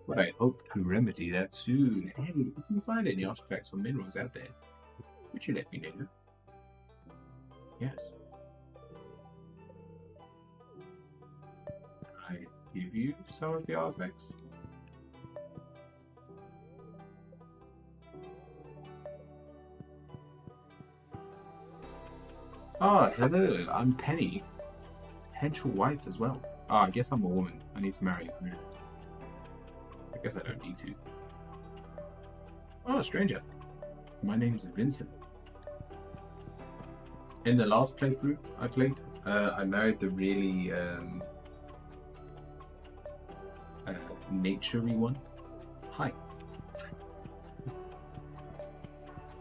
But I hope to remedy that soon. Hey, if you find any artifacts or minerals out there, would you let me know? Yes. I give you some of the artifacts. Ah, hello, I'm Penny. Potential wife as well. Ah, I guess I'm a woman. I need to marry you. I guess I don't need to. Oh, stranger. My name's Vincent. In the last playthrough I played, I married the really nature-y one. Hi.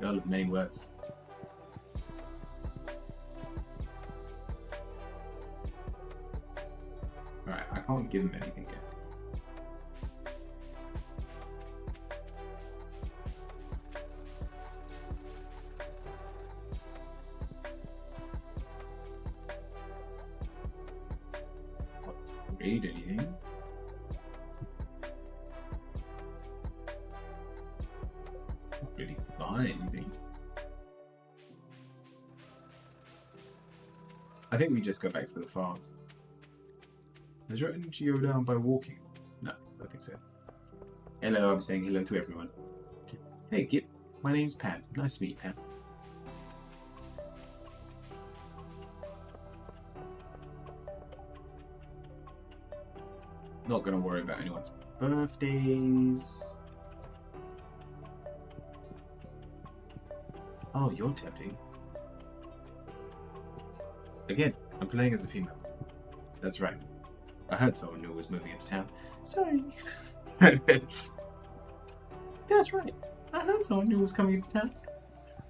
Girl of many words. Alright, I can't give him anything yet. Read anything? Not really buy anything. I think we just go back to the farm. Does your energy go down by walking? No, I don't think so. Hello, I'm saying hello to everyone. Hey, Gip. My name's Pam. Nice to meet you, Pam. Not going to worry about anyone's birthdays. Oh, you're tempting. Again, I'm playing as a female. That's right. I heard someone knew was moving into town. Sorry. That's right. I heard someone knew was coming into town.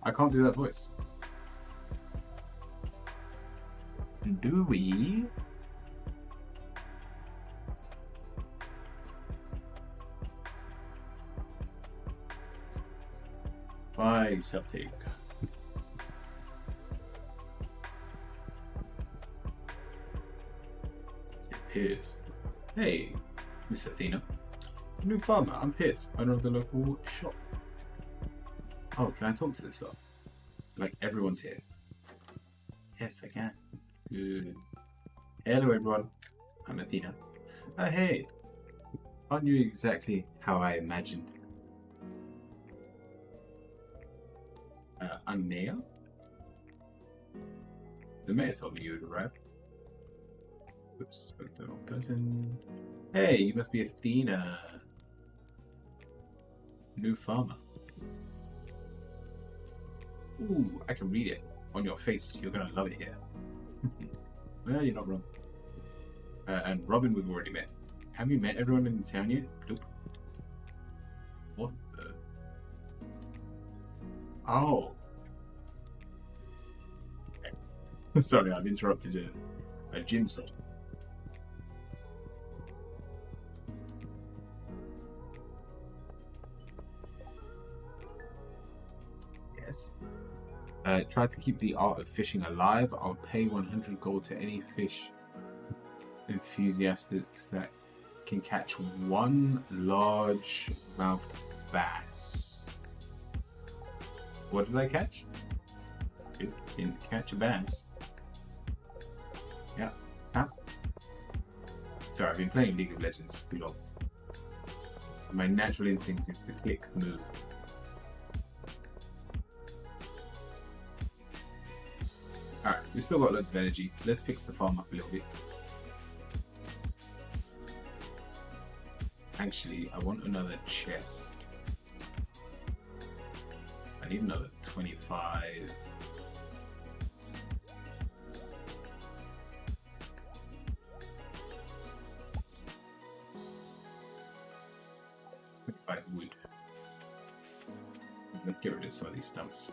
I can't do that voice. Do we? Buy something. Piers. Hey, Miss Athena. New farmer, I'm Piers, owner of the local shop. Oh, can I talk to this lot? Like, everyone's here. Yes, I can. Good. Hello, everyone. I'm Athena. Oh, hey. Aren't you exactly how I imagined? I'm Maya. The mayor told me you would arrive. Oops, spoke to the wrong person. Hey, you must be Athena. New farmer. Ooh, I can read it. On your face, you're gonna love it here. Well, you're not wrong. And Robin we've already met. Have you met everyone in the town yet? Nope. What the? Oh. Okay. Sorry, I've interrupted a gym set. Yes. Try to keep the art of fishing alive. I'll pay 100 gold to any fish enthusiasts that can catch one large-mouthed bass. What did I catch? Good. Didn't catch a bass. Yeah. Huh? Sorry, I've been playing League of Legends for too long. My natural instinct is to click move. Alright, we've still got loads of energy. Let's fix the farm up a little bit. Actually, I want another chest. I need another 25. I would. Let's get rid of some of these stumps.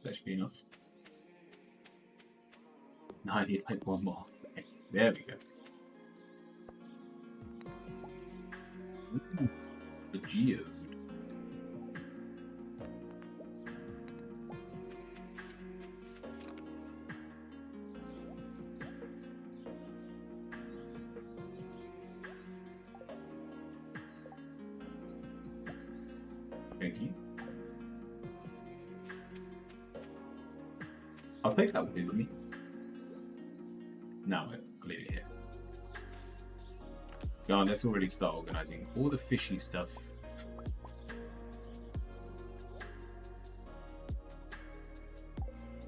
That should be enough. No, I need like one more. Okay, there we go. Ooh, the geode. Thank you. I'll take that with me. No, I'll leave it here. Go on, let's already start organising all the fishy stuff.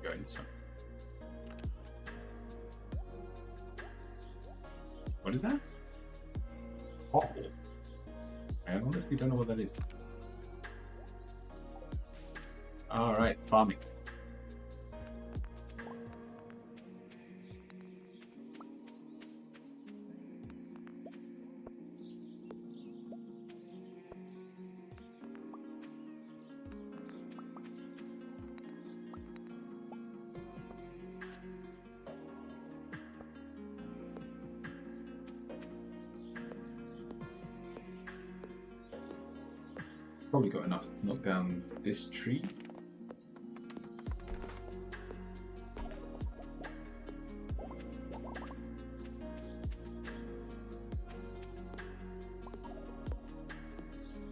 Go ahead, son. What is that? Oh. I honestly don't know what that is. Alright, farming. Probably got enough to knock down this tree.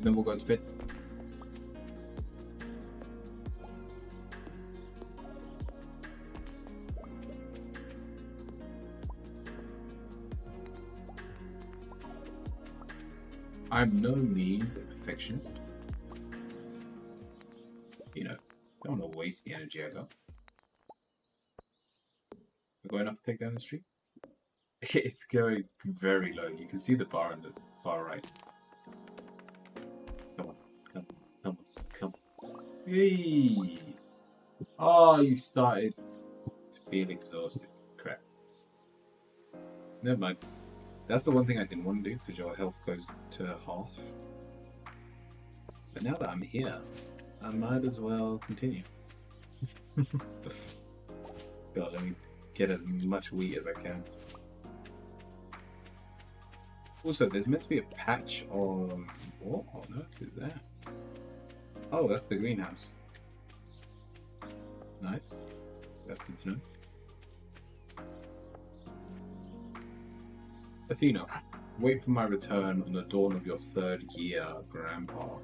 Then we'll go to bed. I'm no means a perfectionist. You know, don't want to waste the energy I got. We're going up to take down the street. It's going very low. You can see the bar on the far right. Come on, come on, come on, come on. Hey! Oh, you started to feel exhausted. Crap. Never mind. That's the one thing I didn't want to do, because your health goes to half. But now that I'm here, I might as well continue. God, let me get as much wheat as I can. Also, there's meant to be a patch on... What on earth is that? Oh, that's the greenhouse. Nice. That's good to know. Athena, wait for my return on the dawn of your 3rd year, Grandpa.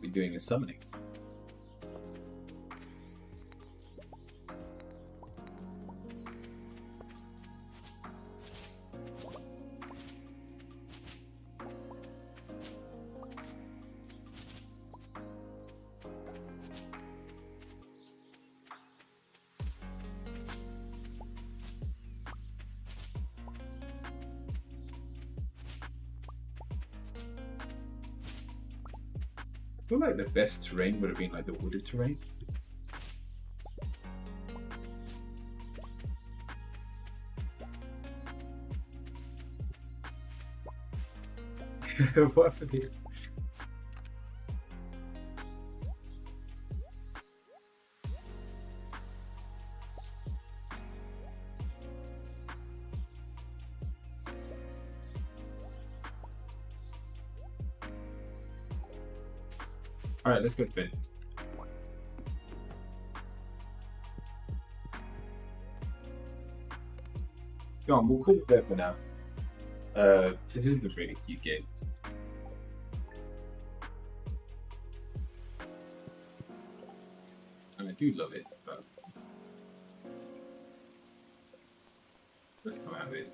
We're doing a summoning. I feel like the best terrain would have been like the wooded terrain. What for the... Alright, let's go to bed. Go on, we'll call it there for now. This is a really cute game. And I do love it, but let's come out of it.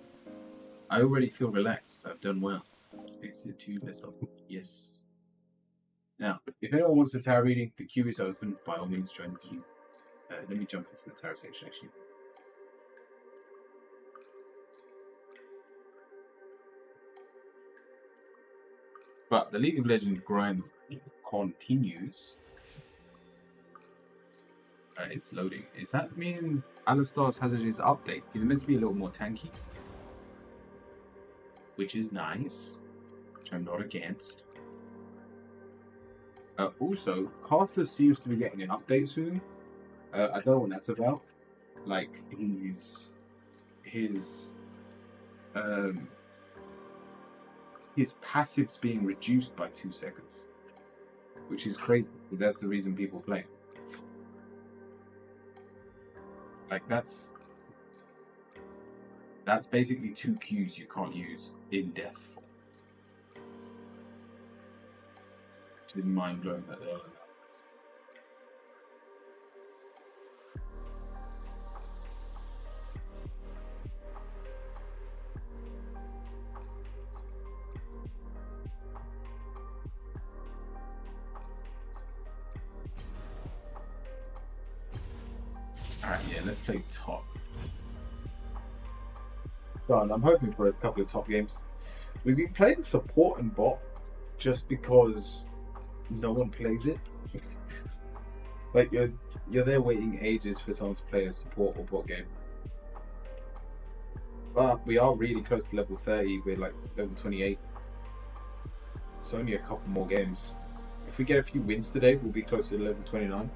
I already feel relaxed. I've done well. Exit to best of. Yes. Now, if anyone wants the tarot reading, the queue is open. By all means, join the queue. Let me jump into the tarot section, actually. But the League of Legends grind continues. It's loading. Does that mean Alistar's has his update? He's meant to be a little more tanky, which is nice, which I'm not against. Also, Karthus seems to be getting an update soon. I don't know what that's about. Like, his passive's being reduced by 2 seconds, which is crazy because that's the reason people play. Like, that's basically 2 Qs you can't use in death form. Which is mind blowing that they're like that. Alright, yeah, let's play top. Done. I'm hoping for a couple of top games. We've been playing support and bot just because no one plays it. Like, you're there waiting ages for someone to play a support or bot game. But we are really close to level 30. We're like level 28. It's only a couple more games. If we get a few wins today, we'll be close to level 29.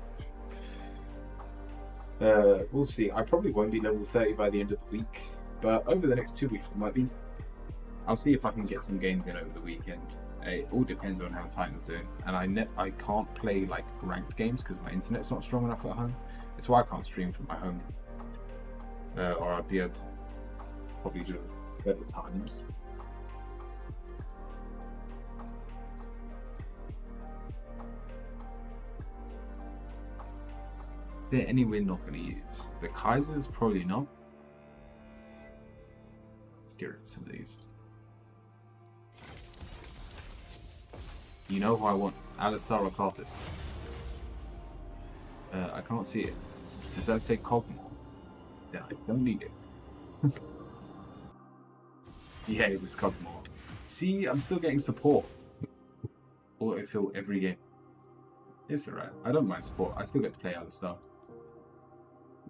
We'll see. I probably won't be level 30 by the end of the week, but over the next 2 weeks I might be. I'll see if I can get some games in over the weekend. It all depends on how Titan's doing, and I can't play like ranked games because my internet's not strong enough at home. It's why I can't stream from my home, or I'd be able to probably do better times. Is there any we're not going to use? The Kaiser's probably not. Let's get rid of some of these. You know who I want? Alistar or Karthus? I can't see it. Does that say Kog'Maw? Yeah, I don't need it. Yeah, it was Kog'Maw. See, I'm still getting support. Autofill every game. It's alright. I don't mind support. I still get to play Alistar.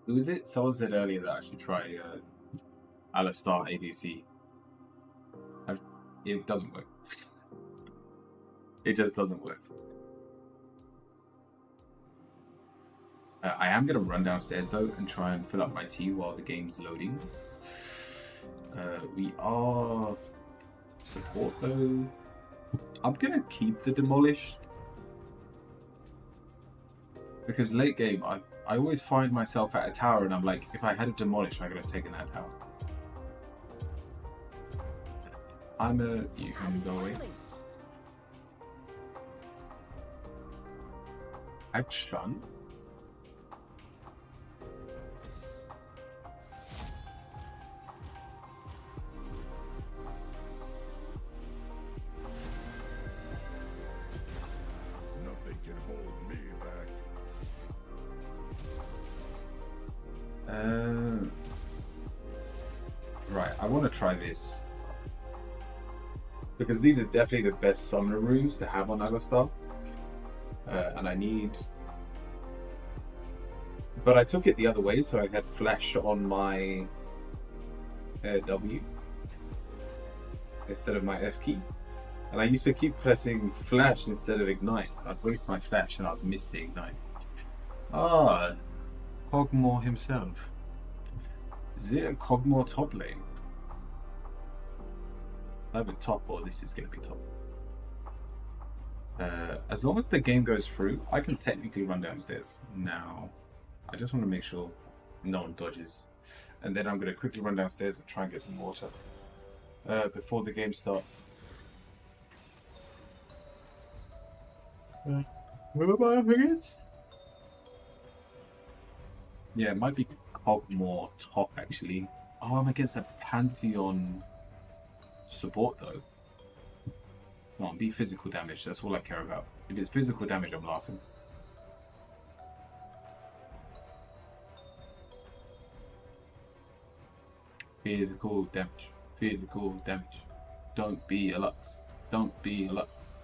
Who was it? Someone said earlier that I should try Alistar ADC. It doesn't work. It just doesn't work. I am going to run downstairs though and try and fill up my tea while the game's loading. We are support though. I'm going to keep the Demolish. Because late game, I always find myself at a tower and I'm like, if I had a Demolish, I could have taken that tower. You can go away. Action. Nothing can hold me back. Right, I want to try this. Because these are definitely the best summoner runes to have on Alistar. And I need... But I took it the other way, so I had flash on my W instead of my F key. And I used to keep pressing flash instead of ignite. I'd waste my flash and I'd miss the ignite. Ah, Kog'Maw himself. Is it a Kog'Maw top lane? Either top or this is going to be top. As long as the game goes through, I can technically run downstairs. Now, I just want to make sure no one dodges. And then I'm going to quickly run downstairs and try and get some water before the game starts. Where am I up against? Yeah, it might be Kog'Maw top actually. Oh, I'm against a Pantheon support though. Come on, be physical damage, that's all I care about. If it's physical damage, I'm laughing. Physical damage. Physical damage. Don't be a Lux. Don't be a Lux.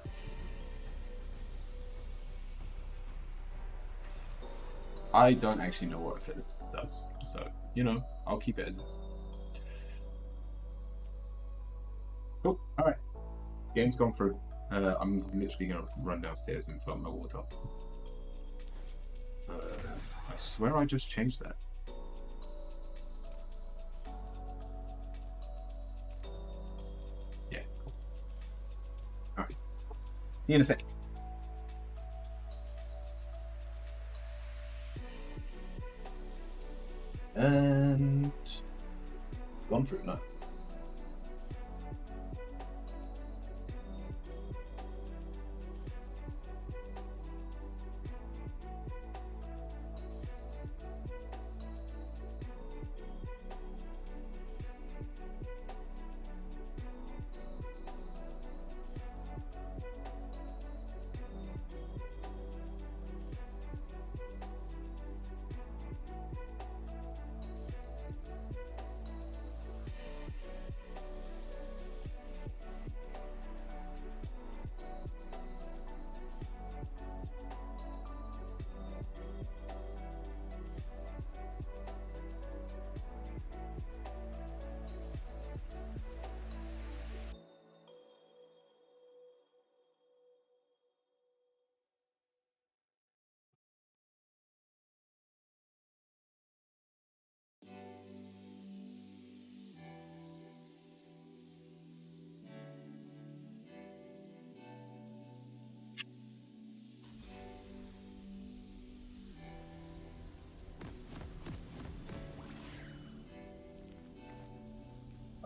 I don't actually know what Phillips does, so you know, I'll keep it as is. Cool. All right. Game's gone through. I'm literally gonna run downstairs and fill my water. I swear I just changed that. Yeah. Cool. All right. See you in a sec. And gone through now.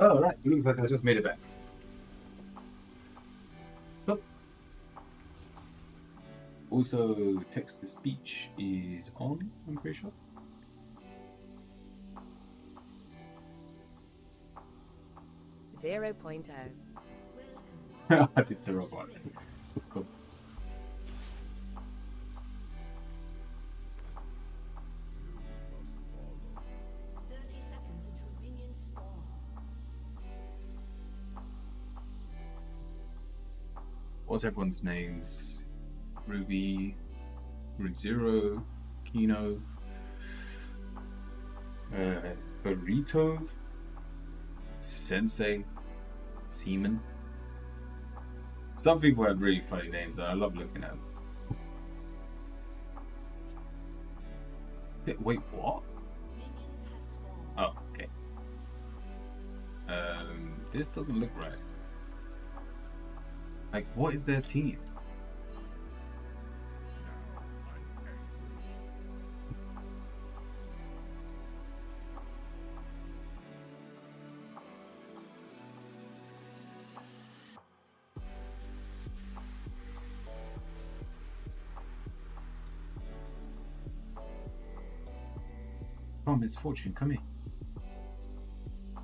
Oh, right. It looks like I just made it back. Oh. Also, text to speech is on, I'm pretty sure. Zero 0.0. I did the wrong one. Cool. What's everyone's names? Ruby, Ruzero, Kino, Burrito, Sensei, Seaman. Some people have really funny names and I love looking at them. Wait, what? Oh, okay. This doesn't look right. Like, what is their team? Oh, Miss Fortune, come here.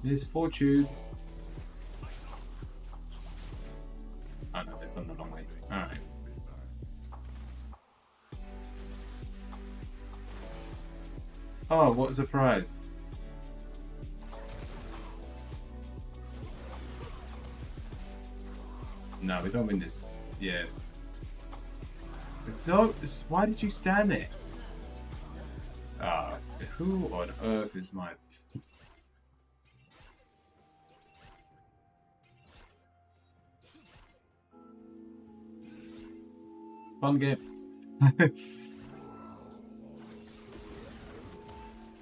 Miss Fortune. Oh no, they've gone the long way. Alright. Oh, what a surprise. No, we don't win this. Yeah. No, why did you stand there? Who on earth is my... Fun game.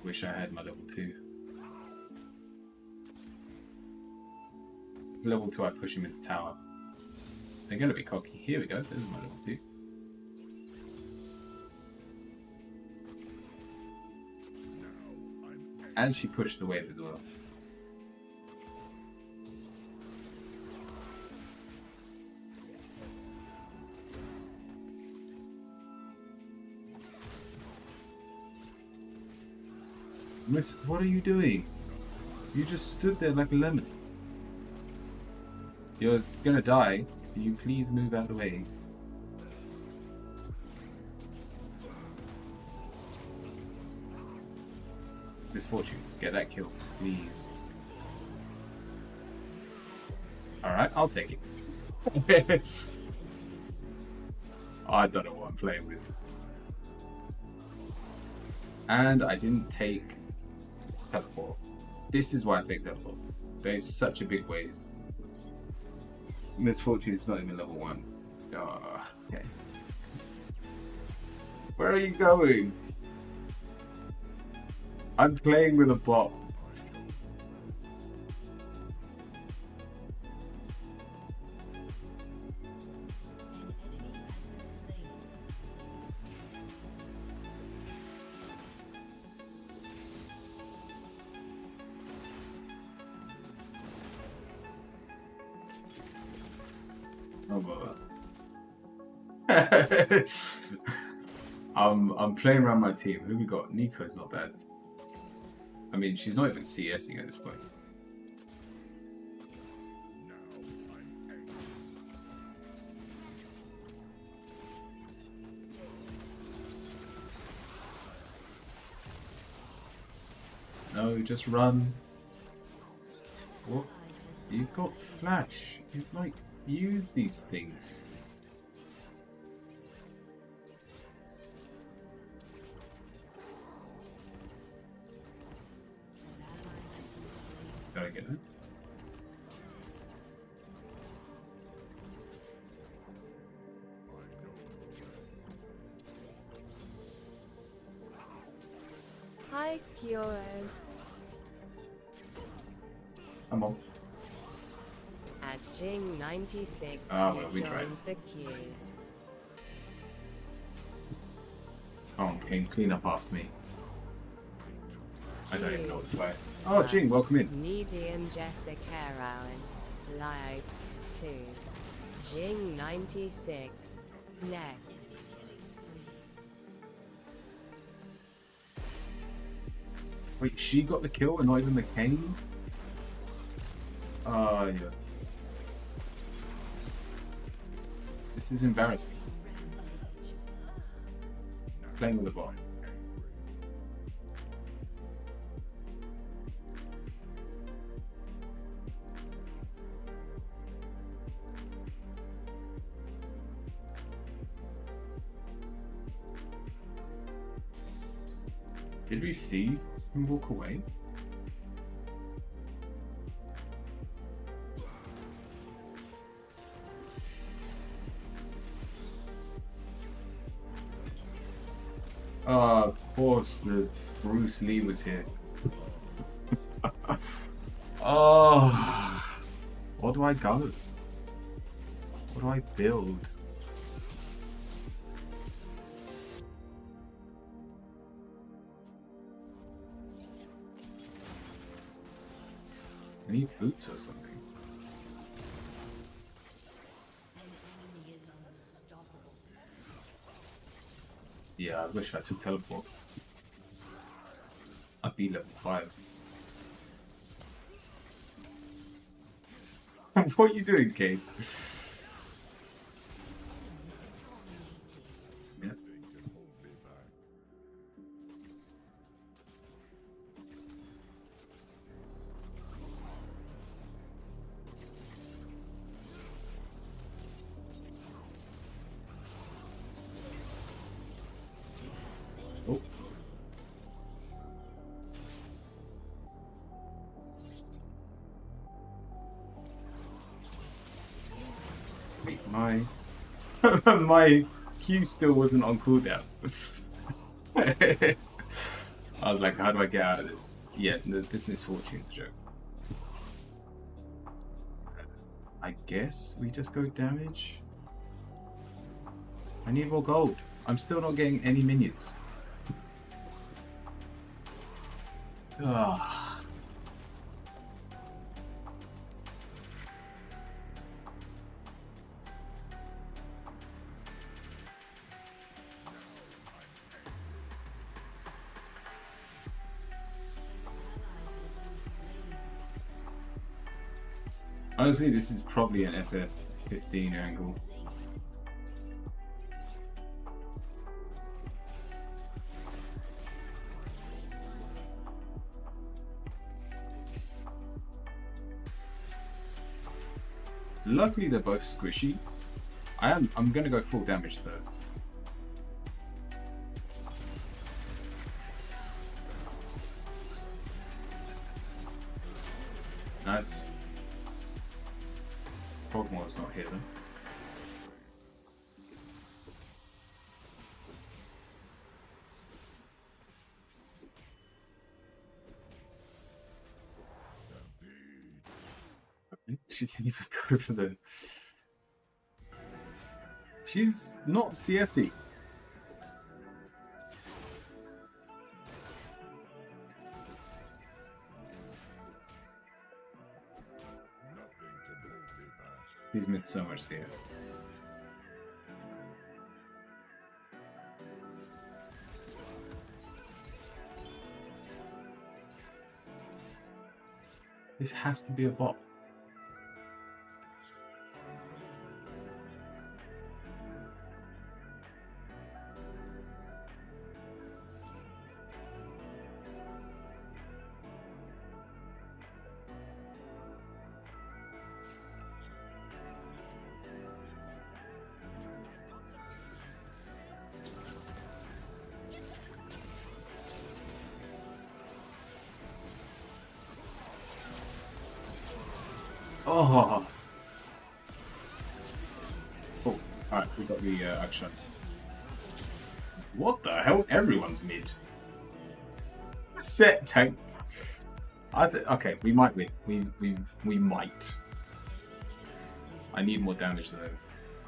Wish I had my level 2. Level 2, I push him into tower. They're going to be cocky. Here we go. This is my level 2. And she pushed the wave as well. Miss, what are you doing? You just stood there like a lemon. You're gonna die. Can you please move out of the way? Misfortune, get that kill, please. Alright, I'll take it. I don't know what I'm playing with. And I didn't take teleport. This is why I take teleport. There's such a big wave. Miss Fortune is not even level 1. Oh, okay. Where are you going? I'm playing with a bot. Oh, I'm playing around my team. Who we got? Nico's not bad. I mean, she's not even CSing at this point. No, just run. What? You've got flash. You like use these things. Gotta get it. Hi, Kyoro. Come on. At Jing96, Ah, you well, we tried. joined the queue. Come on, King, clean up after me. I don't even know what to play. Oh, Jing, welcome in. Needy and Jessica Rowan. Live 2. Jing96. Next. Wait, she got the kill and not even the Kane? Oh, yeah. This is embarrassing. Playing with the bot. Did we see him walk away? Of course, the Bruce Lee was here. Oh, where do I go? What do I build? I need boots or something. Yeah, I wish I took teleport. I'd be level 5. What are you doing, Kate? Yeah. Oh. Wait, my my Q still wasn't on cooldown. I was like, how do I get out of this? Yeah, this misfortune's a joke. I guess we just go damage. I need more gold. I'm still not getting any minions. Ah. Honestly, this is probably an FF15 angle. Luckily, they're both squishy. I'm gonna go full damage though. Nice. Pokemon's not here though. She didn't even go for the... She's not CSE. Nothing can hold me back. He's missed so much CS. This has to be a bot. Oh. Oh, alright, we got the action. What the hell? Everyone's mid. Set tanked. Okay, we might win. We might. I need more damage though.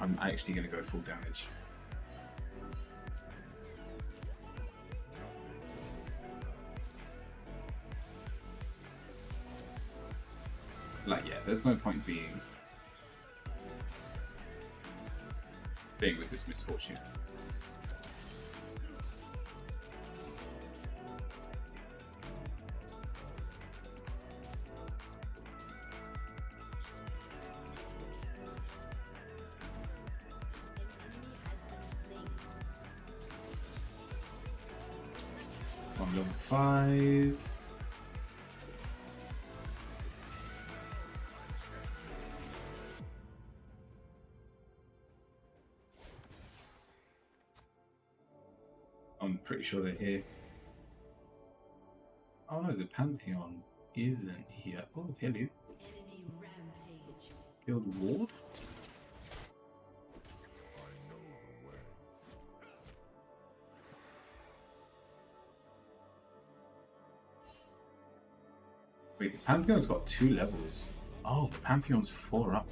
I'm actually gonna go full damage. Like, yeah, there's no point being with this misfortune. On level 5. I'm pretty sure they're here. Oh no, the Pantheon isn't here. Oh, hello. Enemy rampage. Killed Ward? I know the way. Wait, the Pantheon's got 2 levels. Oh, the Pantheon's 4 up.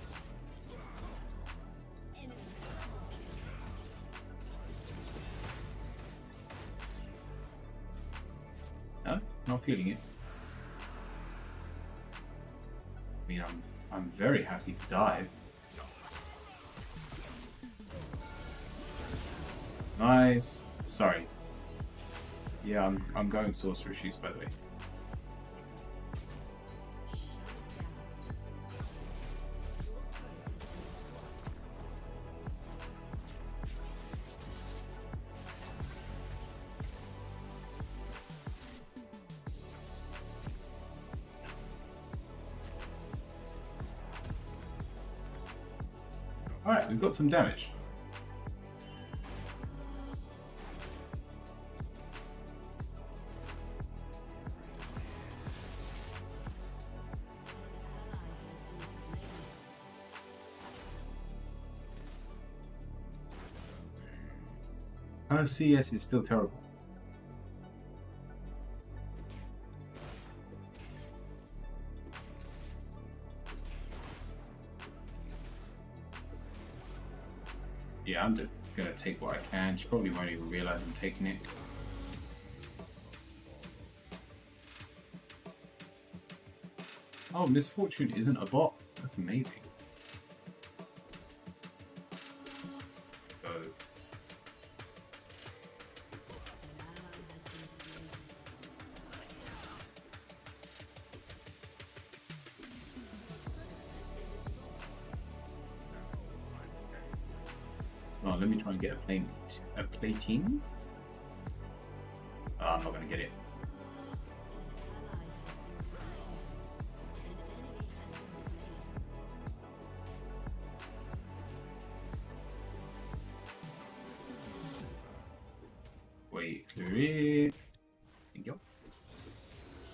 No, not feeling it. I mean, I'm very happy to dive. Nice. Sorry. Yeah, I'm going sorcerer shoes, by the way. Alright, we've got some damage. I know CS is still terrible. Yeah, I'm just gonna take what I can. She probably won't even realize I'm taking it. Oh, Misfortune isn't a bot. That's amazing. So, oh, let me try and get a plating. Oh, I'm not gonna get it. Clear it. Thank you.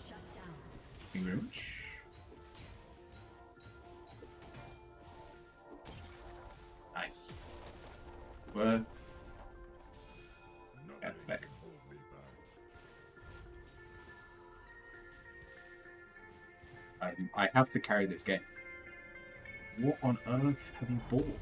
Shut down. Thank you very much. Nice. Well, Nothing back. can hold me back. I have to carry this game. What on earth have you bought?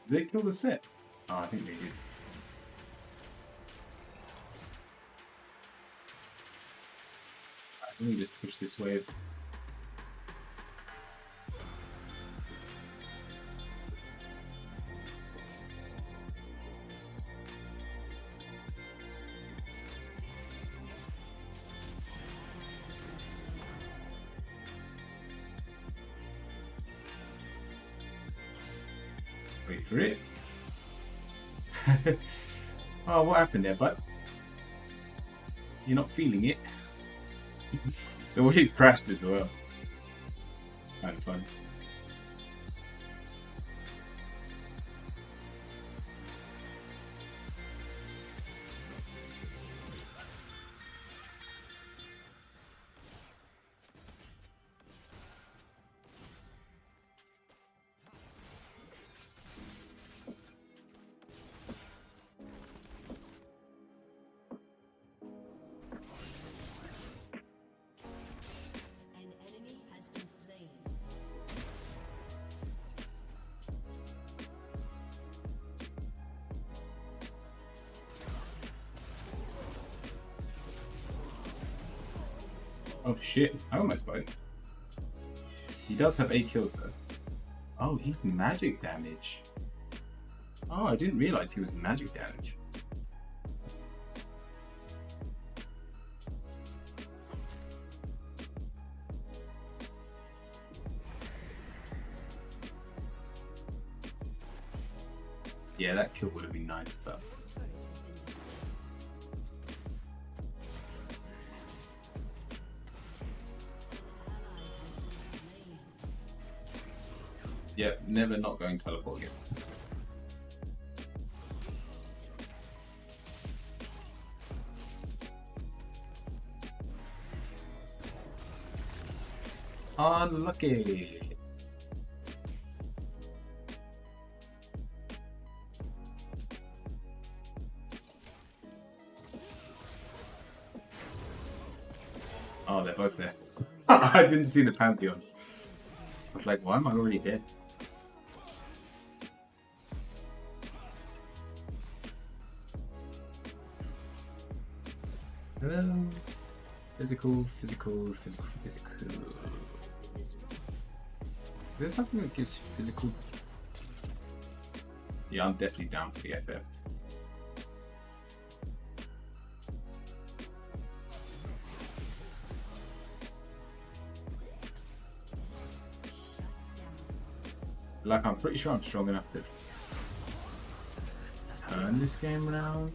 Did they kill the set? Oh, I think they did. Alright, let me just push this wave. Wait for it. Oh, what happened there, bud? You're not feeling it? The way it crashed as well. Kind of fun. An enemy has been slain. Oh shit, I almost got it. He does have 8 kills though. Oh, he's magic damage. Oh, I didn't realize he was magic damage. Yeah, that kill would have been nice, but yeah, never not going teleport again. Unlucky. Oh, they're both there. I didn't see the Pantheon. I was like, why am I already dead? Hello. Physical, physical, physical, physical. There's something that gives physical. Yeah, I'm definitely down for the FF. Like, I'm pretty sure I'm strong enough to turn this game around.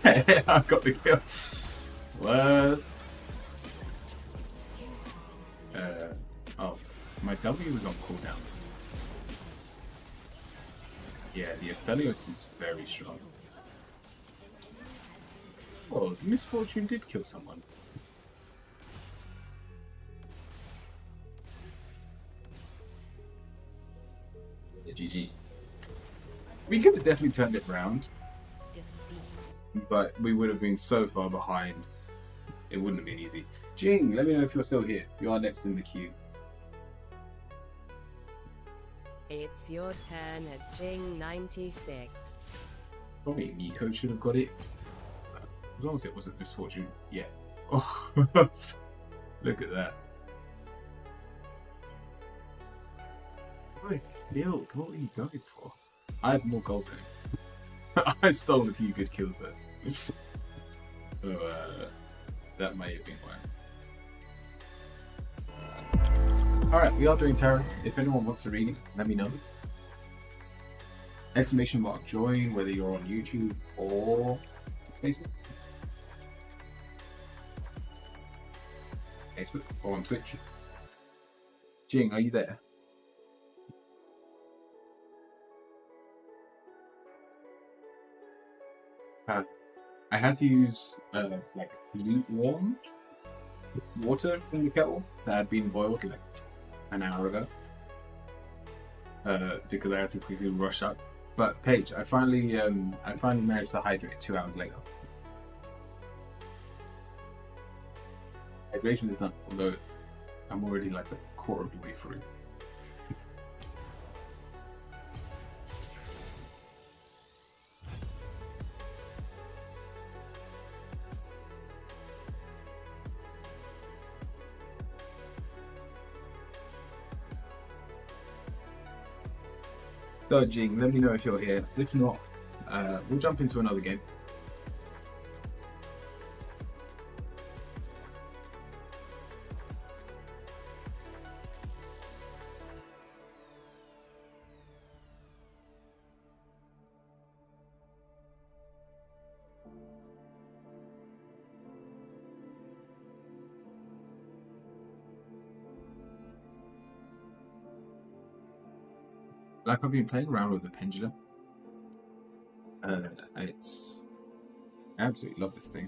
I got the kill. What? Oh, my W was on cooldown. Yeah, the Aphelios is very strong. Oh, Misfortune did kill someone. Yeah, GG. We could have definitely turned it around, but we would have been so far behind. It wouldn't have been easy. Jing, let me know if you're still here. You are next in the queue. It's your turn at Jing 96. Probably Nico should have got it. As long as it wasn't Misfortune. Yeah. Oh, look at that. What is this build? What are you going for? I have more gold than him. I stole a few good kills there. So, that may have been why. Alright, we are doing tarot. If anyone wants a reading, let me know. Exclamation mark join, whether you're on YouTube or Facebook. Facebook or on Twitch. Jing, are you there? I had to use like lukewarm water in the kettle that had been boiled like an hour ago because I had to quickly rush up. But Paige, I finally managed to hydrate 2 hours later. Hydration is done, although I'm already like a quarter of the way through. So Jing, let me know if you're here. If not, we'll jump into another game. Like I've been playing around with the pendulum. It's I absolutely love this thing.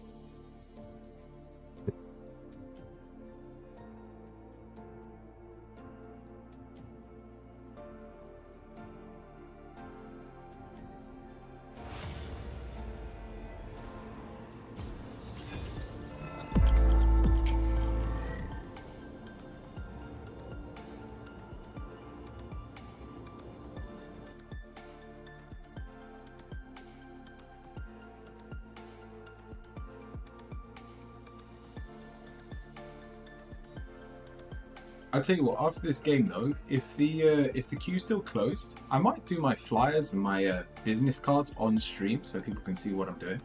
I'll tell you what, after this game though, if the queue's still closed, I might do my flyers and my business cards on stream so people can see what I'm doing.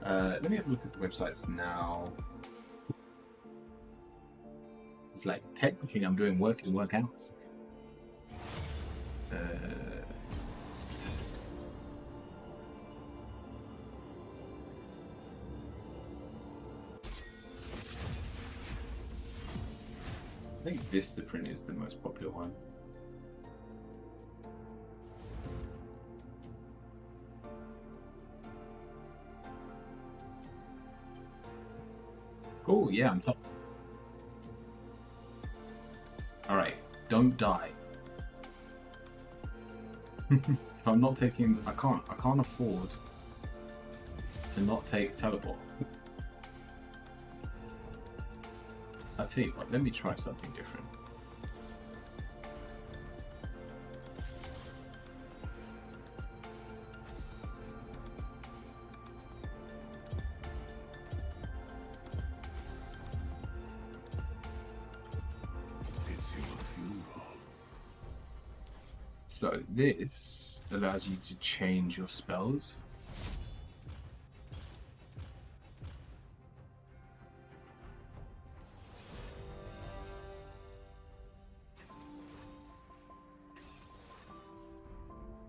Let me have a look at the websites now. It's like technically I'm doing work in work hours. I think Vistaprint is the most popular one. Oh yeah, I'm top. Alright, don't die. I'm not taking I can't afford to not take teleport. I'll tell you what, let me try something different. It's your funeral. So this allows you to change your spells.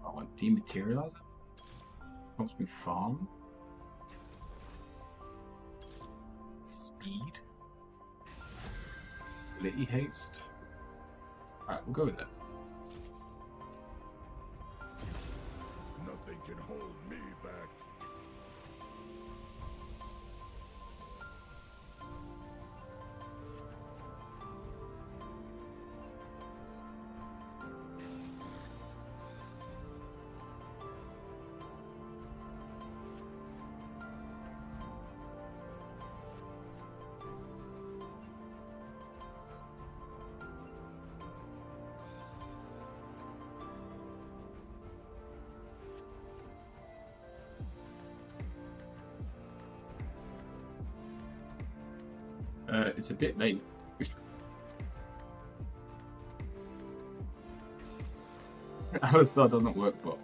I want dematerializer. Helps me farm. Speed. Ability haste. Alright, we'll go with that. Nothing can hold me back. It's a bit late. Alistar doesn't work well.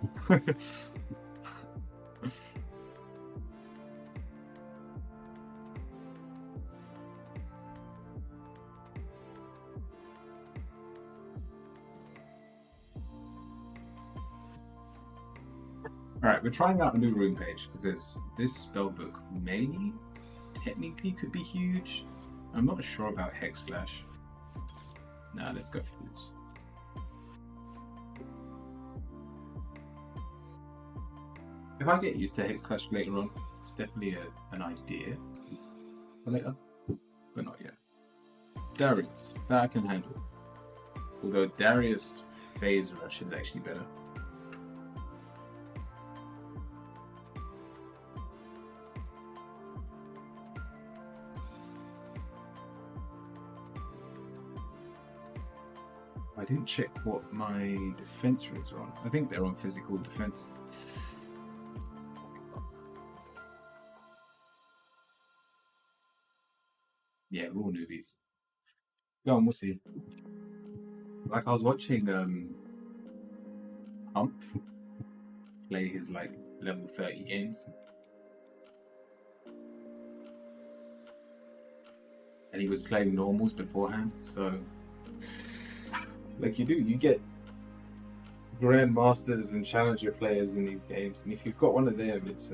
Alright, we're trying out a new room page because this spellbook may technically could be huge. I'm not sure about Hex Flash. Nah, let's go for this. If I get used to Hex Clash later on, it's definitely an idea for later, but not yet. Darius, that I can handle. Although Darius Phase Rush is actually better. I didn't check what my defense rates are on. I think they're on physical defense. Yeah, we're all newbies. Go on, we'll see. Like I was watching Hump play his like level 30 games. And he was playing normals beforehand, so like you do, you get grandmasters and challenger players in these games, and if you've got one of them, it's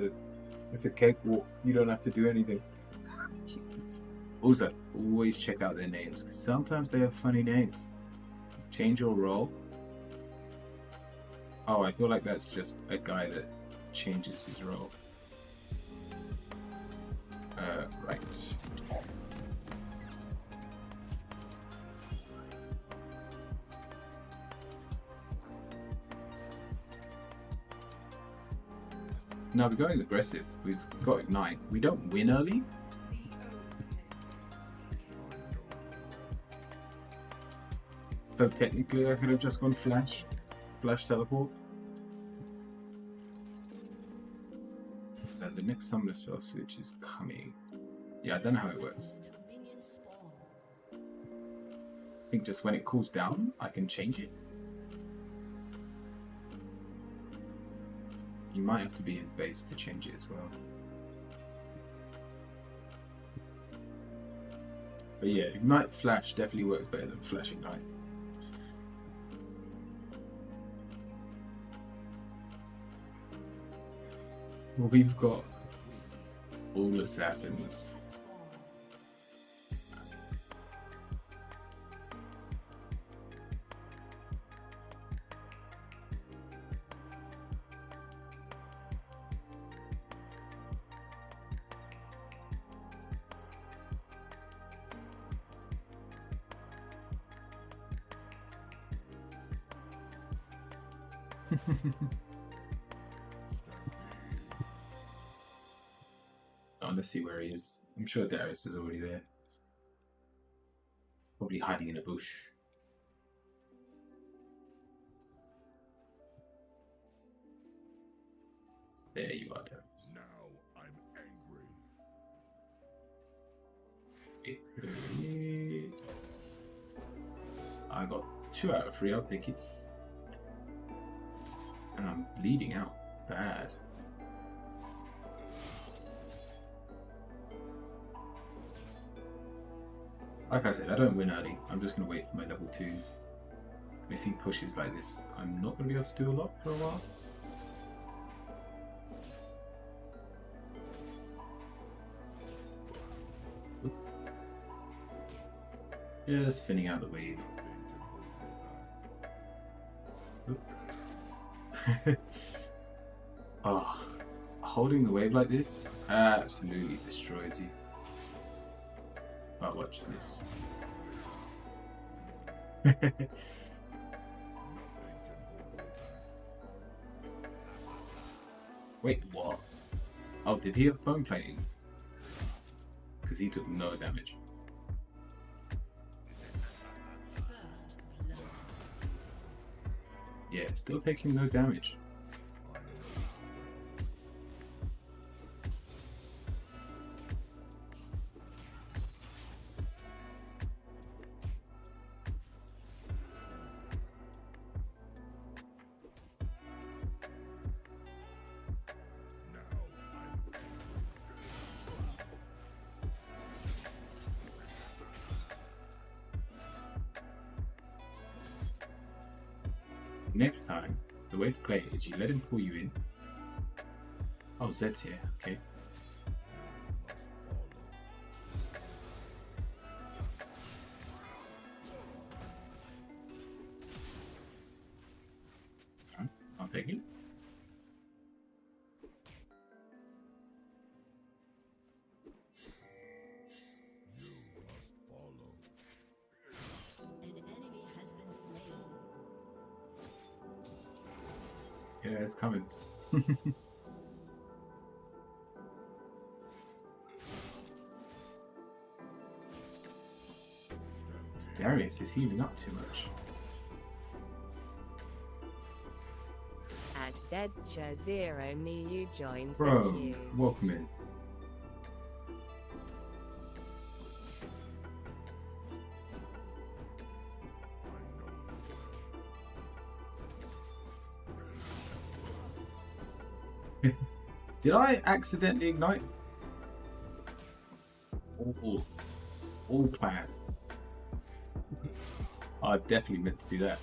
a cakewalk. You don't have to do anything. Also, always check out their names, because sometimes they have funny names. Change your role. Oh, I feel like that's just a guy that changes his role. Right. Now we're going aggressive. We've got Ignite. We don't win early. So technically I could have just gone Flash Teleport. The next Summoner Spell Switch is coming. Yeah, I don't know how it works. I think just when it cools down, I can change it. You might have to be in base to change it as well. But yeah, Ignite Flash definitely works better than Flash Ignite. Well, we've got all assassins. Oh, let's see where he is. I'm sure Darius is already there. Probably hiding in a bush. There you are, Darius. Now I'm angry. I got 2 out of 3, I'll take it. And I'm bleeding out bad. Like I said, I don't win early. I'm just going to wait for my level 2. If he pushes like this, I'm not going to be able to do a lot for a while. Just thinning out the wave. Oh, holding the wave like this absolutely destroys you. But watch this. Wait, what? Oh, did he have bone plating? Because he took no damage. Yeah, still taking no damage. Next time, the way to play it is you let him pull you in. Oh, Zed's here. Okay. Alright, I'll take it. An enemy has been slain. Yeah, it's coming. Darius is healing up too much. At Deadcha0 me you joined Bro, the queue. welcome in. Did I accidentally ignite? All planned. I definitely meant to do that.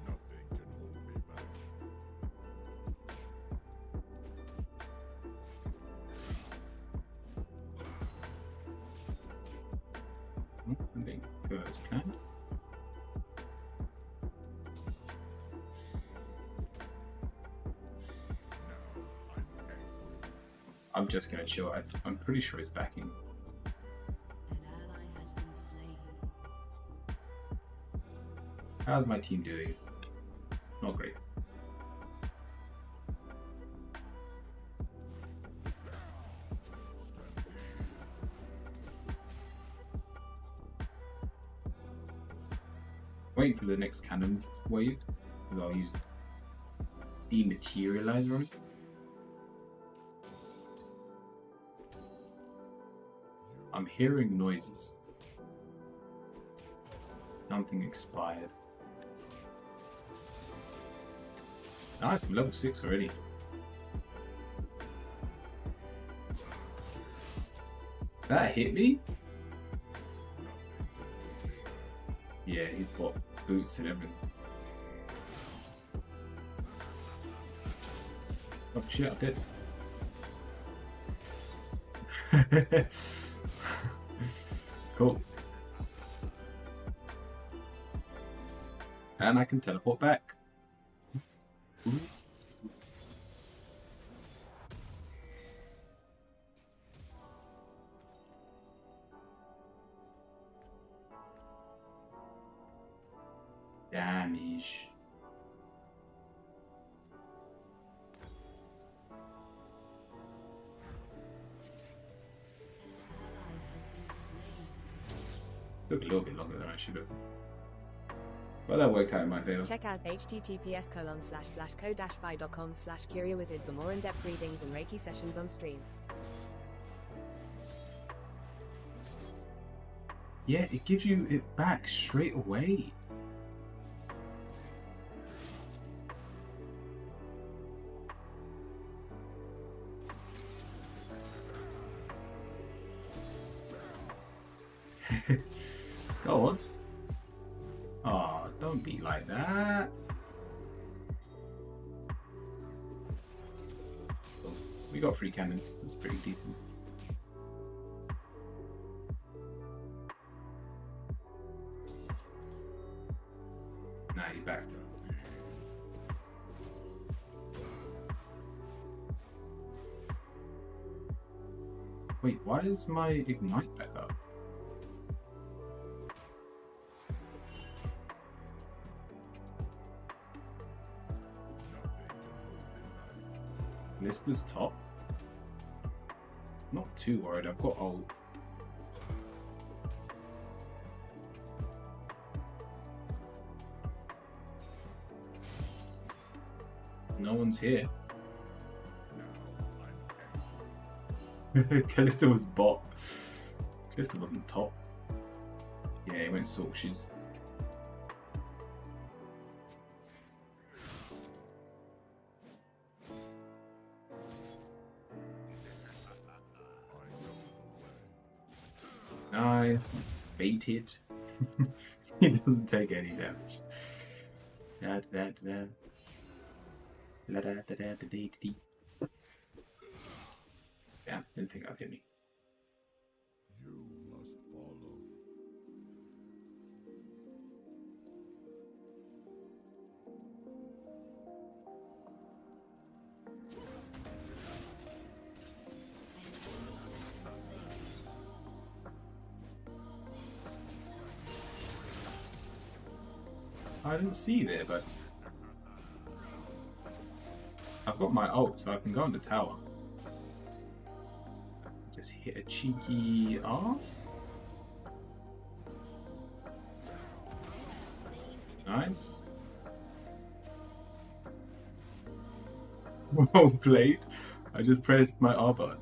Nothing can hold me back. I think go as planned. I'm just gonna chill. I'm pretty sure it's backing. An ally has been slain. How's my team doing? Not great. Waiting for the next cannon wave, because I'll use Dematerializer on it. I'm hearing noises. Something expired. Nice, I'm level 6 already. That hit me? Yeah, he's got boots and everything. Oh shit, I'm dead. Cool. And I can teleport back. Ooh. Damage. Took a little bit longer than I should have. But that worked out in my favor. Check out https://co-fi.com/curiawizard for more in-depth readings and Reiki sessions on stream. Yeah, it gives you it back straight away. Go on. Oh, don't be like that. Oh, we got 3 cannons. That's pretty decent. Nah, you backed. Wait, why is my ignite back up? Listeners top. Not too worried, I've got ult. No one's here. Callisto was bot. Callisto wasn't top. Yeah, he went Sorkshes. Nice. Baited. He doesn't take any damage. Da, da, da, da. La, da, da, da, da, da, da. Yeah, didn't think that would hit me. You must follow. I didn't see you there, but I've got my ult, so I can go on the tower. Just hit a cheeky R. Nice. Well played. I just pressed my R button.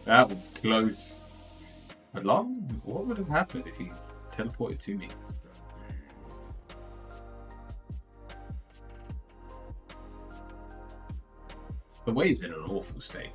That was close. But what would have happened if he teleported to me? The wave's in an awful state.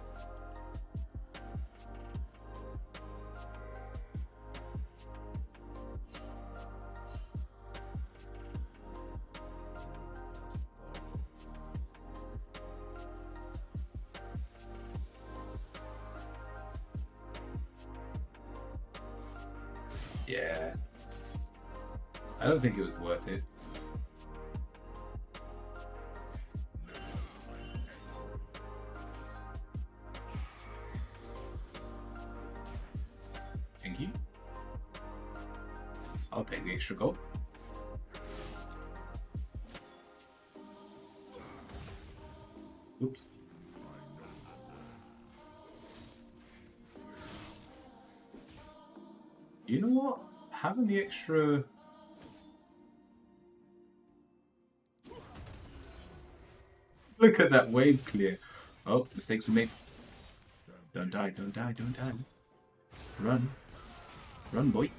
Yeah. I don't think it was worth it. Thank you. I'll take the extra gold. Oops. You know what? Having the extra... Look at that wave clear. Oh, mistakes were made. Don't die, don't die, don't die. Run. Run, boy.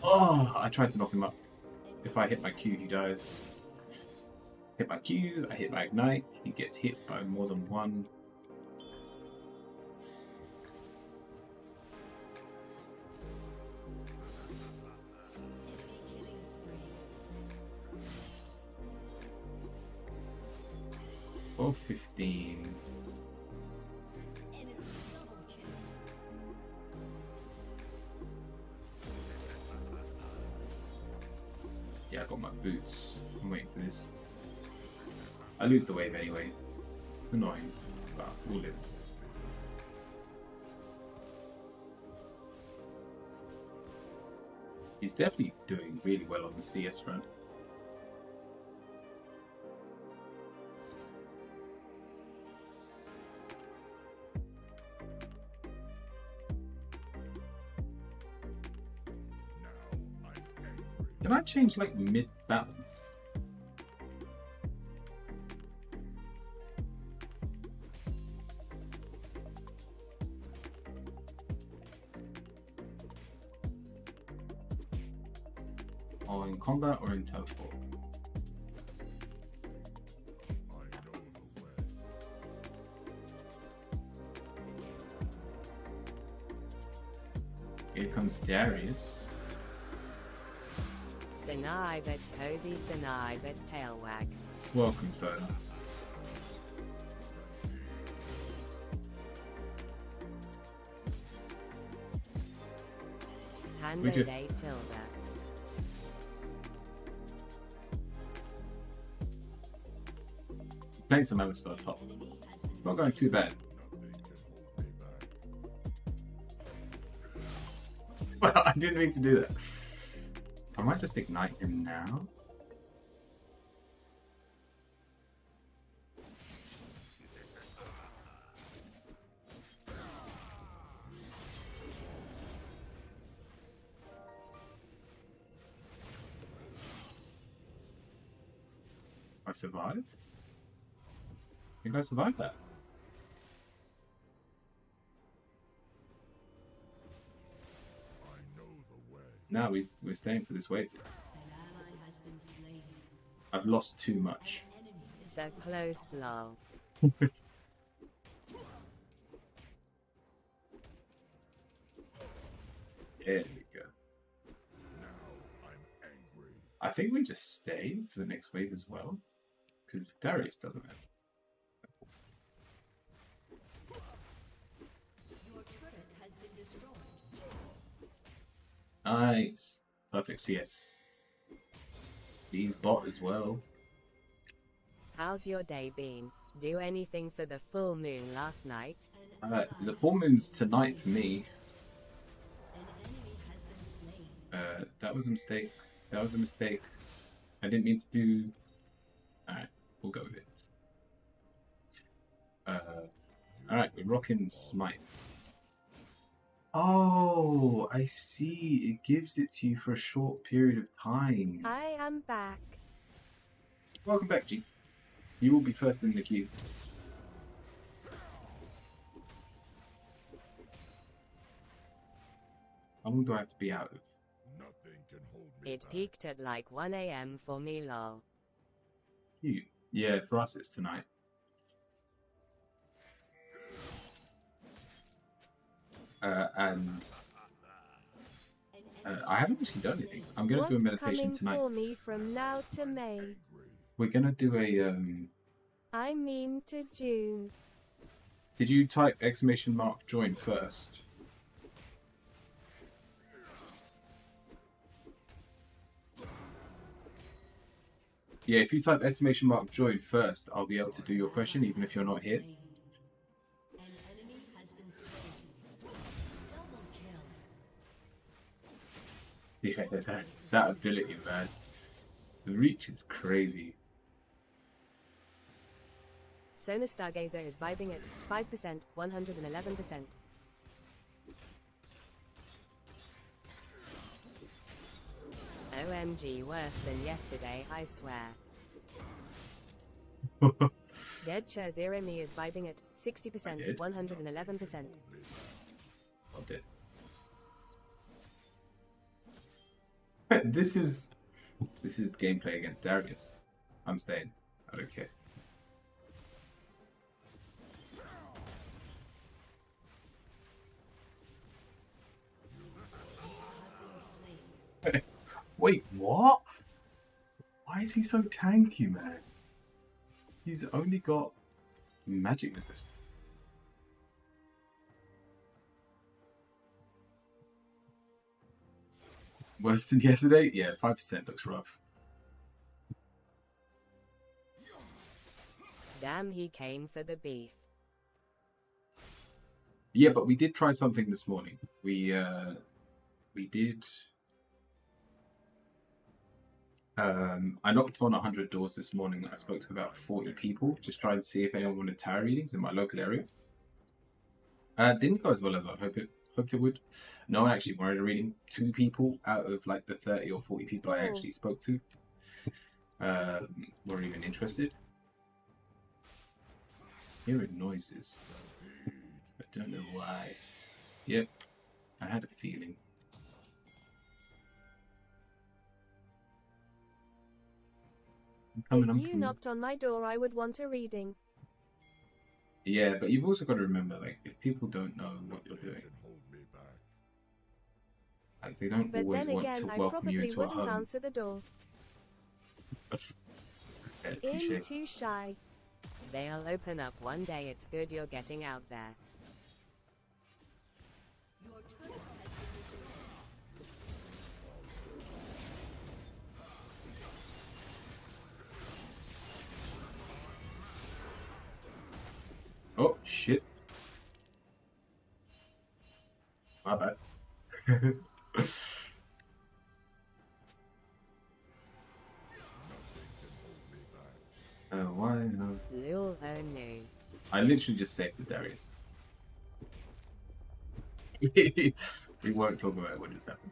Oh, I tried to knock him up. If I hit my Q, he dies. Hit my Q, I hit my Ignite. He gets hit by more than one. Oh, 15. Yeah, I got my boots. I'm waiting for this. I lose the wave anyway. It's annoying, but we'll live. He's definitely doing really well on the CS front. Can I change like mid-battle? Or in combat or in teleport? Here comes Darius. Sinai but cozy Sinai but tailwag. Welcome, sir. Hando We just- de tilde. Playing some Alistar top. It's not going too bad. Well, I didn't mean to do that. I might just ignite him now. I survived? I think I survived that. No, we're staying for this wave. An ally has been slain. I've lost too much. An enemy is So close, lol. There we go. Now I'm angry. I think we just stay for the next wave as well. Because Darius doesn't have. Your turret has been destroyed. Nice. Perfect CS. These bot as well. How's your day been? Do anything for the full moon last night? The full moon's tonight for me. An enemy has been slain. That was a mistake. That was a mistake. I didn't mean to do. Alright, we'll go with it. Alright, we're rocking Smite. Oh, I see. It gives it to you for a short period of time. I am back. Welcome back, G. You will be first in the queue. How long do I have to be out of? Nothing can hold me It back. peaked at like 1 AM for me lol. You? Yeah, for us it's tonight. And I haven't actually done anything. I'm gonna do a What's meditation coming tonight. for me from now to May? Angry. We're gonna do a I mean to June. Did you type !join first? Yeah, if you type !join first, I'll be able to do your question even if you're not here. Slain. An enemy has been slain. Double kill. Yeah, that ability, man. The reach is crazy. Sona Stargazer is vibing at 5%, 111%. OMG, worse than yesterday, I swear. Dead Chair Zero Me is vibing at 60%, 111%. Loved it. This is gameplay against Darius. I'm staying. I don't care. Wait, what? Why is he so tanky, man? He's only got magic resist. Worse than yesterday? Yeah, 5% looks rough. Damn, he came for the beef. Yeah, but we did try something this morning. We did. I knocked on 100 doors this morning. I spoke to about 40 people, just trying to see if anyone wanted tarot readings in my local area. Didn't go as well as I hoped it would. No one actually wanted a reading. 2 people out of like the 30 or 40 people I actually spoke to weren't even interested. Hearing noises. I don't know why. Yep, I had a feeling. I'm If you coming. knocked on my door, I would want a reading. Yeah, but you've also got to remember, like, if people don't know what you're doing, Can hold me back. like, they don't But always then want again, to I welcome you probably into a wouldn't home. answer the door. Yeah, In touche. too shy. They'll open up one day, it's good you're getting out there. Your turret has been destroyed. Oh, shit. My bad. Why not? Lul oh no. I literally just saved the Darius. We won't talk about what just happened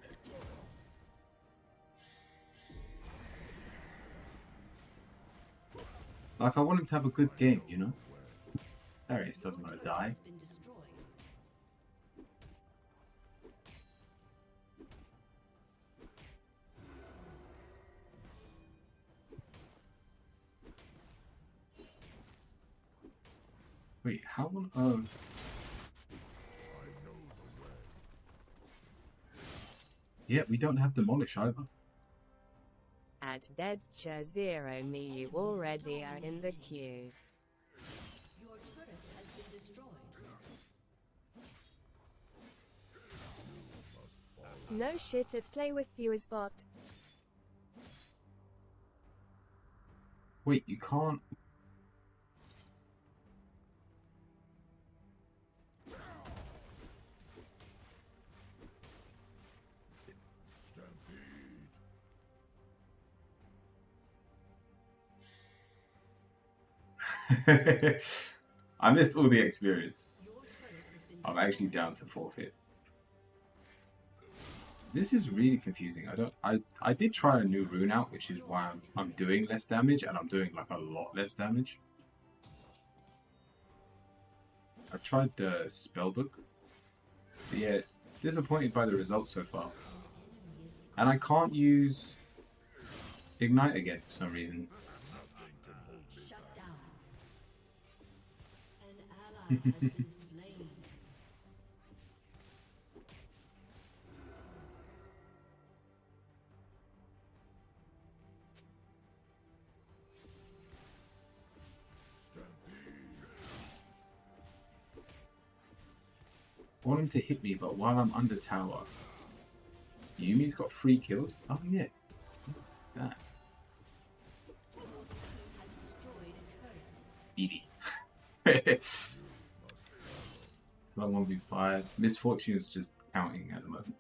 there. Like, I want him to have a good game, you know? Darius doesn't want to die. Has been destroyed. Wait, how on earth? I know the way. Yeah, we don't have Demolish either. At Deadcha0 me, you already are in the queue. Your turret has been destroyed. No shit at Play With Viewers bot. Wait, you can't. I missed all the experience. Your turret has been I'm actually down to forfeit. This is really confusing. I did try a new rune out, which is why I'm doing less damage, and I'm doing like a lot less damage. I tried the spellbook, but yeah, disappointed by the results so far. And I can't use Ignite again for some reason. shut down. An ally has been slain. I want him to hit me, but while I'm under tower. Yumi's got 3 kills. Oh yeah. That. Has destroyed a turret. Edie. 1v5. Misfortune is just counting at the moment.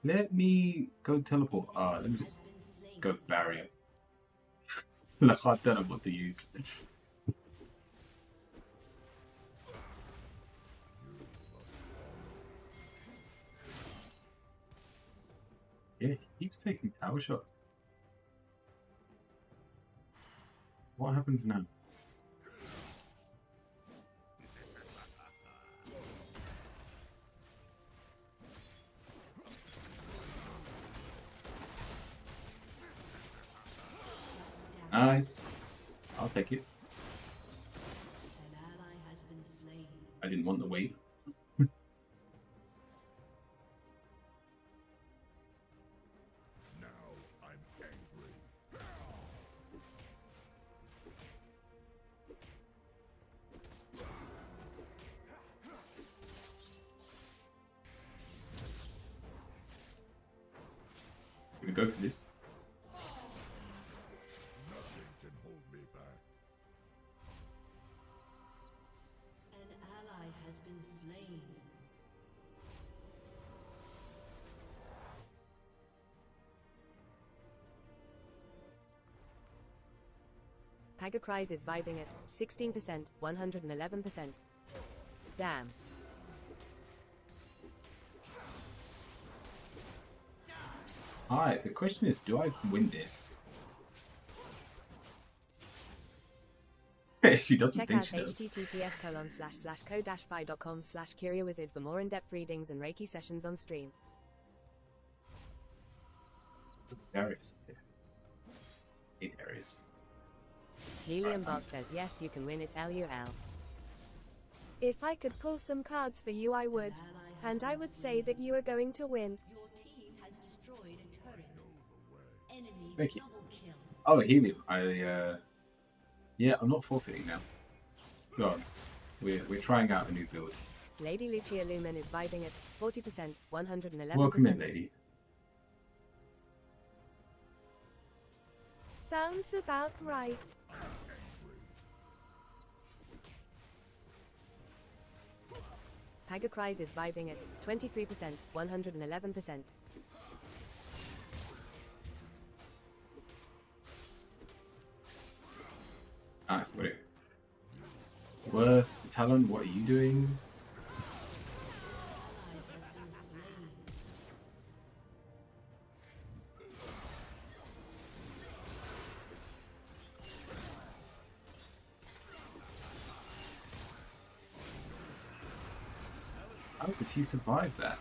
Let me go teleport. Let me just Been slain. go barrier. Like, I don't know what to use. Yeah, he keeps taking tower shots. What happens now? Nice. I'll take it. An ally has been slain. I didn't want the wait. Now I'm angry. Gonna go for this. Nothing can hold me back. An ally has been slain. Pagacrise is vibing at 16%, 111%. Damn. Alright, the question is, do I win this? She doesn't Check think out she does. https://co-fi.com/curiawizard for more in-depth readings and Reiki sessions on stream. Darius. 8 areas. HeliumBot says yes, you can win it, LUL. If I could pull some cards for you, I would. And I would say that you are going to win. Your team has destroyed a turret. Enemy Thank you. double kill. Oh, Helium. Yeah, I'm not forfeiting now. Go on. We're trying out a new build. Lady Lucia Lumen is vibing at 40%, 111%. Welcome in, lady. Sounds about right. Pagacrise is vibing at 23%, 111%. Nice, got it. Worth, Talon, what are you doing? Ally has been slain. How does he survive that?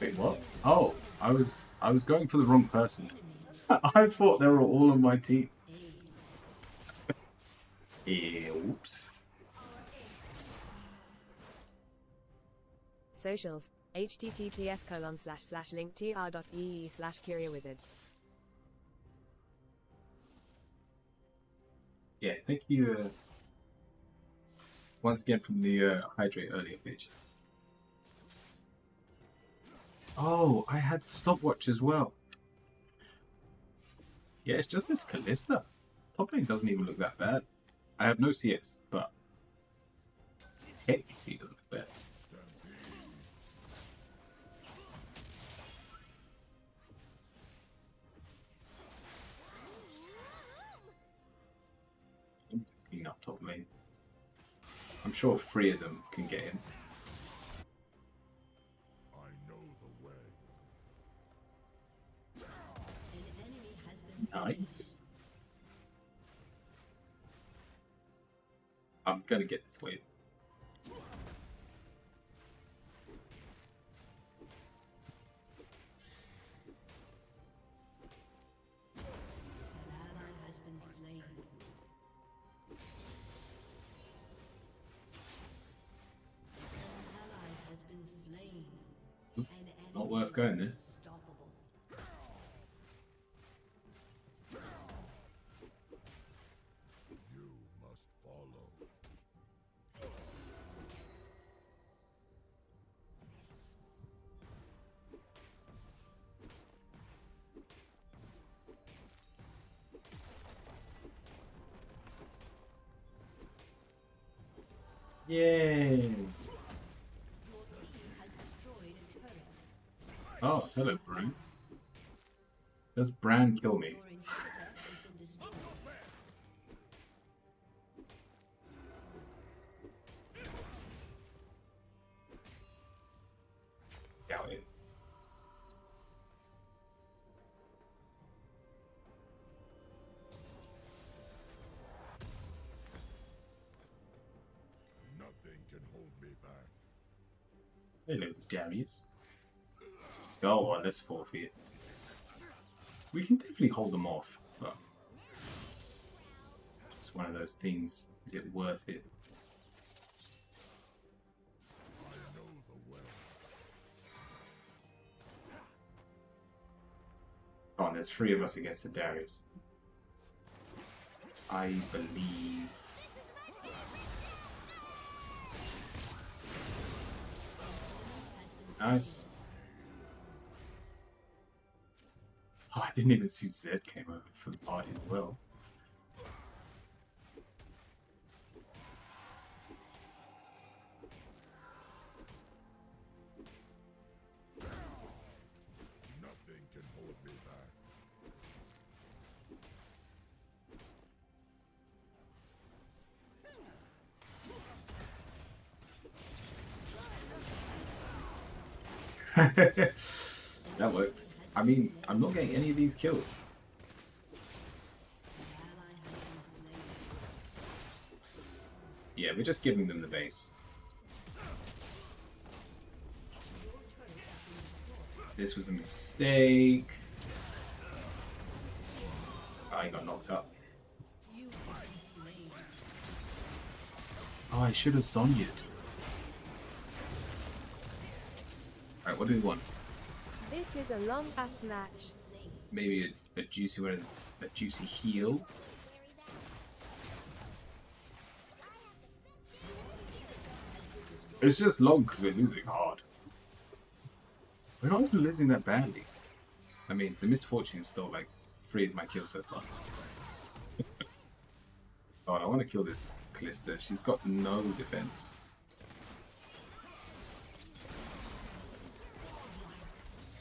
Wait, what? Oh, I was going for the wrong person. I thought they were all on my team. Oops. Socials. https://linktr.ee/curiawizard. Yeah, thank you once again from the Hydrate earlier page. Oh, I had stopwatch as well. Yeah, it's just this Kalista. Top lane doesn't even look that bad. I have no CS, but technically it doesn't look bad. I'm just cleaning up top lane. I'm sure 3 of them can get in. I know the way. An enemy has been slain. Nice. I'm gonna get this wave. An ally has been slain. An ally has been slain. An enemy Not worth is going there. unstoppable. You must follow. Yay! Your team has destroyed a turret. Oh, hello, Bran. Does Bran kill me? Your inhibitor has been destroyed. Doubt it. Nothing can hold me back. Hello, Darius. Go on, let's forfeit. We can definitely hold them off, but it's one of those things. Is it worth it? I know the way. Come on, there's 3 of us against the Darius. I believe. Nice. Oh, I didn't even see Zed came over for the party as well. Nothing can hold me back. That worked. I mean, I'm not getting any of these kills. An ally has been slain. Yeah, we're just giving them the base. Your turret has been destroyed. This was a mistake. I got knocked up. You have been slain. Oh, I should have Zonya'd. Alright, what do we want? This is a long ass match. Maybe a juicy one, a juicy heal. It's just long because we're losing hard. We're not even losing that badly. I mean, the misfortune stole like 3 of my kills so far. Oh, I want to kill this Kalista. She's got no defense.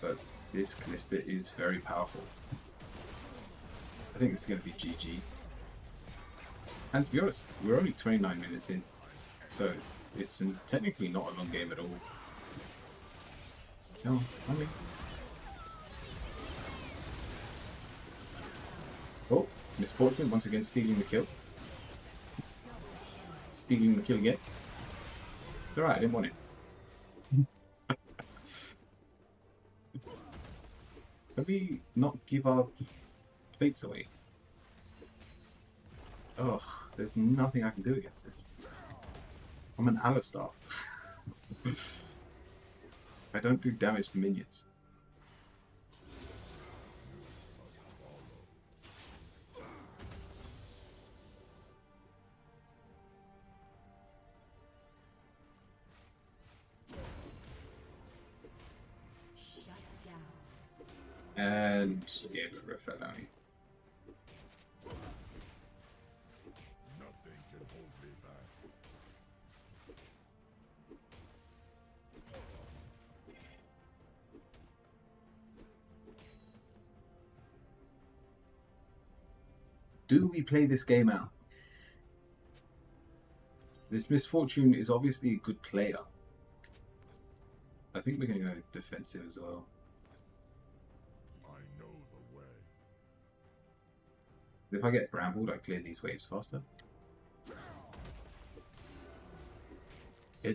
But this Kalista is very powerful. I think this is going to be GG. And to be honest, we're only 29 minutes in. So it's technically not a long game at all. No, I mean... Oh, misfortune once again stealing the kill. Stealing the kill again. It's alright, I didn't want it. Can we not give our plates away? Ugh, there's nothing I can do against this. I'm an Alistar. I don't do damage to minions. Shut down. And yeah, but Riff fell down. Nothing can hold me back. Do we play this game out? This Misfortune is obviously a good player. I think we're going to go defensive as well. I know the way. If I get brambled, I clear these waves faster.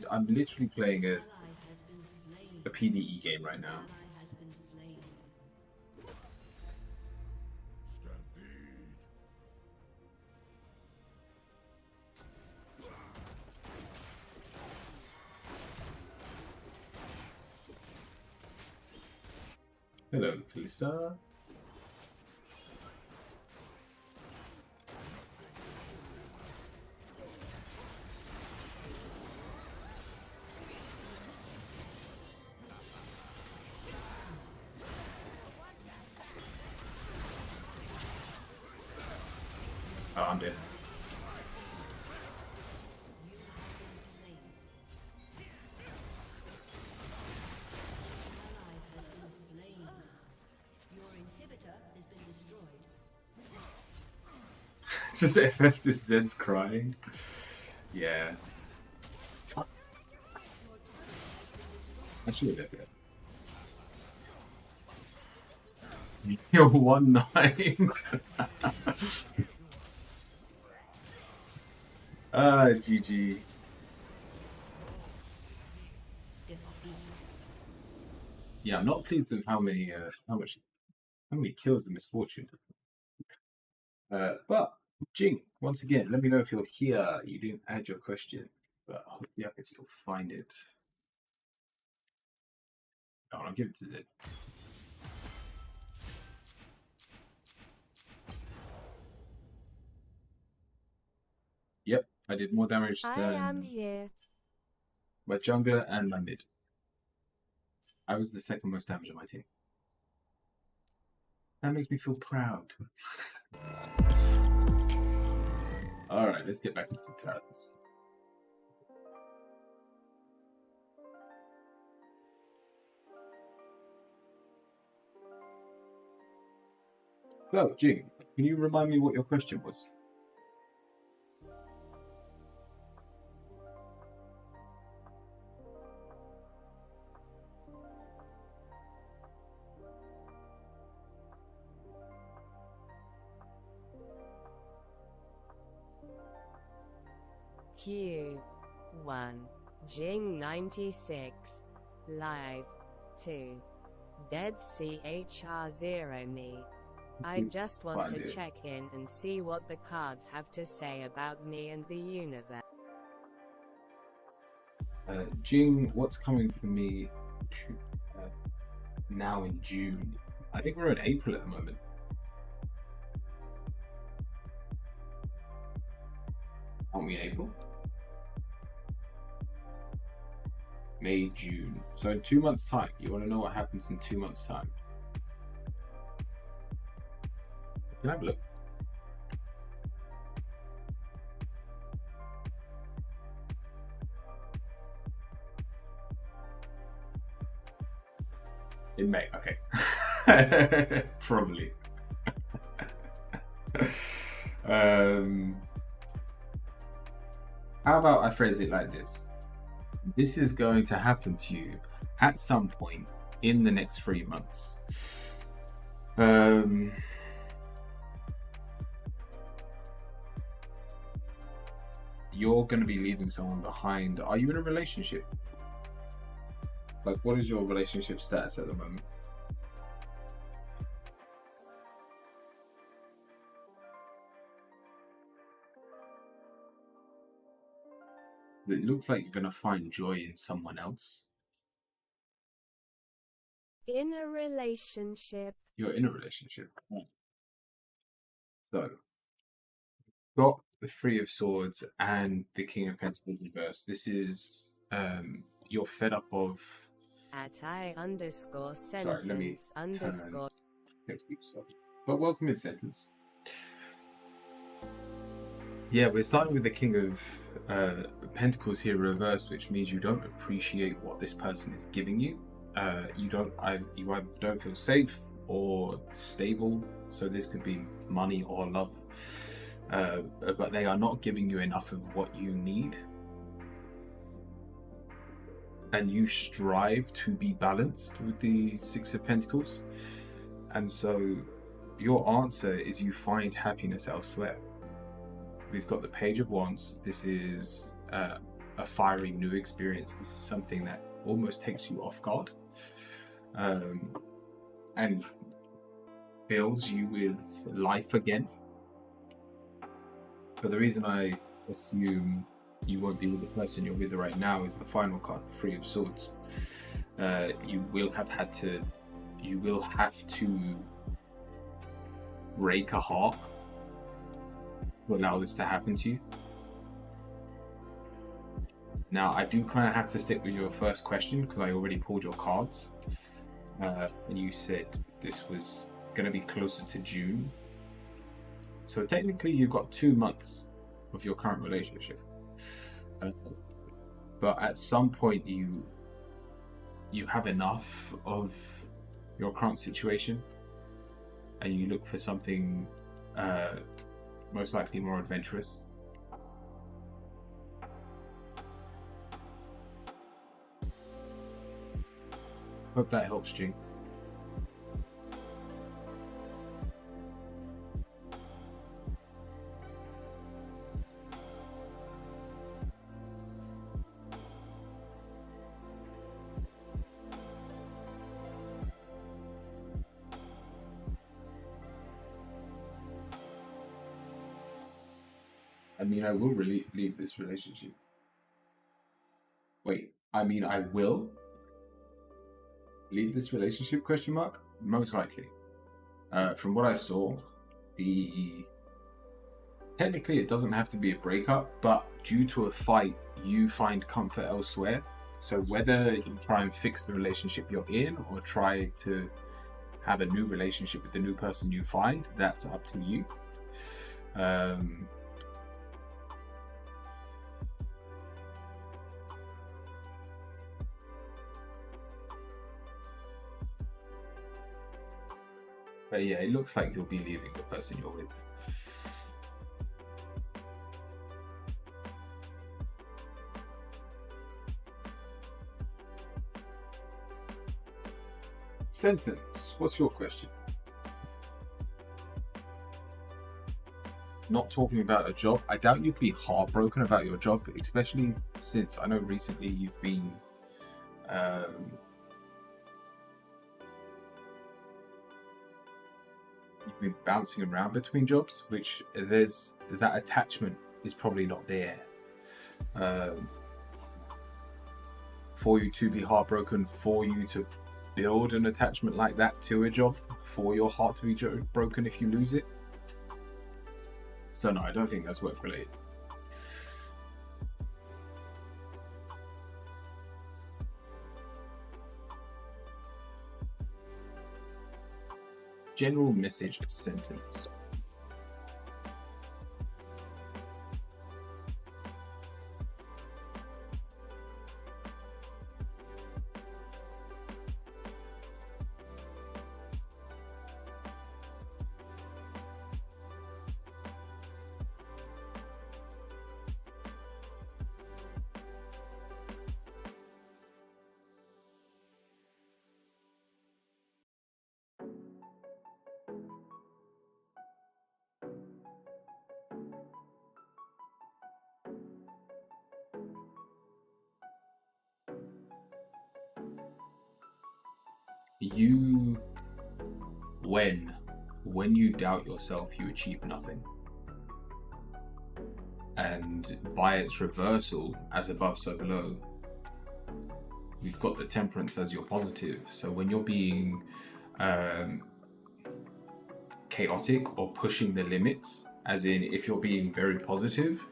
I'm literally playing Ally has been slain. a PvE game right now. Ally has been slain. Stampede. Hello, Kalista. Oh, I'm dead. You have been slain. Ally has been slain. Your inhibitor has been destroyed. Just FF this Zed's crying. Yeah. I should have FF. You're 1-9. GG. Defeat. Yeah, I'm not pleased with how many kills the Misfortune. But Jing, once again, let me know if you're here. You didn't add your question, but hopefully I can still find it. No, I'll give it to Zed. Yep, I did more damage I am than here. my jungler and my mid. I was the second most damage on my team. That makes me feel proud. Alright, let's get back into some turns. So, Jing, can you remind me what your question was? Q1 Jing 96 Live 2 Dead CHR0 Me. I just want to check in and see what the cards have to say about me and the universe. Jing, what's coming for me now in June? I think we're in April at the moment. Aren't we in April? May, June. So in 2 months' time, you want to know what happens in 2 months' time? Can I have a look? In May, okay. Probably. How about I phrase it like this? This is going to happen to you at some point in the next 3 months. You're going to be leaving someone behind. Are you in a relationship? Like, what is your relationship status at the moment? It looks like you're going to find joy in someone else. In a relationship. You're in a relationship. So, got the Three of Swords and the King of Pentacles reversed. This is you're fed up of. At I underscore Sorry, let me sentence underscore. But welcome in sentence. Yeah, we're starting with the King of Pentacles here reversed, which means you don't appreciate what this person is giving you. You either don't feel safe or stable. So this could be money or love, but they are not giving you enough of what you need, and you strive to be balanced with the Six of Pentacles. And so your answer is you find happiness elsewhere. We've got the Page of Wands. This is a fiery new experience. This is something that almost takes you off guard and fills you with life again. But the reason I assume you won't be with the person you're with right now is the final card, the Three of Swords. You will have to break a heart to allow this to happen to you. Now, I do kind of have to stick with your first question because I already pulled your cards. And you said this was going to be closer to June. So technically you've got 2 months of your current relationship. But at some point you have enough of your current situation and you look for something most likely more adventurous. Hope that helps, Jing. I mean, I will really leave this relationship. Wait, I mean, I will leave this relationship, question mark? Most likely. From what I saw, technically it doesn't have to be a breakup, but due to a fight, you find comfort elsewhere. So whether you try and fix the relationship you're in or try to have a new relationship with the new person you find, that's up to you. But yeah, it looks like you'll be leaving the person you're with. Sentence, what's your question? Not talking about a job. I doubt you'd be heartbroken about your job, especially since I know recently you've been bouncing around between jobs, which there's that attachment is probably not there for you to be heartbroken, for you to build an attachment like that to a job, for your heart to be broken if you lose it. So no, I don't think that's work related. General message sentence. When you doubt yourself, you achieve nothing. And by its reversal, as above, so below, we've got the temperance as your positive. So when you're being chaotic or pushing the limits, as in if you're being very positive,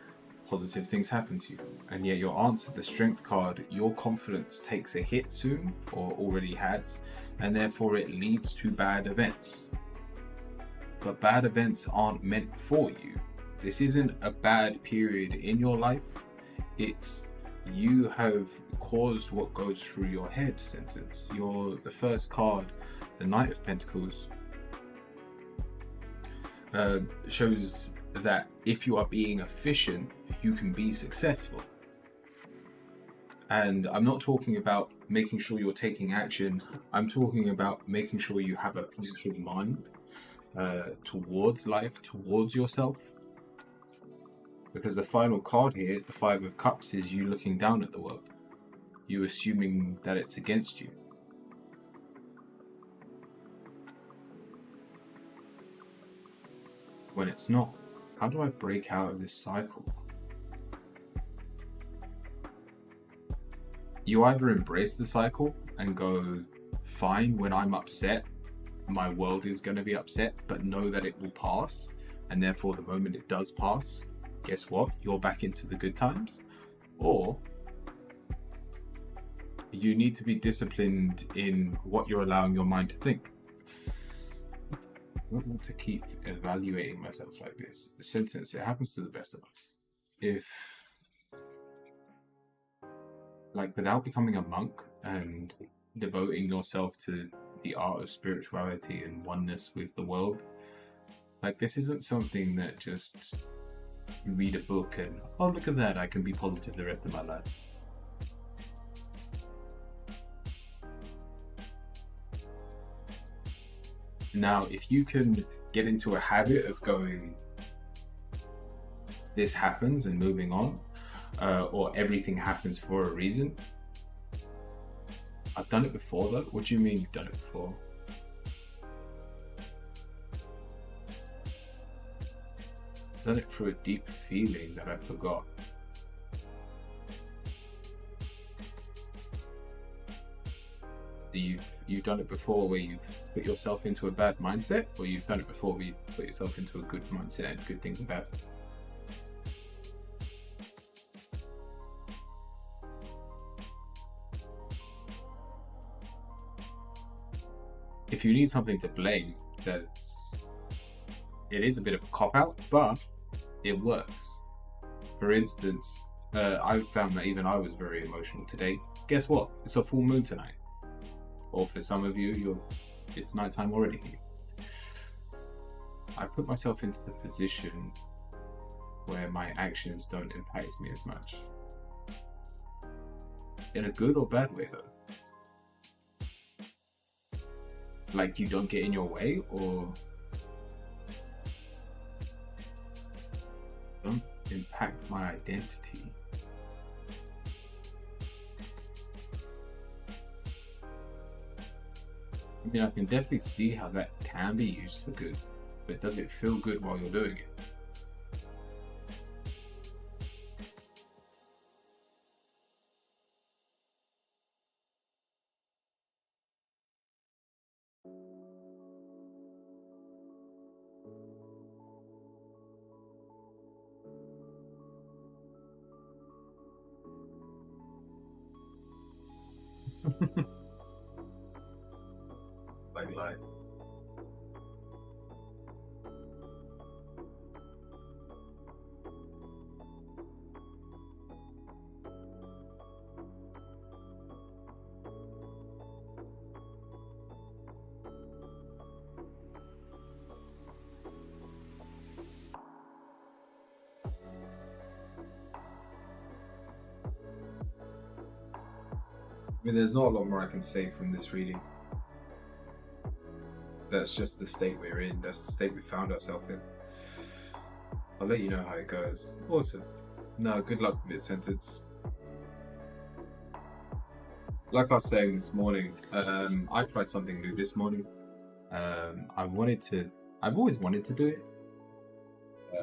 positive things happen to you. And yet your answer, the strength card, your confidence takes a hit soon, or already has, and therefore it leads to bad events. But bad events aren't meant for you. This isn't a bad period in your life. It's you have caused what goes through your head sentence. The first card, the Knight of Pentacles, shows that if you are being efficient, you can be successful. And I'm not talking about making sure you're taking action. I'm talking about making sure you have a positive mind towards life, towards yourself. Because the final card here, the Five of Cups, is you looking down at the world. You assuming that it's against you. When it's not. How do I break out of this cycle? You either embrace the cycle and go, fine, when I'm upset, my world is going to be upset, but know that it will pass. And therefore, the moment it does pass, guess what? You're back into the good times. Or you need to be disciplined in what you're allowing your mind to think. I don't want to keep evaluating myself like this. The sentence, it happens to the best of us. If, like, without becoming a monk and devoting yourself to the art of spirituality and oneness with the world, like, this isn't something that just you read a book and, oh, look at that, I can be positive the rest of my life. Now, if you can get into a habit of going, this happens and moving on, or everything happens for a reason. I've done it before though. What do you mean you've done it before? I've done it through a deep feeling that I forgot. You've done it before where you've put yourself into a bad mindset, or you've done it before where you put yourself into a good mindset and good things about it? If you need something to blame, it is a bit of a cop-out, but it works. For instance, I've found that even I was very emotional today. Guess what? It's a full moon tonight. Or for some of you, it's nighttime already for you. I put myself into the position where my actions don't impact me as much. In a good or bad way though. Like, you don't get in your way, or don't impact my identity. I mean, I can definitely see how that can be used for good, but does it feel good while you're doing it? Like life. I mean, there's not a lot more I can say from this reading. That's just the state we're in. That's the state we found ourselves in. I'll let you know how it goes. Awesome. No, good luck with this sentence. Like I was saying this morning, I tried something new this morning. I've always wanted to do it.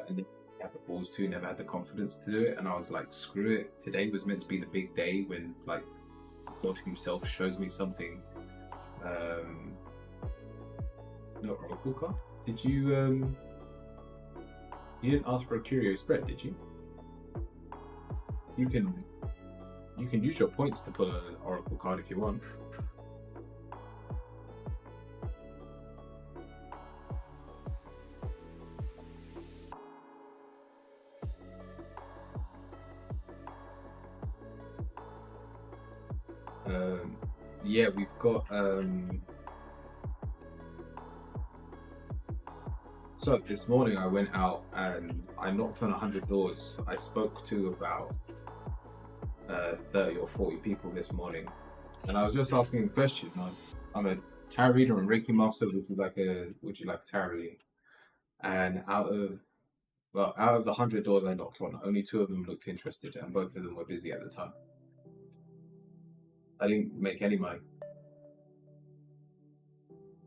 And it had the balls to, never had the confidence to do it, and I was like, screw it. Today was meant to be the big day when like God himself shows me something. No Oracle card? Did you you didn't ask for a curio spread, did you? You can use your points to pull an Oracle card if you want. Yeah, we've got so this morning I went out and I knocked on 100 doors. I spoke to about 30 or 40 people this morning, and I was just asking a question. I'm a tarot reader and Reiki master. Would you like a tarot reading? And out of the 100 doors I knocked on, only 2 of them looked interested, and both of them were busy at the time. I didn't make any money.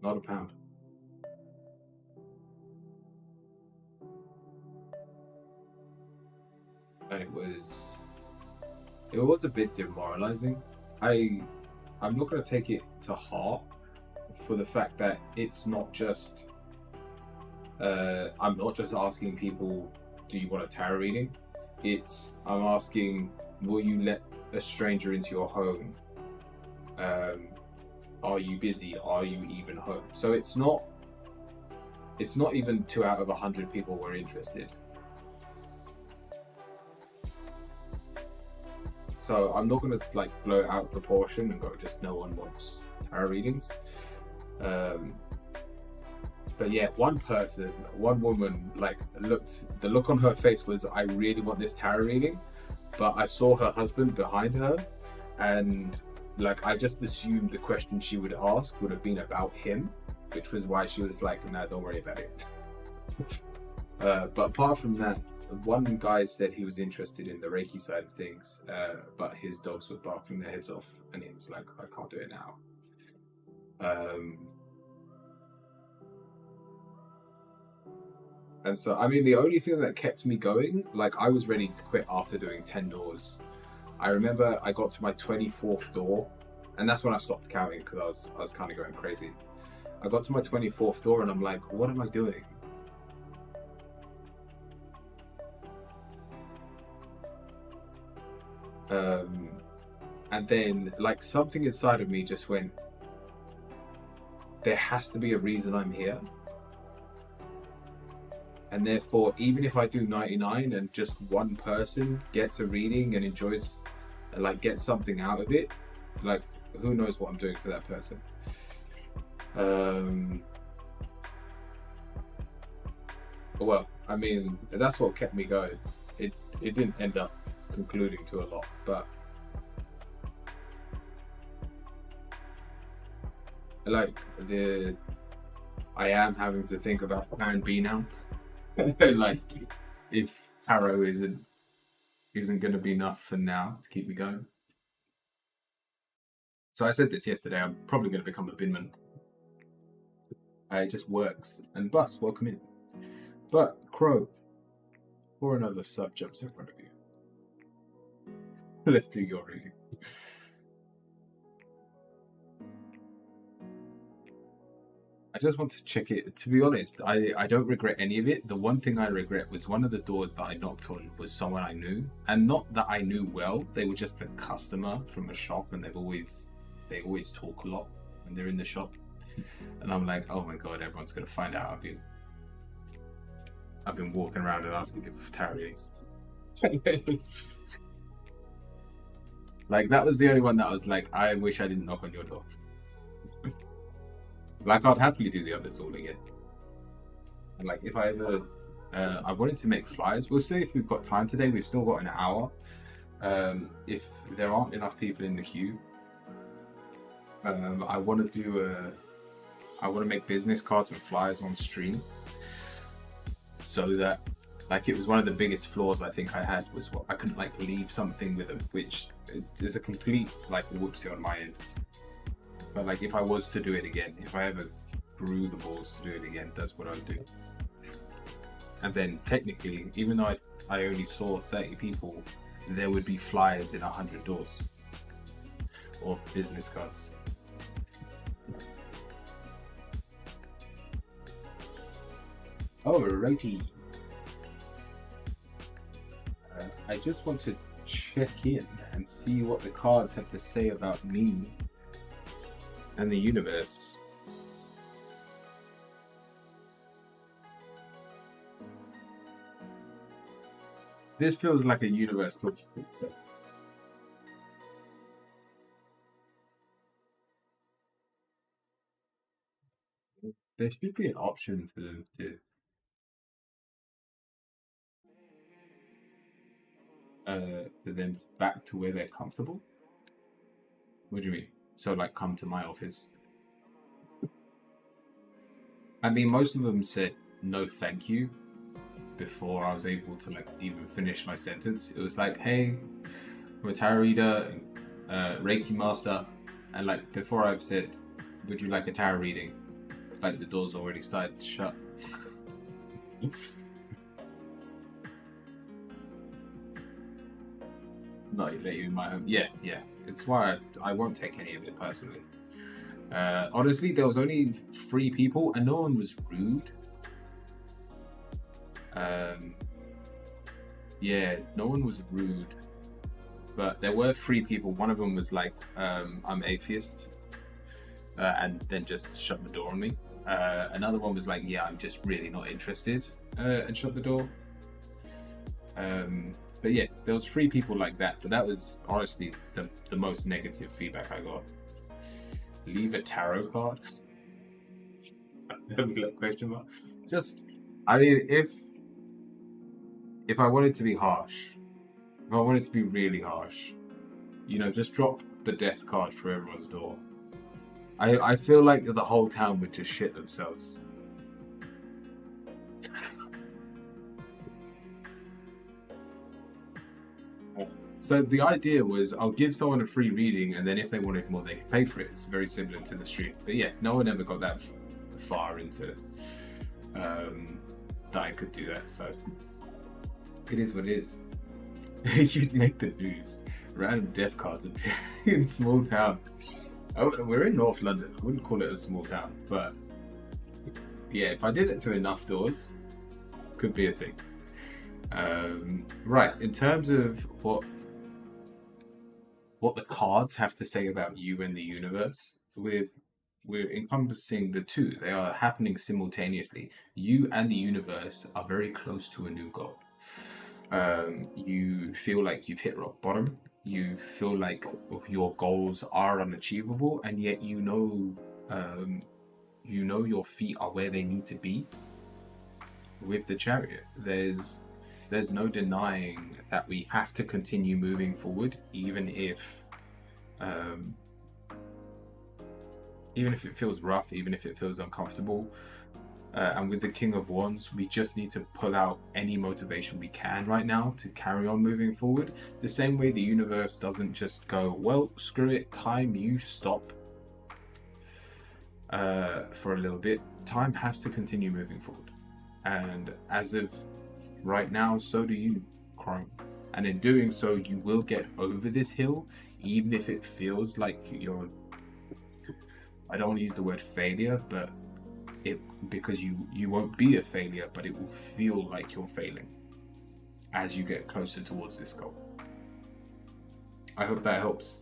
Not a pound. And it was a bit demoralizing. I'm not going to take it to heart for the fact that it's not just I'm not just asking people, do you want a tarot reading? I'm asking, will you let a stranger into your home? Are you busy? Are you even home? So it's not even 2 out of 100 people were interested. So I'm not going to like blow it out of proportion and go just no one wants tarot readings. But yeah, one woman, like the look on her face was, I really want this tarot reading, but I saw her husband behind her, and like I just assumed the question she would ask would have been about him, which was why she was like, nah, don't worry about it. But apart from that, one guy said he was interested in the Reiki side of things, but his dogs were barking their heads off, and he was like, I can't do it now. And so, I mean, the only thing that kept me going, like I was ready to quit after doing 10 doors. I remember I got to my 24th door, and that's when I stopped counting because I was kind of going crazy. I got to my 24th door and I'm like, what am I doing? And then like something inside of me just went, there has to be a reason I'm here. And therefore, even if I do 99 and just one person gets a reading and enjoys, like gets something out of it, like who knows what I'm doing for that person. Well, I mean, that's what kept me going. It didn't end up concluding to a lot, but like I am having to think about plan B now. Like if tarot isn't going to be enough for now to keep me going. So I said this yesterday, I'm probably going to become a binman. It just works. And Bus, welcome in. But Crow, or another sub jumps in front of you. Let's do your reading. I just want to check it. To be honest, I don't regret any of it. The one thing I regret was one of the doors that I knocked on was someone I knew. And not that I knew well, they were just a customer from a shop, and they always talk a lot when they're in the shop. And I'm like, oh my god, everyone's gonna find out I've been walking around and asking people for tarot readings. Like that was the only one that I was like, I wish I didn't knock on your door. Like I'd happily do the others all again. And like if I ever, I wanted to make flyers. We'll see if we've got time today. We've still got an hour. If there aren't enough people in the queue, I want to make business cards and flyers on stream, so that like it was one of the biggest flaws I think I had was what I couldn't like leave something with them, which is a complete like whoopsie on my end. But like if I was to do it again, if I ever grew the balls to do it again, that's what I would do. And then technically, even though I only saw 30 people, there would be flyers in 100 doors or business cards. Alrighty. I just want to check in and see what the cards have to say about me and the universe. This feels like a universe talking to itself. There should be an option for them to back to where they're comfortable. What do you mean? So like come to my office? I mean, most of them said no thank you before I was able to like even finish my sentence. It was like, hey, I'm a tarot reader, Reiki master, and like before I've said, would you like a tarot reading? Like the doors already started to shut. Not let you in my home. Yeah. It's why I won't take any of it personally. Honestly, there was only 3 people and no one was rude. Yeah, no one was rude. But there were 3 people. One of them was like, I'm atheist. And then just shut the door on me. Another one was like, yeah, I'm just really not interested. And shut the door. But yeah, there was 3 people like that. But that was honestly the most negative feedback I got. Leave a tarot card? Question mark. Just, I mean, if I wanted to be harsh, if I wanted to be really harsh, you know, just drop the death card for everyone's door. I feel like the whole town would just shit themselves. So the idea was I'll give someone a free reading and then if they wanted more they could pay for it. It's very similar to the stream. But yeah, no one ever got that far into that I could do that. So it is what it is. You'd make the news. Random death cards appearing in small town. Oh, we're in North London. I wouldn't call it a small town, but yeah, if I did it to enough doors, could be a thing. Right, in terms of what the cards have to say about you and the universe, we're encompassing the two. They are happening simultaneously. You and the universe are very close to a new goal. You feel like you've hit rock bottom. You feel like your goals are unachievable, and yet you know your feet are where they need to be. With the Chariot, there's no denying that we have to continue moving forward, even if it feels rough, even if it feels uncomfortable. And with the King of Wands, we just need to pull out any motivation we can right now to carry on moving forward. The same way the universe doesn't just go, well, screw it, time, you stop for a little bit. Time has to continue moving forward. And as of right now, so do you, Chrome. And in doing so, you will get over this hill, even if it feels like you're, I don't want to use the word failure, but because you won't be a failure, but it will feel like you're failing as you get closer towards this goal. I hope that helps.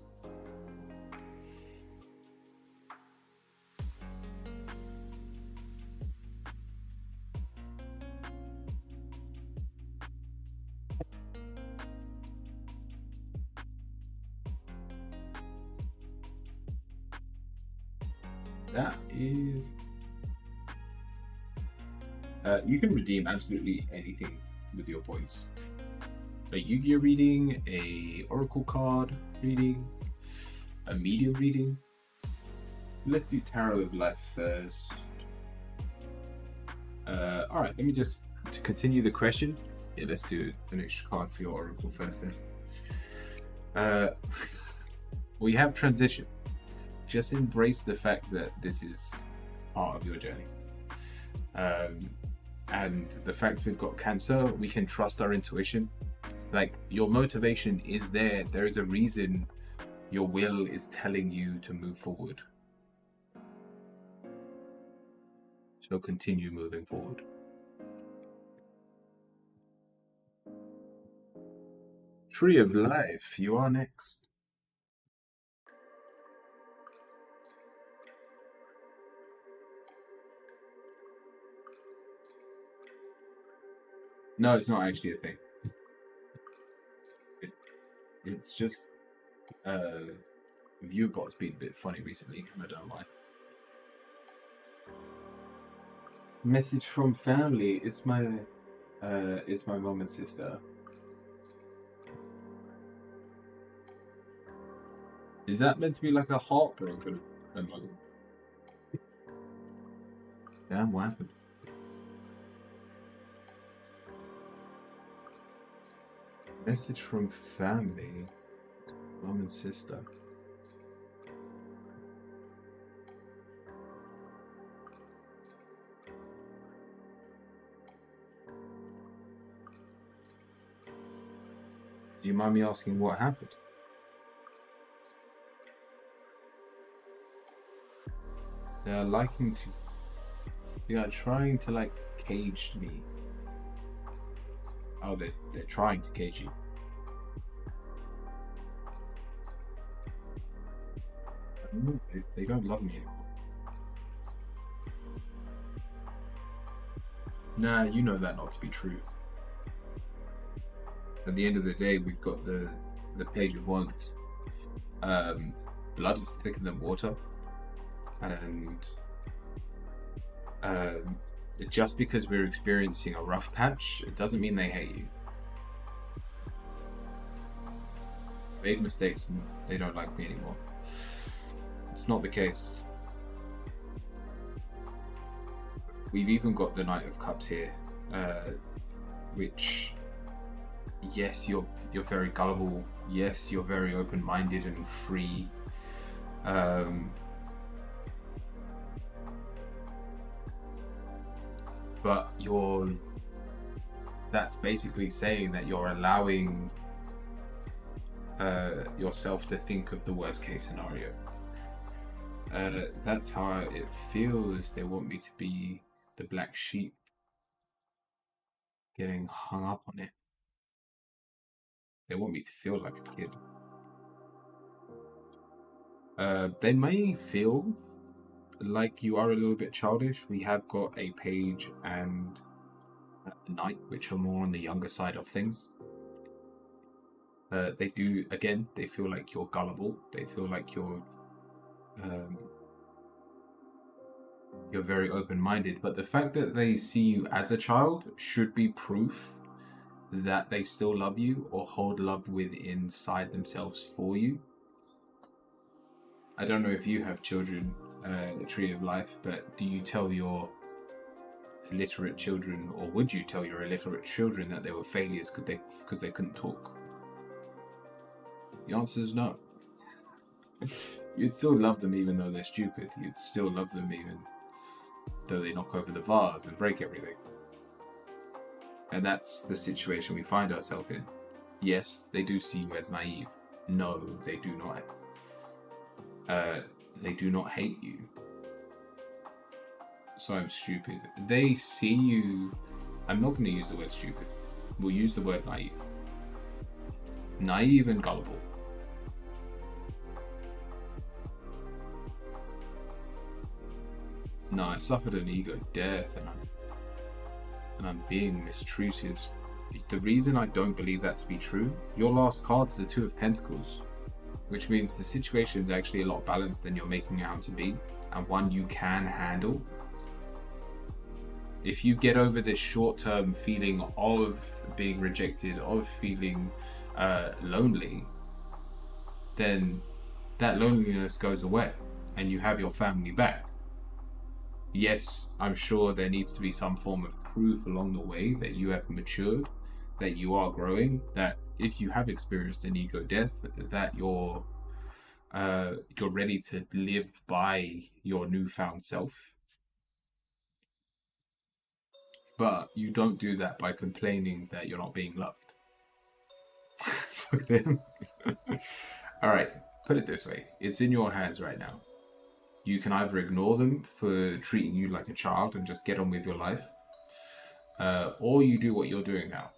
That is... you can redeem absolutely anything with your points. A Yu-Gi-Oh reading, a Oracle card reading, a medium reading. Let's do Tarot of Life first. Alright, let me just, to continue the question, yeah, let's do an extra card for your Oracle first then. We have transition. Just embrace the fact that this is part of your journey. And the fact we've got Cancer, we can trust our intuition. Like, your motivation is there. There is a reason your will is telling you to move forward. So continue moving forward. Tree of Life, you are next. No, it's not actually a thing. It's just Viewbot's been a bit funny recently. I don't know why. Message from family. It's my mom and sister. Is that meant to be like a heartbroken emoji? Damn, what happened? Message from family. Mom and sister. Do you mind me asking what happened? They are liking to... They are trying to, like, cage me. Oh, they're trying to cage you. They don't love me anymore. Nah, you know that not to be true. At the end of the day, we've got the Page of Wands. Blood is thicker than water. And just because we're experiencing a rough patch, it doesn't mean they hate you. Made mistakes and they don't like me anymore. It's not the case. We've even got the Knight of Cups here, which, yes, you're very gullible. Yes, you're very open-minded and free. But that's basically saying that you're allowing yourself to think of the worst case scenario. That's how it feels. They want me to be the black sheep, getting hung up on it. They want me to feel like a kid. They may feel like you are a little bit childish. We have got a Page and a Knight, which are more on the younger side of things. They do, again, they feel like you're gullible. They feel like you're very open-minded. But the fact that they see you as a child should be proof that they still love you or hold love within inside themselves for you. I don't know if you have children, Tree of Life, but do you tell your illiterate children, or would you tell your illiterate children that they were failures because they couldn't talk? The answer is no. You'd still love them even though they're stupid. You'd still love them even though they knock over the vase and break everything. And that's the situation we find ourselves in. Yes, they do see you as naive. No, they do not. They do not hate you. So I'm stupid. They see you... I'm not going to use the word stupid. We'll use the word naive. Naive and gullible. No, I suffered an ego death and I'm being mistreated. The reason I don't believe that to be true, your last card's the Two of Pentacles, which means the situation is actually a lot balanced than you're making it out to be, and one you can handle. If you get over this short-term feeling of being rejected, of feeling lonely, then that loneliness goes away and you have your family back. Yes, I'm sure there needs to be some form of proof along the way that you have matured, that you are growing, that if you have experienced an ego death, that you're ready to live by your newfound self. But you don't do that by complaining that you're not being loved. Fuck them. All right, put it this way. It's in your hands right now. You can either ignore them for treating you like a child and just get on with your life, or you do what you're doing now.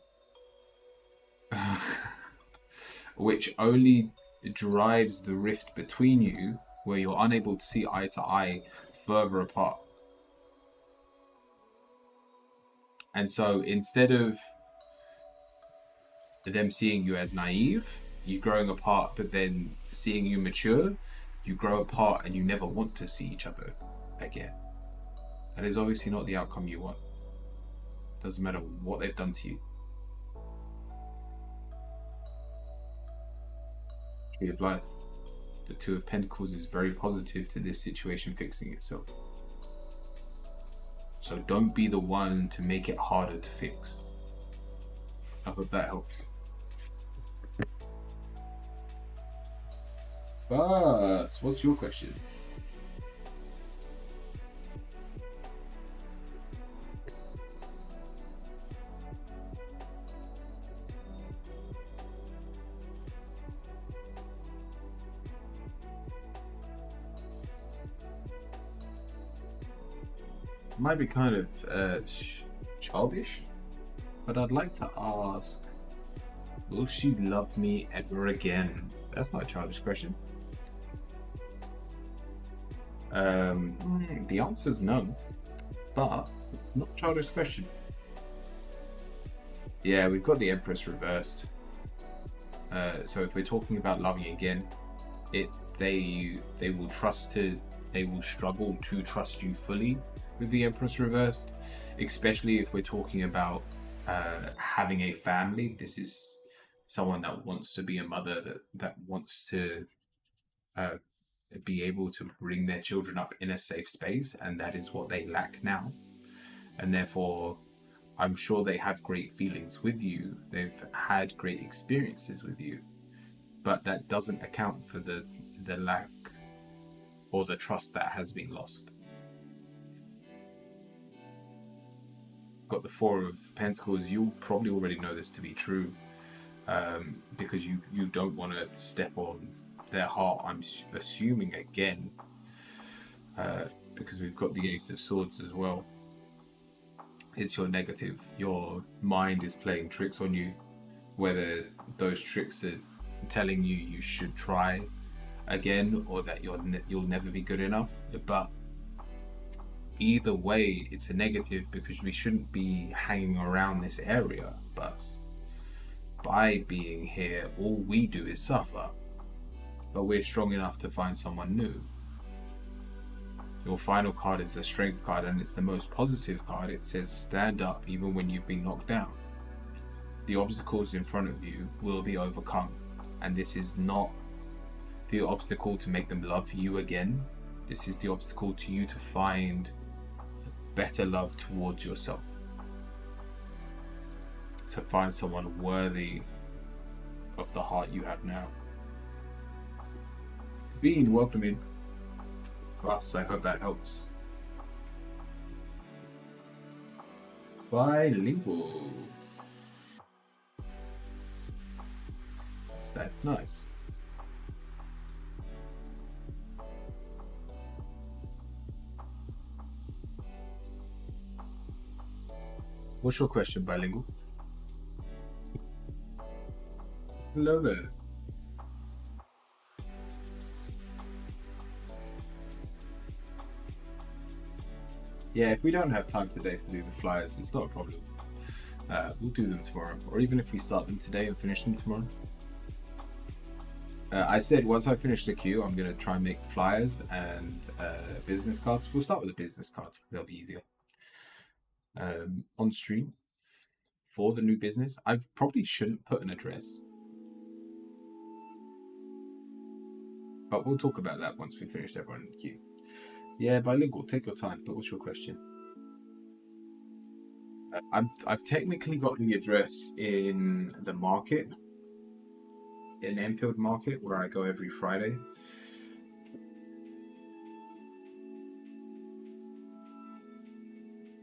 Which only drives the rift between you, where you're unable to see eye to eye, further apart. And so instead of them seeing you as naive, you growing apart, but then seeing you mature, you grow apart and you never want to see each other again. That is obviously not the outcome you want. Doesn't matter what they've done to you. Tree of Life. The Two of Pentacles is very positive to this situation fixing itself. So don't be the one to make it harder to fix. I hope that helps. Buzz, what's your question? Might be kind of childish, but I'd like to ask, will she love me ever again? That's not a childish question. The answer is no, but not a childish question. Yeah, we've got the Empress reversed. So if we're talking about loving again, they will struggle to trust you fully with the Empress reversed, especially if we're talking about having a family. This is someone that wants to be a mother, that wants to be able to bring their children up in a safe space, and that is what they lack now. And therefore, I'm sure they have great feelings with you. They've had great experiences with you, but that doesn't account for the lack or the trust that has been lost. Got the Four of Pentacles. You'll probably already know this to be true, because you don't want to step on their heart, I'm assuming, again, because we've got the Ace of Swords as well. It's your negative. Your mind is playing tricks on you, whether those tricks are telling you you should try again or that you'll never be good enough. But either way, it's a negative, because we shouldn't be hanging around this area. But by being here, all we do is suffer. But we're strong enough to find someone new. Your final card is the Strength card, and it's the most positive card. It says stand up even when you've been knocked down. The obstacles in front of you will be overcome, and this is not the obstacle to make them love you again. This is the obstacle to you to find better love towards yourself, to find someone worthy of the heart you have now. Bean, welcome in. Plus, I hope that helps. Bilingual. What's that? Nice. What's your question, Bilingual? Hello there. Yeah, if we don't have time today to do the flyers, it's not a problem. We'll do them tomorrow, or even if we start them today and finish them tomorrow. I said once I finish the queue, I'm going to try and make flyers and business cards. We'll start with the business cards because they'll be easier. On stream for the new business, I probably shouldn't put an address, but we'll talk about that once we finished everyone in the queue. Yeah, Bilingual, take your time, but what's your question? I've technically got the address in the market, in Enfield Market, where I go every Friday.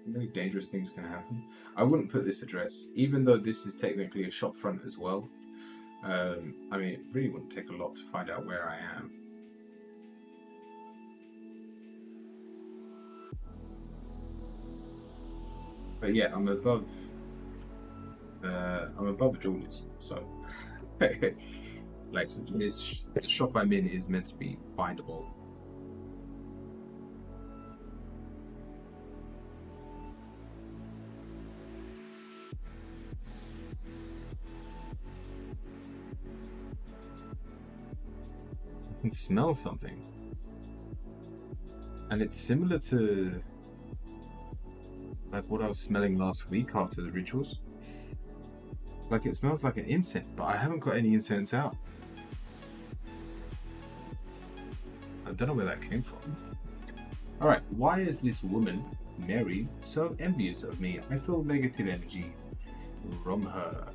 Really dangerous things can happen. I wouldn't put this address, even though this is technically a shop front as well. I mean, it really wouldn't take a lot to find out where I am. But yeah, I'm above a jewelers, so like this the shop I'm in is meant to be findable. I can smell something, and it's similar to like what I was smelling last week after the rituals. Like it smells like an incense, but I haven't got any incense out. I don't know where that came from. Alright, why is this woman, Mary, so envious of me? I feel negative energy from her.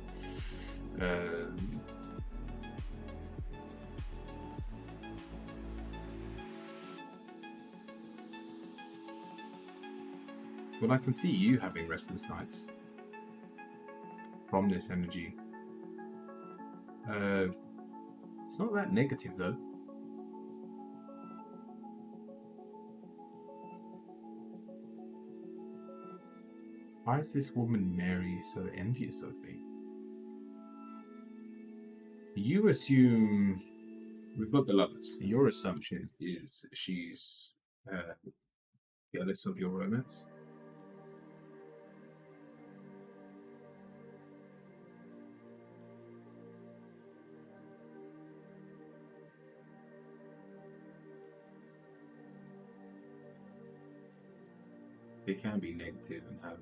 Well, I can see you having restless nights from this energy. It's not that negative though. Why is this woman Mary so envious of me? You assume we've got the lovers. Your assumption is she's jealous of your romance. They can be negative and have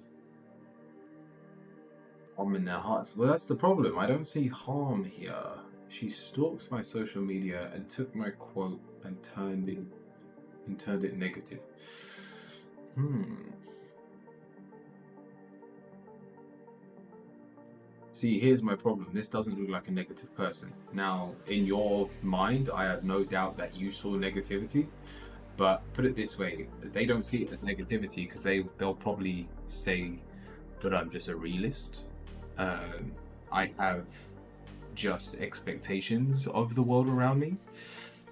harm in their hearts. Well, that's the problem. I don't see harm here. She stalks my social media and took my quote and turned it negative. See, here's my problem. This doesn't look like a negative person. Now, in your mind, I have no doubt that you saw negativity. But put it this way, they don't see it as negativity because they'll probably say that I'm just a realist. I have just expectations of the world around me.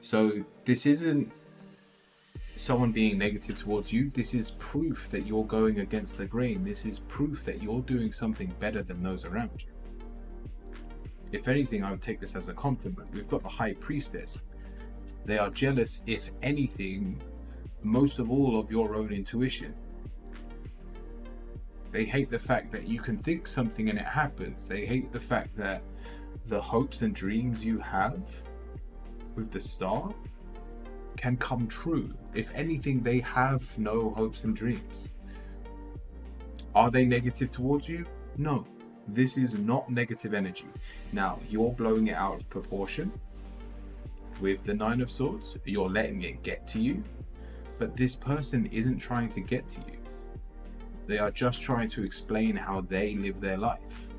So this isn't someone being negative towards you. This is proof that you're going against the grain. This is proof that you're doing something better than those around you. If anything, I would take this as a compliment. We've got the High Priestess. They are jealous, if anything, most of all of your own intuition. They hate the fact that you can think something and it happens. They hate the fact that the hopes and dreams you have with the star can come true. If anything, they have no hopes and dreams. Are they negative towards you? No. This is not negative energy. Now, you're blowing it out of proportion. With the Nine of Swords, you're letting it get to you, but this person isn't trying to get to you. They are just trying to explain how they live their life.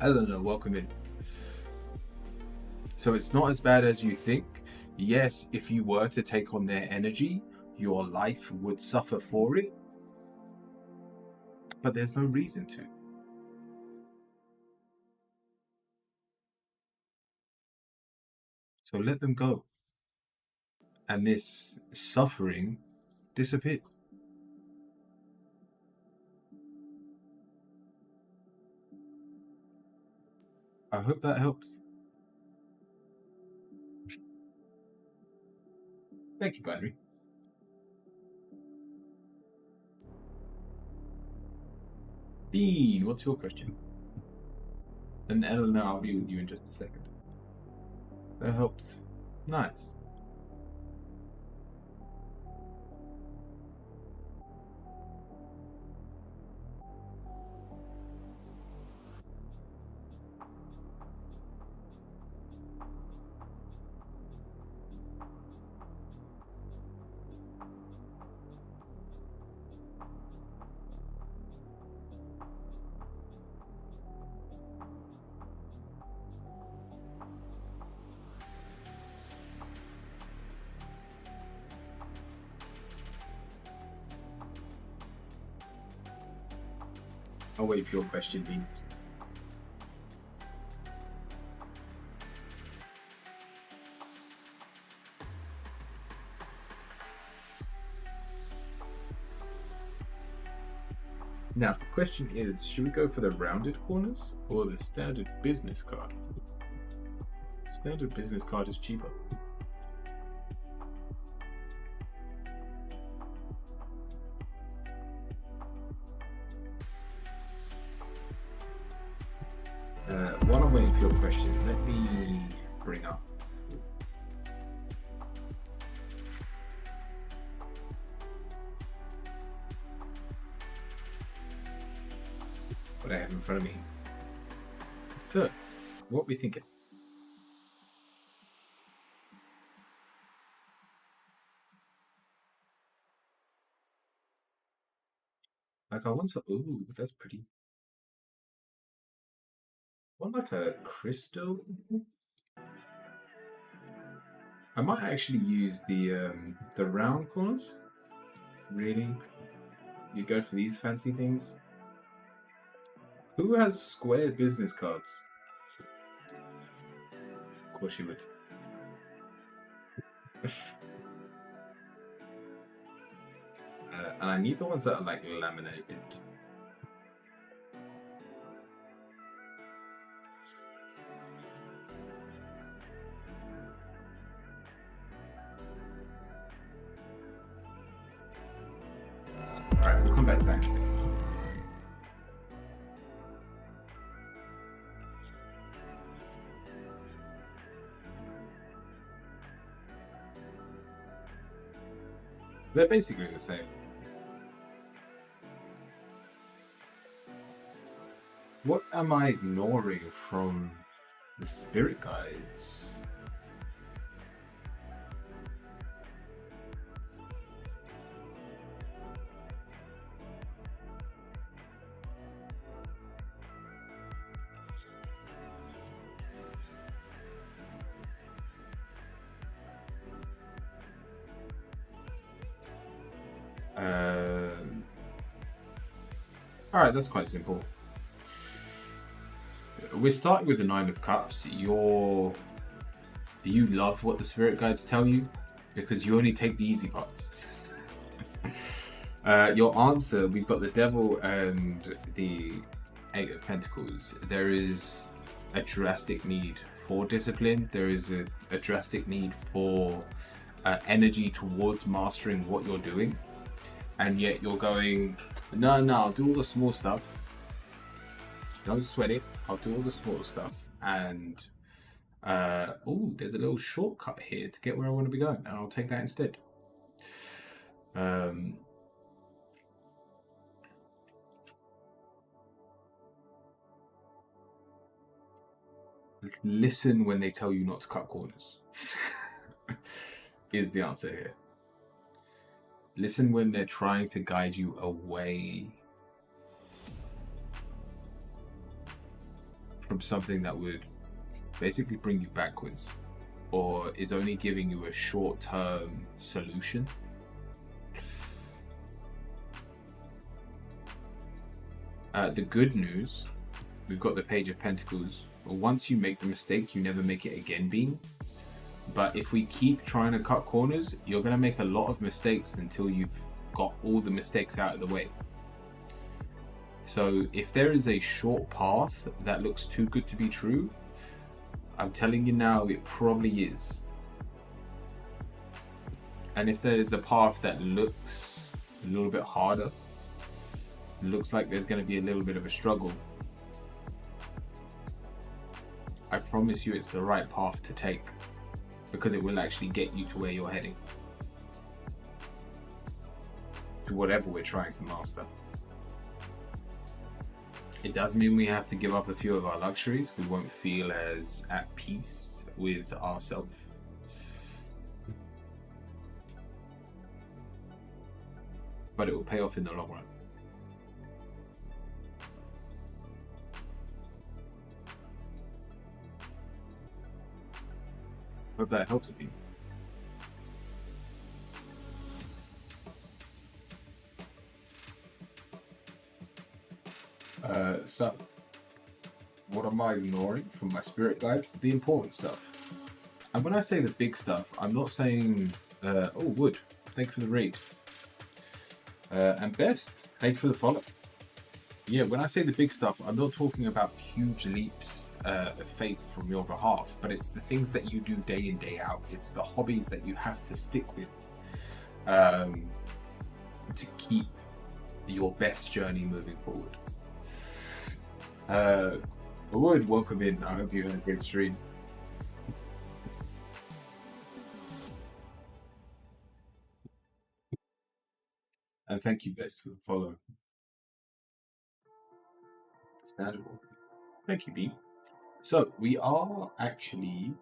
Eleanor, welcome in. So it's not as bad as you think. Yes, if you were to take on their energy, your life would suffer for it, but there's no reason to. So let them go. And this suffering disappears. I hope that helps. Thank you, Binary. Dean, what's your question? And Eleanor, I'll be with you in just a second. That helps. Nice. I'll wait for your question, Dean. Now, the question is, should we go for the rounded corners or the standard business card? Standard business card is cheaper. While I'm waiting for your question, let me bring up what I have in front of me. So, what we thinking? Like I want some. Ooh, that's pretty. I want like a crystal. I might actually use the round corners. Really? You go for these fancy things? Who has square business cards? Of course you would. And I need the ones that are like laminated. Alright, we'll come back to that in a second. They're basically the same. What am I ignoring from the spirit guides? Alright, that's quite simple. We're starting with the Nine of Cups. You love what the spirit guides tell you because you only take the easy parts. Your answer, we've got the Devil and the Eight of Pentacles. There is a drastic need for discipline. There is a drastic need for energy towards mastering what you're doing. And yet you're going, no, I'll do all the small stuff. Don't sweat it. I'll do all the small stuff. And, oh, there's a little shortcut here to get where I want to be going. And I'll take that instead. Listen when they tell you not to cut corners. Is the answer here. Listen when they're trying to guide you away from something that would basically bring you backwards or is only giving you a short-term solution. The good news, we've got the Page of Pentacles. Once you make the mistake, you never make it again, Bean. But if we keep trying to cut corners, you're going to make a lot of mistakes until you've got all the mistakes out of the way. So if there is a short path that looks too good to be true, I'm telling you now, it probably is. And if there's a path that looks a little bit harder, looks like there's going to be a little bit of a struggle, I promise you it's the right path to take. Because it will actually get you to where you're heading. To whatever we're trying to master. It does mean we have to give up a few of our luxuries. We won't feel as at peace with ourselves. But it will pay off in the long run. Hope that helps you. So, what am I ignoring from my spirit guides? The important stuff. And when I say the big stuff, I'm not saying, oh, Wood, thank you for the raid. And Best, thank you for the follow. Yeah, when I say the big stuff, I'm not talking about huge leaps of faith from your behalf, but it's the things that you do day in, day out. It's the hobbies that you have to stick with to keep your best journey moving forward. Wood, welcome in. I hope you had a great stream. And thank you, Best, for the follow. Understandable. Thank you, B. So, we are actually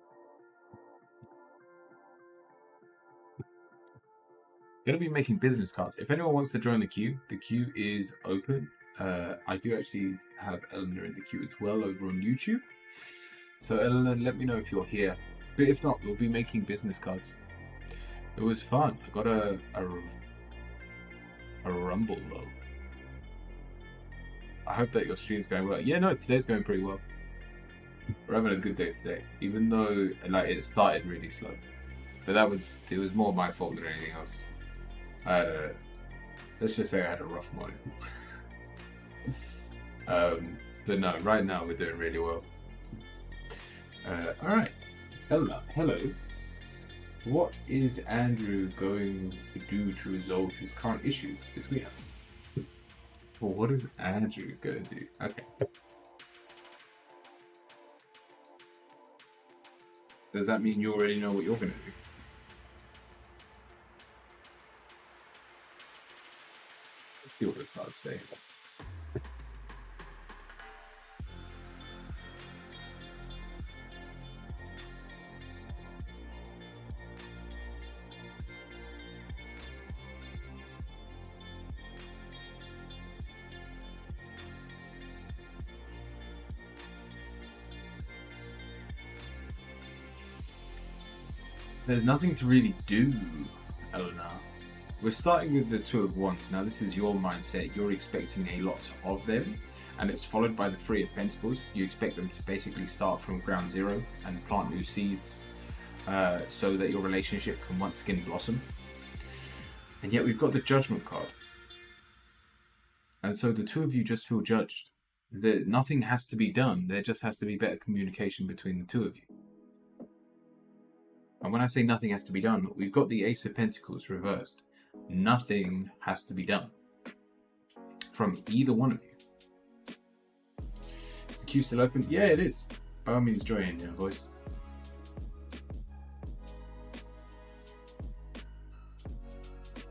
going to be making business cards. If anyone wants to join the queue is open. I do actually have Eleanor in the queue as well over on YouTube. So, Eleanor, let me know if you're here. But if not, we'll be making business cards. It was fun. I got a rumble though. I hope that your stream's going well. Yeah, no, today's going pretty well. We're having a good day today, even though like it started really slow. But it was more my fault than anything else. Let's just say I had a rough morning. But no, right now we're doing really well. All right, hello. What is Andrew going to do to resolve his current issues between us? Well, what is Andrew going to do? Okay. Does that mean you already know what you're going to do? Let's see what the cards say. There's nothing to really do, Eleanor. We're starting with the Two of Wands. Now, this is your mindset. You're expecting a lot of them, and it's followed by the Three of Pentacles. You expect them to basically start from ground zero and plant new seeds so that your relationship can once again blossom. And yet we've got the Judgment card. And so the two of you just feel judged. Nothing has to be done. There just has to be better communication between the two of you. And when I say nothing has to be done, we've got the Ace of Pentacles reversed. Nothing has to be done from either one of you. Is the queue still open? Yeah, it is. By all means, join your voice.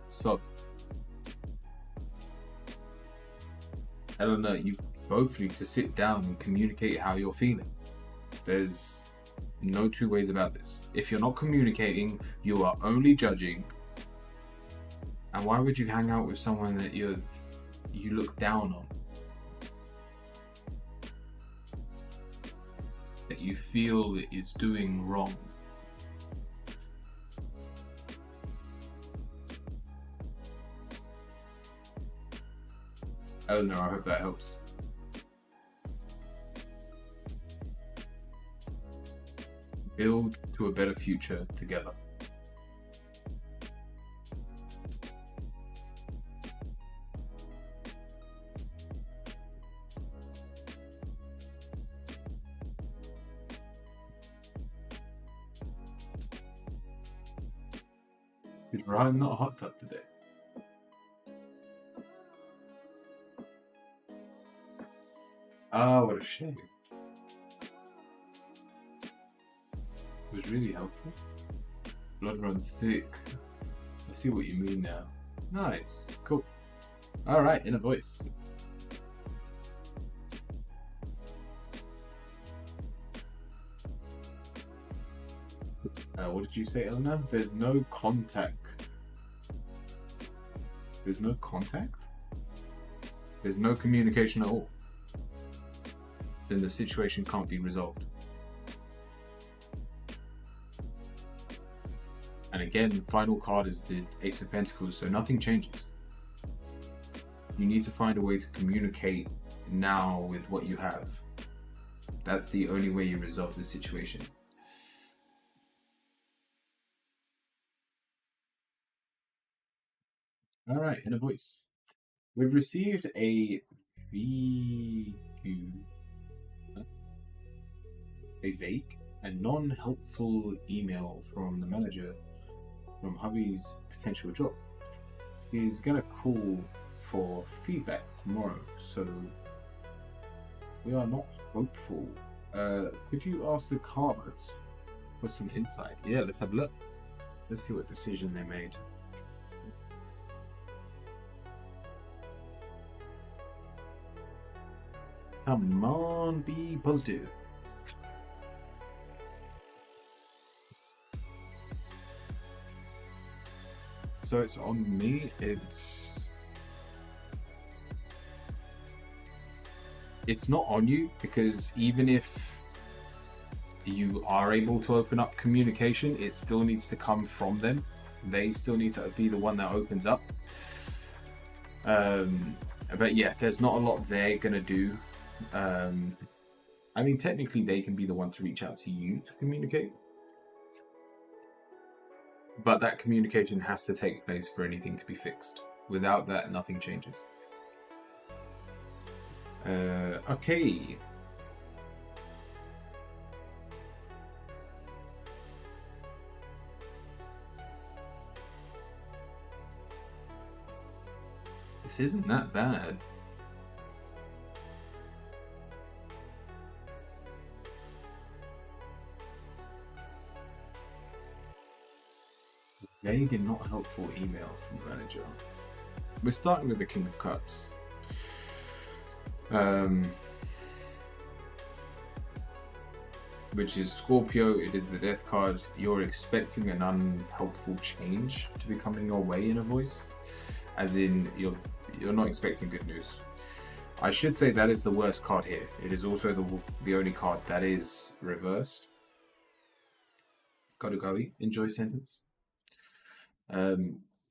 So, Eleanor, you both need to sit down and communicate how you're feeling. There's no two ways about this. If you're not communicating, you are only judging. And why would you hang out with someone that you look down on? That you feel is doing wrong? Eleanor, I hope that helps. Build to a better future together. Is Ryan not a hot tub today? Ah, what a shame. It was really helpful. Blood runs thick. I see what you mean now. Nice. Cool. Alright, inner voice. What did you say, Eleanor? There's no contact. There's no contact? There's no communication at all. Then the situation can't be resolved. And again, the final card is the Ace of Pentacles, so nothing changes. You need to find a way to communicate now with what you have. That's the only way you resolve the situation. All right, in a voice. We've received a vague and non-helpful email from the manager from hubby's potential job. He's gonna call for feedback tomorrow, so we are not hopeful. Could you ask the cards for some insight? Yeah, let's have a look. Let's see what decision they made. Come on, be positive. So it's on me. It's not on you, because even if you are able to open up communication, it still needs to come from them. They still need to be the one that opens up. But yeah, there's not a lot they're gonna do. I mean, technically they can be the one to reach out to you to communicate, but that communication has to take place for anything to be fixed. Without that, nothing changes. Okay. This isn't that bad. Vague and not helpful email from the manager. We're starting with the King of Cups. Which is Scorpio. It is the death card. You're expecting an unhelpful change to be coming your way in a voice, as in you're not expecting good news. I should say that is the worst card here. It is also the only card that is reversed. Kodogawi, enjoy sentence.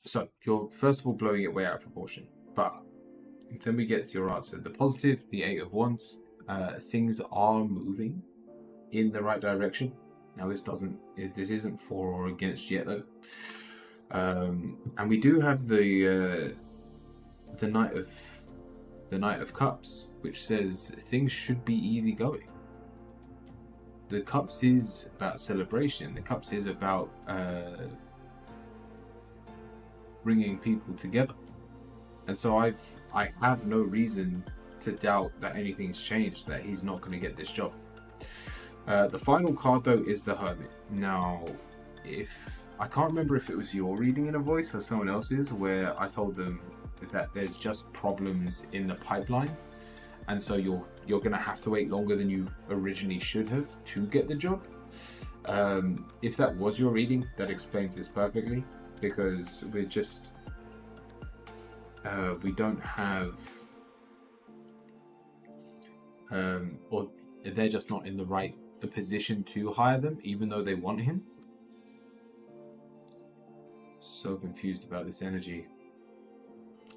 So you're first of all blowing it way out of proportion, but then we get to your answer. The positive, the 8 of Wands. Things are moving in the right direction. Now this isn't for or against yet though. And we do have the Knight of Cups, which says things should be easygoing. The Cups is about celebration. The Cups is about bringing people together, and so I have no reason to doubt that anything's changed, that he's not going to get this job. The final card though is the Hermit. Now, if I can't remember if it was your reading in a voice or someone else's, where I told them that there's just problems in the pipeline, and so you're going to have to wait longer than you originally should have to get the job. If that was your reading, that explains this perfectly, because we're just we don't have or they're just not in the right position to hire them, even though they want him. So confused about this energy.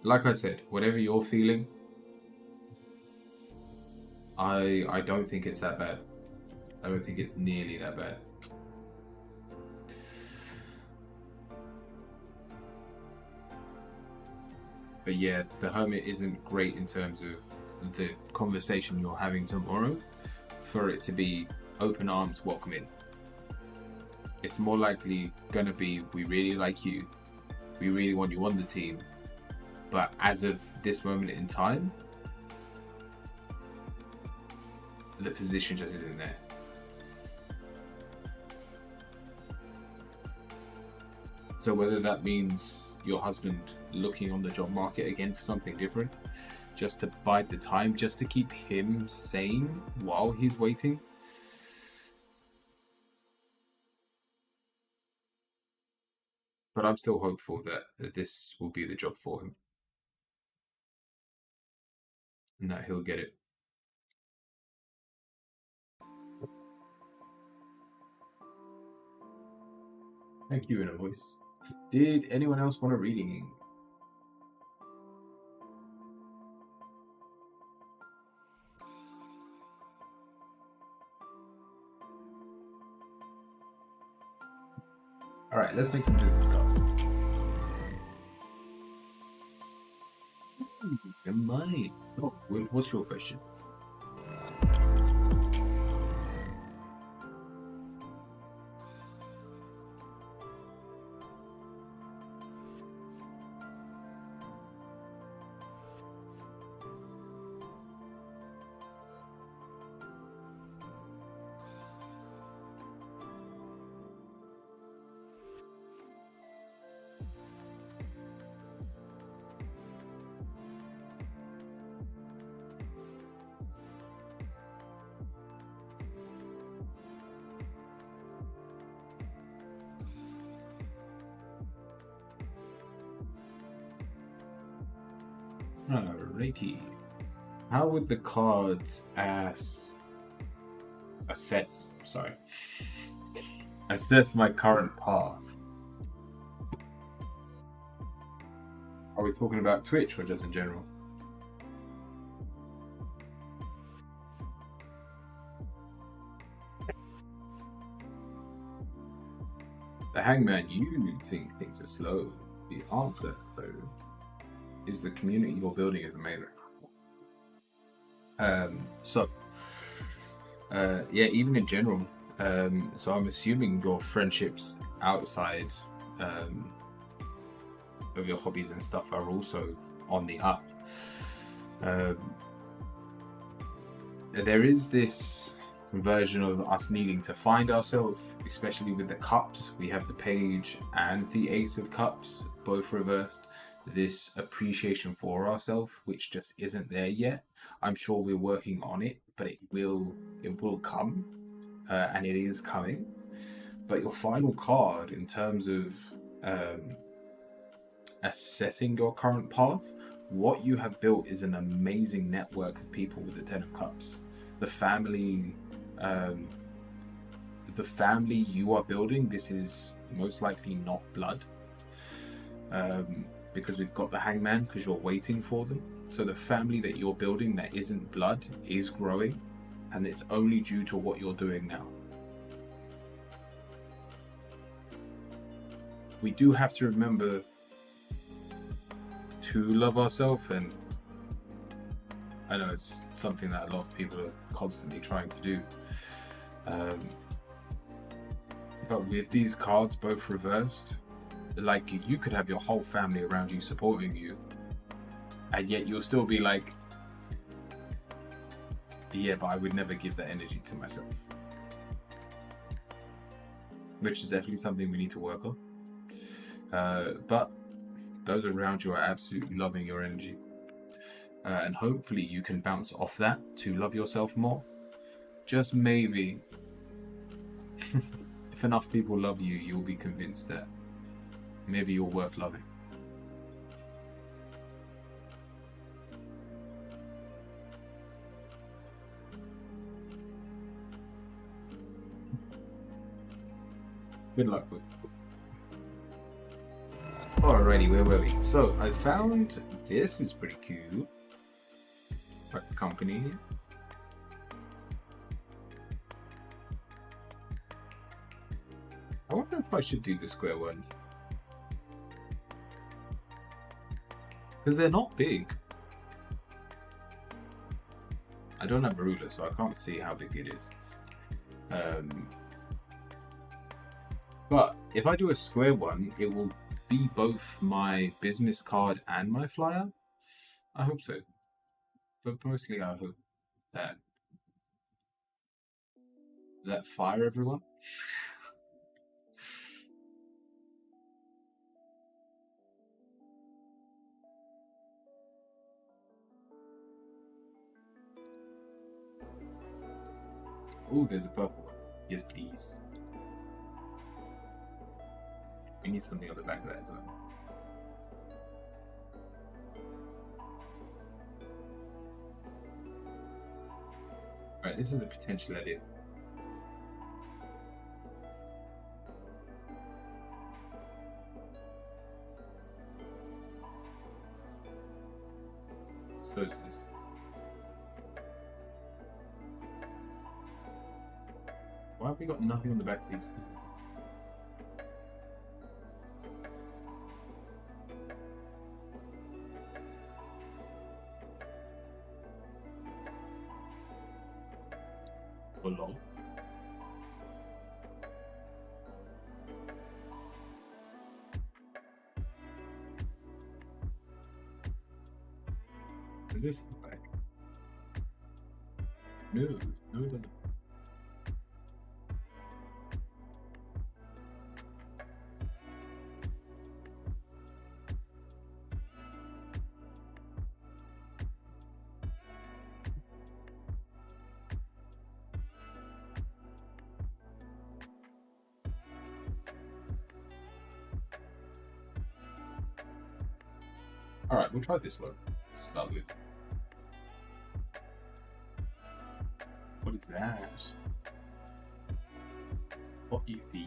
Like I said, whatever you're feeling, I don't think it's that bad. I don't think it's nearly that bad. But yeah, the Hermit isn't great in terms of the conversation you're having tomorrow, for it to be open arms, welcome in. It's more likely gonna be, we really like you, we really want you on the team, but as of this moment in time, the position just isn't there. So whether that means your husband looking on the job market again for something different, just to bide the time, just to keep him sane while he's waiting. But I'm still hopeful that this will be the job for him, and that he'll get it. Thank you, Inner Voice. Did anyone else want a reading? All right, let's make some business cards. Good money. Oh, what's your question? Alrighty. How would the cards assess my current path? Are we talking about Twitch or just in general? The Hangman, you think things are slow. The answer, though, is the community you're building is amazing. Even in general. So I'm assuming your friendships outside of your hobbies and stuff are also on the up. There is this version of us needing to find ourselves, especially with the cups. We have the Page and the Ace of Cups, both reversed. This appreciation for ourselves, which just isn't there yet. I'm sure we're working on it, but it will come, and it is coming. But your final card, in terms of assessing your current path, what you have built is an amazing network of people with the Ten of Cups. The family you are building, this is most likely not blood. Because we've got the Hangman, because you're waiting for them. So the family that you're building that isn't blood is growing, and it's only due to what you're doing now. We do have to remember to love ourselves, and I know it's something that a lot of people are constantly trying to do. But with these cards both reversed, like, you could have your whole family around you supporting you, and yet you'll still be like, yeah, but I would never give that energy to myself. Which is definitely something we need to work on. But those around you are absolutely loving your energy. And hopefully you can bounce off that to love yourself more. Just maybe, if enough people love you, you'll be convinced that maybe you're worth loving. Good luck with it. Alrighty, where were we? So I found this is pretty cute. Like company. I wonder if I should do the square one. Because they're not big. I don't have a ruler, so I can't see how big it is. But if I do a square one, it will be both my business card and my flyer. I hope so. But mostly I hope that fire everyone. Oh, there's a purple one. Yes, please. We need something on the back of that as well. Alright, this is a potential edit. So is this. Why have we got nothing on the back of these? Or lol. Is this back? No, no, it doesn't. All right, we'll try this one. Let's start with. What is that? What is the?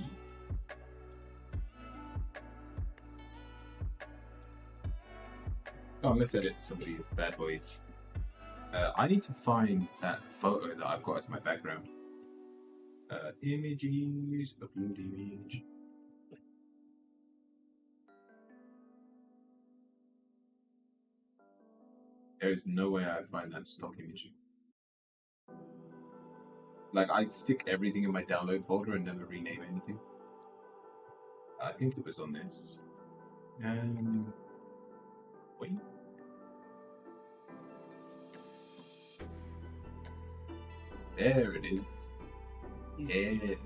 Oh, let's edit somebody's bad boys. I need to find that photo that I've got as my background. Images, upload image. There is no way I find that stock image. Like, I stick everything in my download folder and never rename anything. I think it was on this. Wait. There it is. Yes.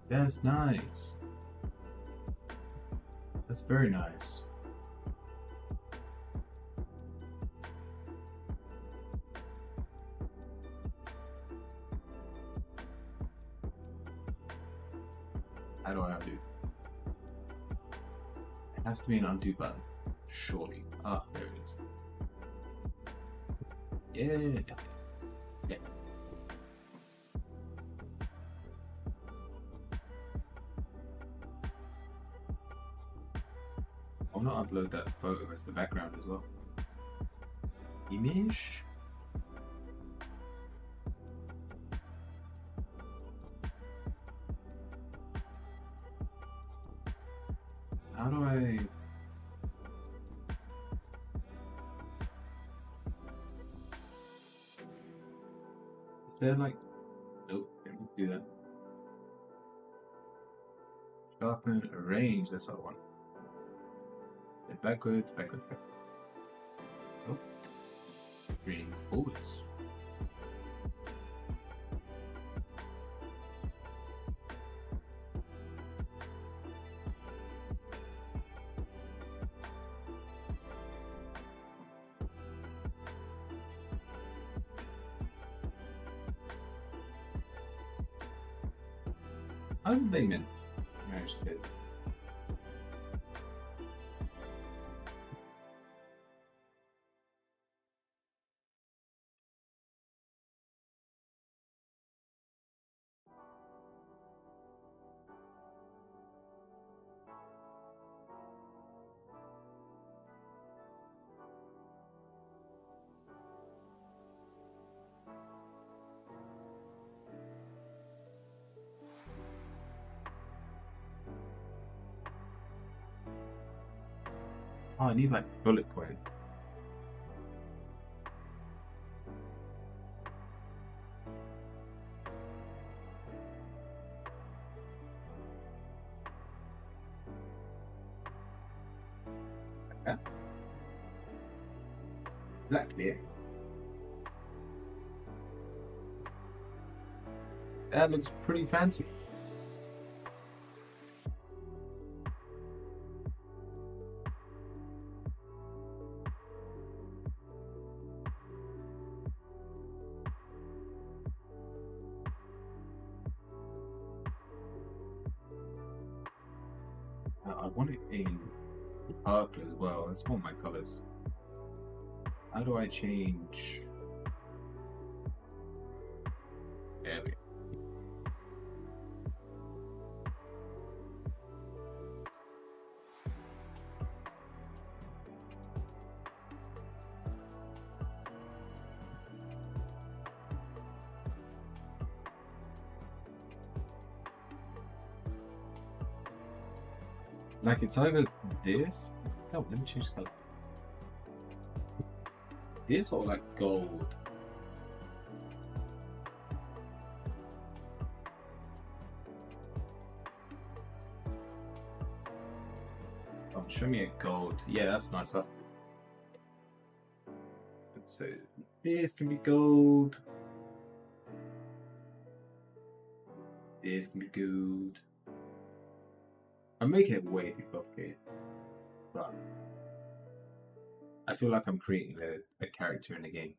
That's nice. That's very nice. How do I undo? It has to be an undo button. Surely. Ah, there it is. Yeah. Yeah. I'll not upload that photo as the background as well. Image. How do I? Is there like? Nope, can't do that. Sharpen, arrange. That's what I want. Step backwards, backwards, backwards. Oh, bring forwards. Other thing then, managed to. Oh, I need like bullet points. Okay. Is that clear? That looks pretty fancy. I want it in purple as well. That's one of my colors. How do I change? There we go. Like it's either this. Oh, let me change color. This or like gold. Oh, show me a gold. Yeah, that's nicer. So this can be gold. This can be gold. I'm making it way too complicated, but I feel like I'm creating a character in the game,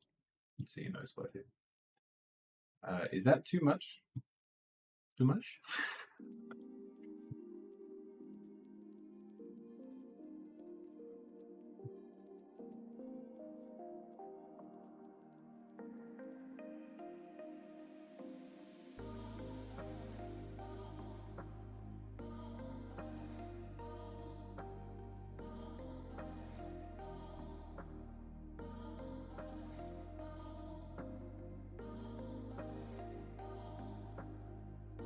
so you know it's worth it. Is that too much? Too much?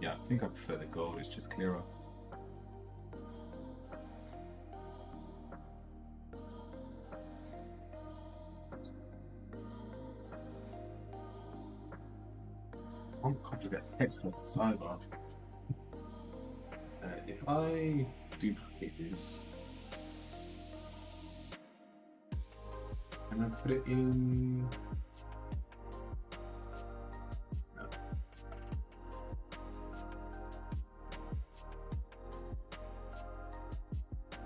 Yeah, I think I prefer the gold, it's just clearer. I'm copy that text on the sidebar. If I duplicate this, and I put it in. No.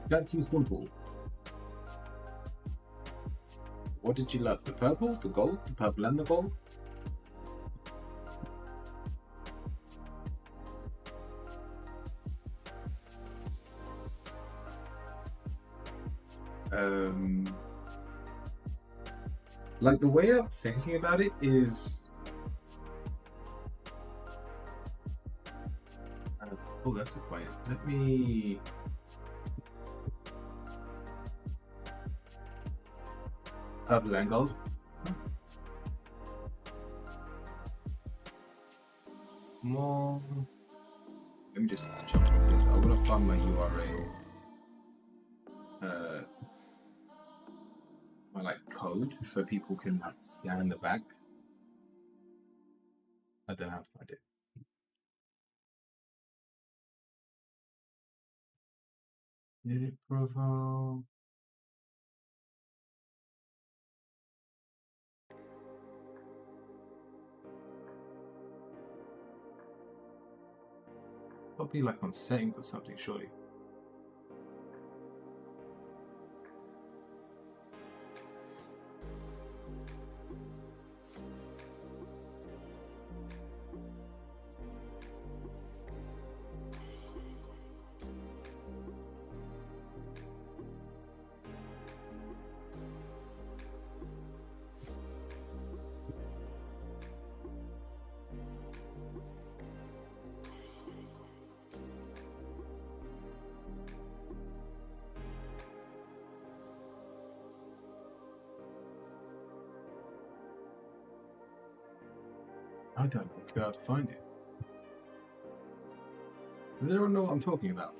Is that too simple? What did you love? The purple, the gold, the purple and the gold? Like the way I'm thinking about it is, oh, that's a point. Let me. Purple and gold. More. Let me just jump off this. I want to find my URL. My like code so people can like scan the back. I don't have to find it. Edit profile. Probably like on settings or something, surely. I don't know how to find it. Does anyone know what I'm talking about?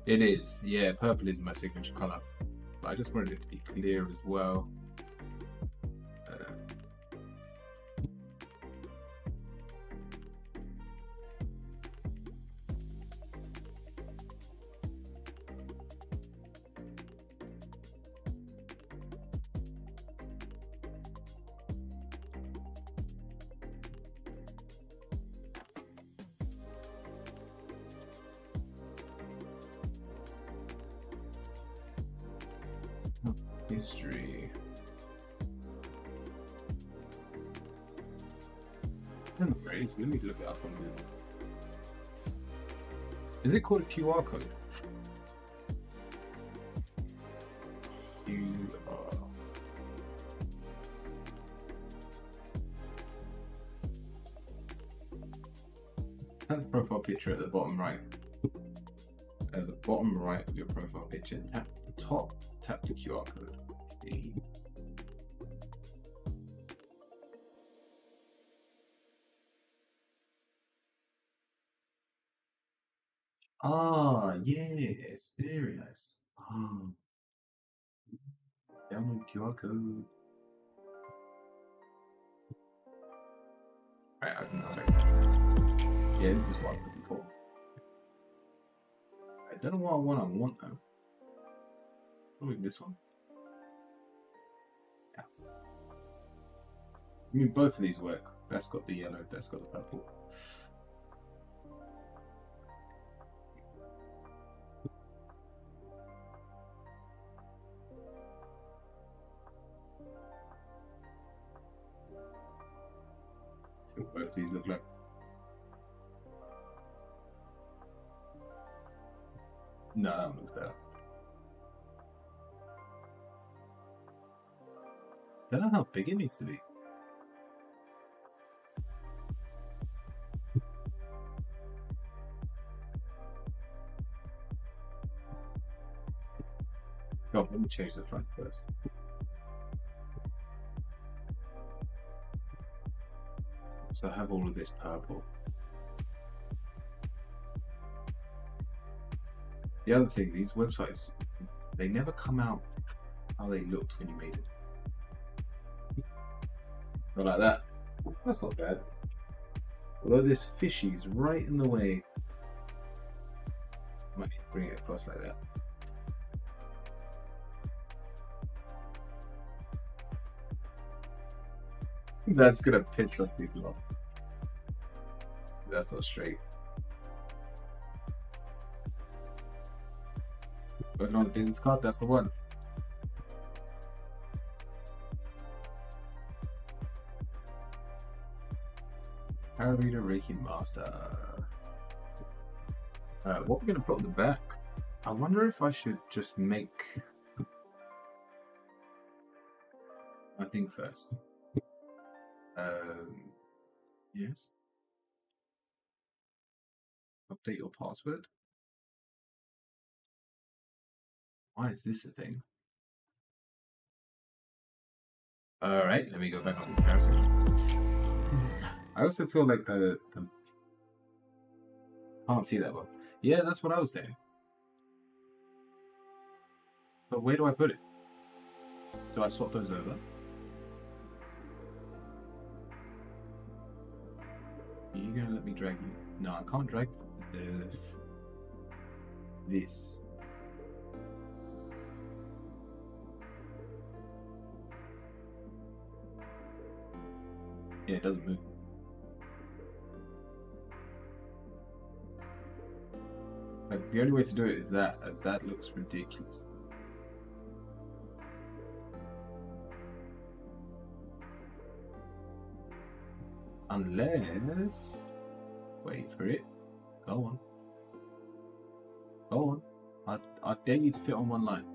It is. Yeah, purple is my signature color. But I just wanted it to be clear as well. History. I don't know where it is. Let me look it up on Google. Is it called a QR code? QR. And the profile picture at the bottom right. At the bottom right of your profile picture, tap the top, tap the QR code. Okay. Ah, yes, very nice. Download QR code. Right, I can go. Yeah, this is what I'm looking for. I don't know what I want though. Probably this one. Yeah. I mean, both of these work. That's got the yellow, that's got the purple. See what both of these look like. No, that one looks better. Don't know how big it needs to be. Oh, let me change the front first. So I have all of this purple. The other thing, these websites, they never come out how they looked when you made it. Not like that. That's not bad. Although this fishy's right in the way. Might need to bring it across like that. That's gonna piss some people off. That's not straight. Working on the business card, that's the one. Parareader Reiki Master. What we're gonna put on the back? I wonder if I should just make my thing first. Yes. Update your password. Why is this a thing? Alright, let me go back on the comparison. I also feel like the can't see that well. Yeah, that's what I was saying. But where do I put it? Do I swap those over? Are you gonna let me drag you? No, I can't drag this. Yeah, it doesn't move. Like, the only way to do it is that. That looks ridiculous. Unless... Wait for it. Go on. Go on. I dare you to fit on one line.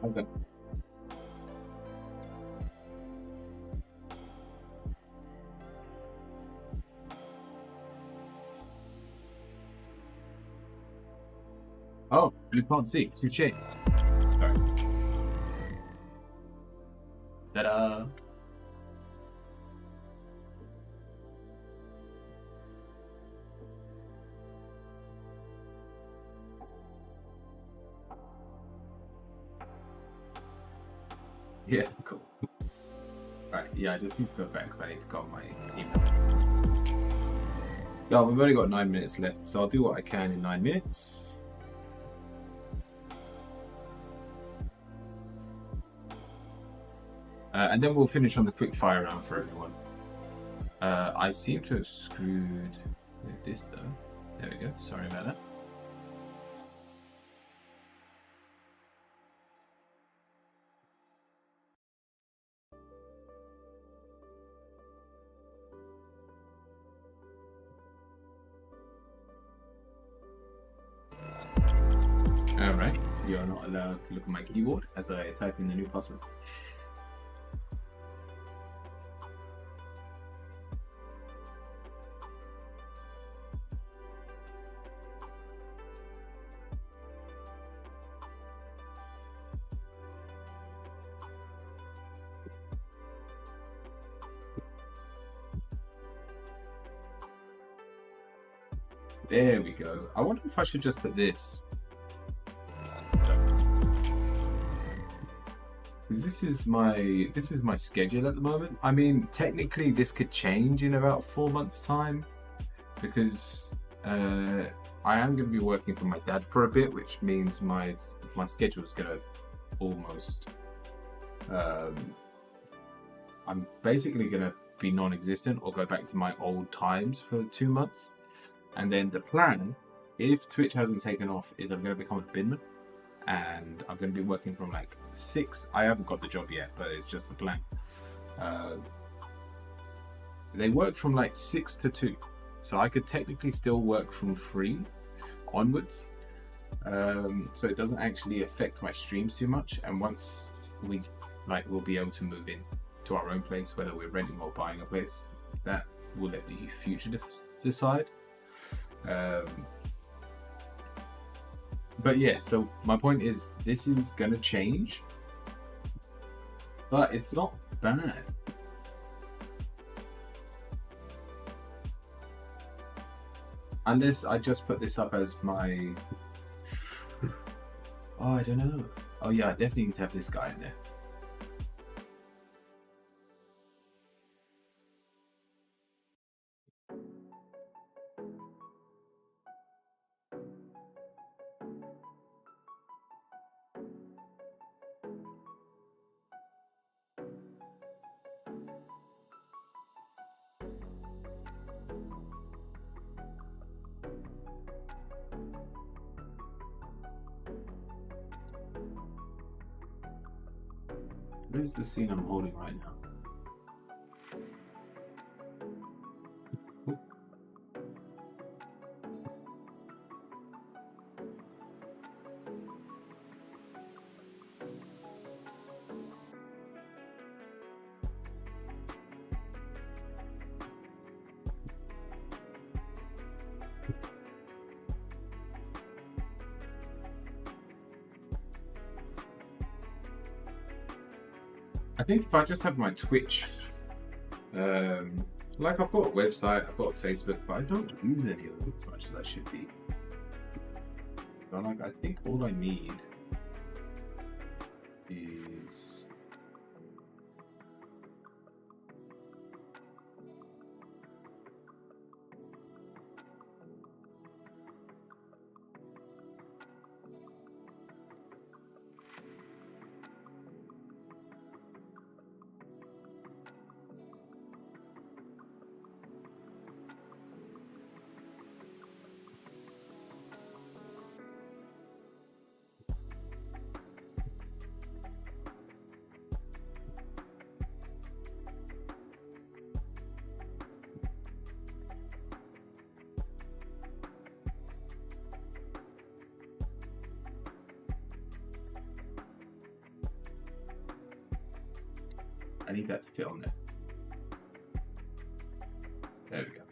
Okay. Oh, you can't see. Touché. Sorry. Ta-da! Yeah, cool. Right, yeah, I just need to go back because I need to go on my email. Yeah, we've only got 9 minutes left, so I'll do what I can in 9 minutes. And then we'll finish on the quick fire round for everyone. I seem to have screwed with this though. There we go, sorry about that. Alright, you're not allowed to look at my keyboard as I type in the new password. There we go. I wonder if I should just put this. Because this is my schedule at the moment. I mean, technically this could change in about 4 months' time, because I am going to be working for my dad for a bit, which means my schedule is going to almost. I'm basically going to be non-existent or go back to my old times for 2 months, and then the plan, if Twitch hasn't taken off, is I'm going to become a binman. And I'm going to be working from like 6. I haven't got the job yet, but it's just a plan. They work from like 6 to 2, so I could technically still work from 3 onwards. So it doesn't actually affect my streams too much. And once we'll be able to move in to our own place, whether we're renting or buying a place, that will let the future decide. But yeah, so my point is, this is gonna change, but it's not bad. Unless I just put this up as my... Oh, I don't know. Oh yeah, I definitely need to have this guy in there. Where's the scene I'm holding right now? I think if I just have my Twitch, like I've got a website, I've got a Facebook, but I don't use any of them as much as I should be. So like, I think all I need is... I need that to fit on there. There we go.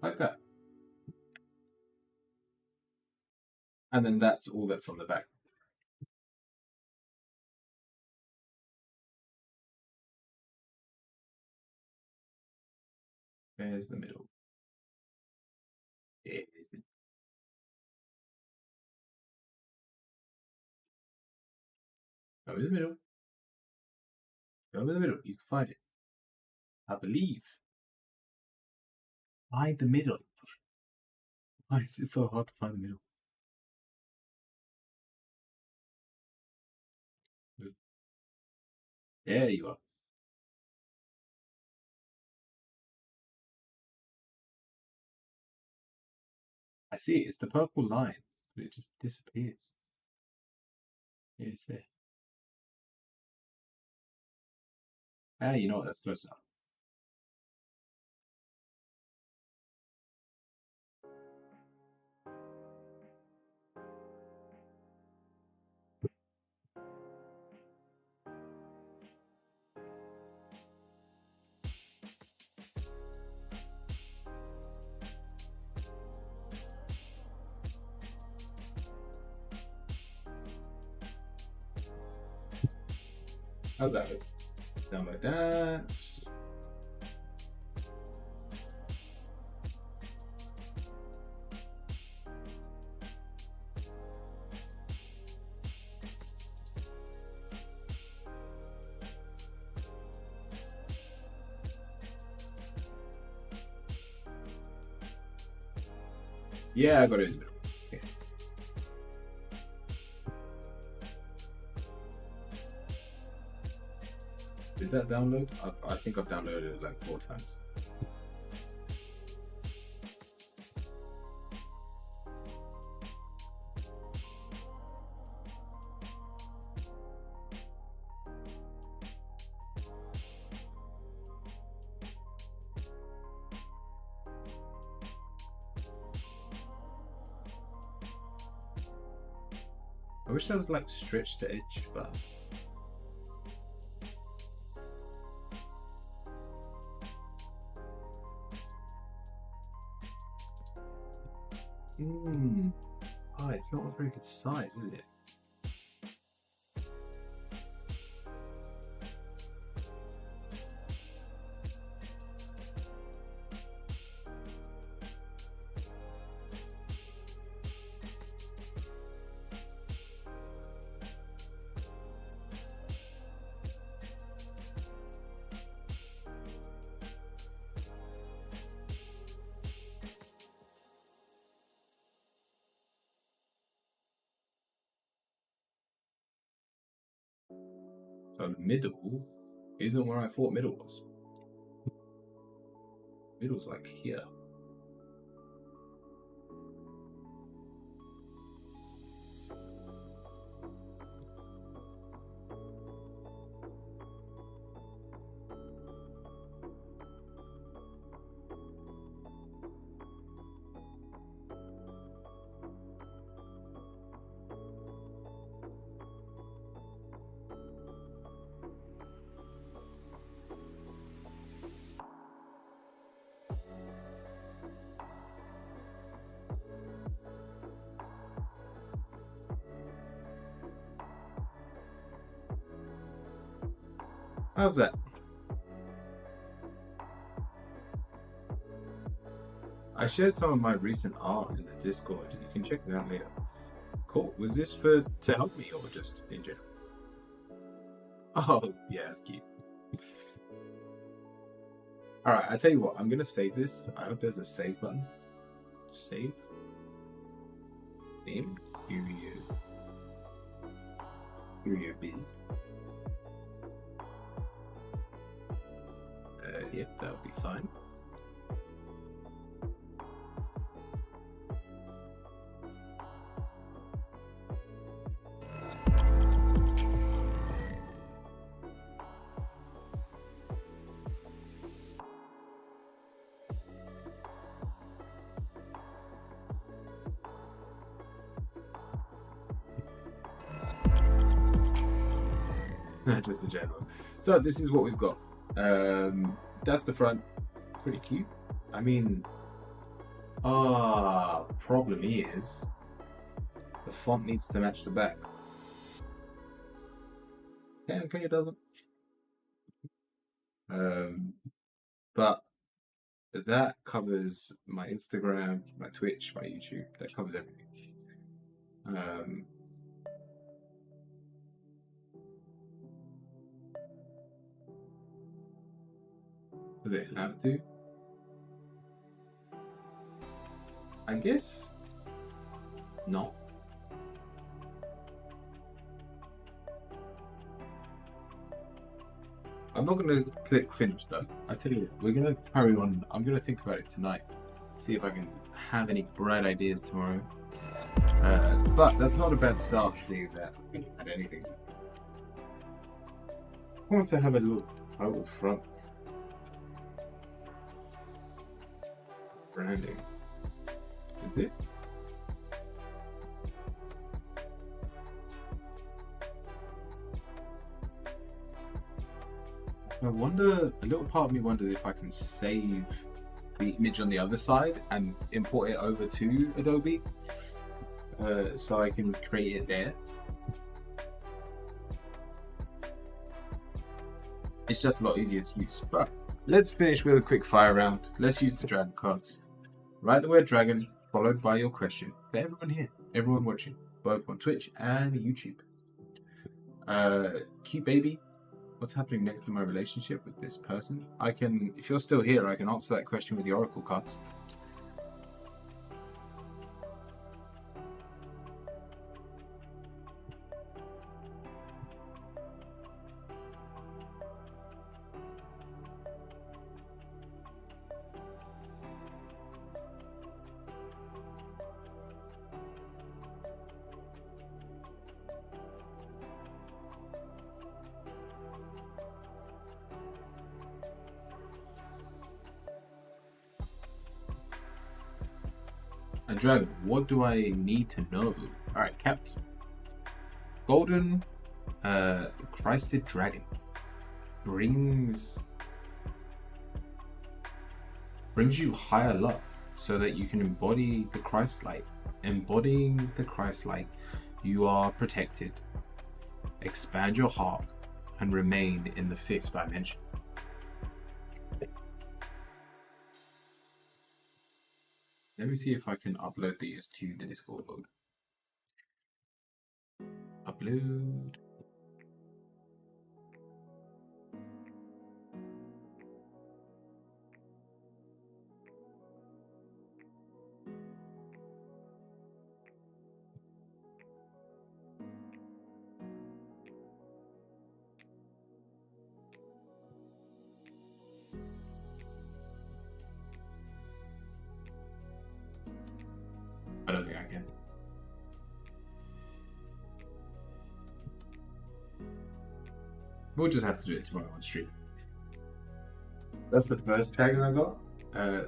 Like that. And then that's all that's on the back. There's the middle. It is the... Go in the middle. Go in the middle. You can find it. I believe. Find the middle. Why is it so hard to find the middle? There you are. I see it. It's the purple line, but it just disappears. Yeah, it's there. Ah, you know what? That's close enough. How's that look? Down like that. Yeah, I got it in the middle. Okay. Did that download? I think I've downloaded it like 4 times. I wish there was like stretch to edge, but oh, it's not a very good size, is it? So middle isn't where I thought middle was. Middle's like here. How's that? I shared some of my recent art in the Discord. You can check it out later. Cool. Was this to help me or just in general? Oh, yeah, that's cute. Alright, I tell you what, I'm gonna save this. I hope there's a save button. Save. Name. Curio Biz. Yep, that'll be fine. Just the general. So this is what we've got. That's the front. Pretty cute. I mean, problem is the font needs to match the back. Technically it doesn't. But that covers my Instagram, my Twitch, my YouTube. That covers everything. Do they have to? I guess not. I'm not going to click finish though. I tell you, we're going to carry on. I'm going to think about it tonight. See if I can have any bright ideas tomorrow. But that's not a bad start, seeing that we haven't had anything. I want to have a little front branding. That's it. I wonder, a little part of me wonders if I can save the image on the other side and import it over to Adobe, so I can create it there. It's just a lot easier to use. But let's finish with a quick fire round. Let's use the dragon cards. Write the word dragon, followed by your question. For everyone here, everyone watching, both on Twitch and YouTube. Cute baby. What's happening next to my relationship with this person? I can, if you're still here, I can answer that question with the oracle cards. A dragon. What do I need to know? Alright, caps. Golden Christed Dragon brings you higher love so that you can embody the Christ light. Embodying the Christ light, you are protected. Expand your heart and remain in the 5th dimension. Let me see if I can upload these to the Discord mode. Upload. I don't think I can. We'll just have to do it tomorrow on stream. That's the first dragon I got.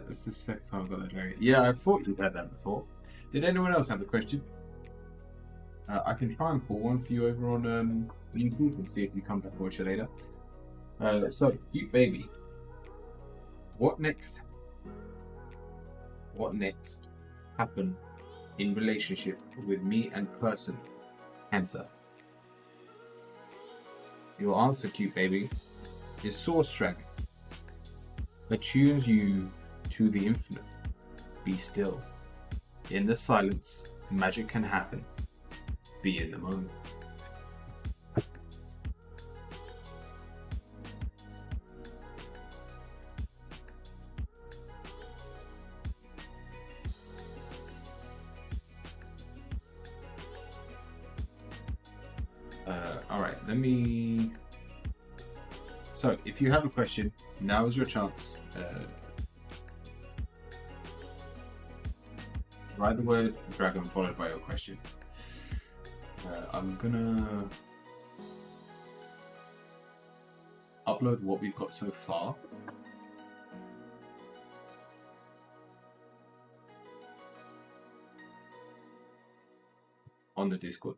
It's the second time I got that dragon. Yeah, I thought you'd had that before. Did anyone else have a question? I can try and pull one for you over on YouTube and see if you come back and watch it later. So, Cute Baby. What next? What next happened in relationship with me and person? Answer. Your answer, Cute Baby, is Source Dragon. Attunes you to the infinite. Be still. In the silence, magic can happen. Be in the moment. Alright, let me... So, if you have a question, now is your chance. Write the word dragon followed by your question. I'm gonna upload what we've got so far. On the Discord.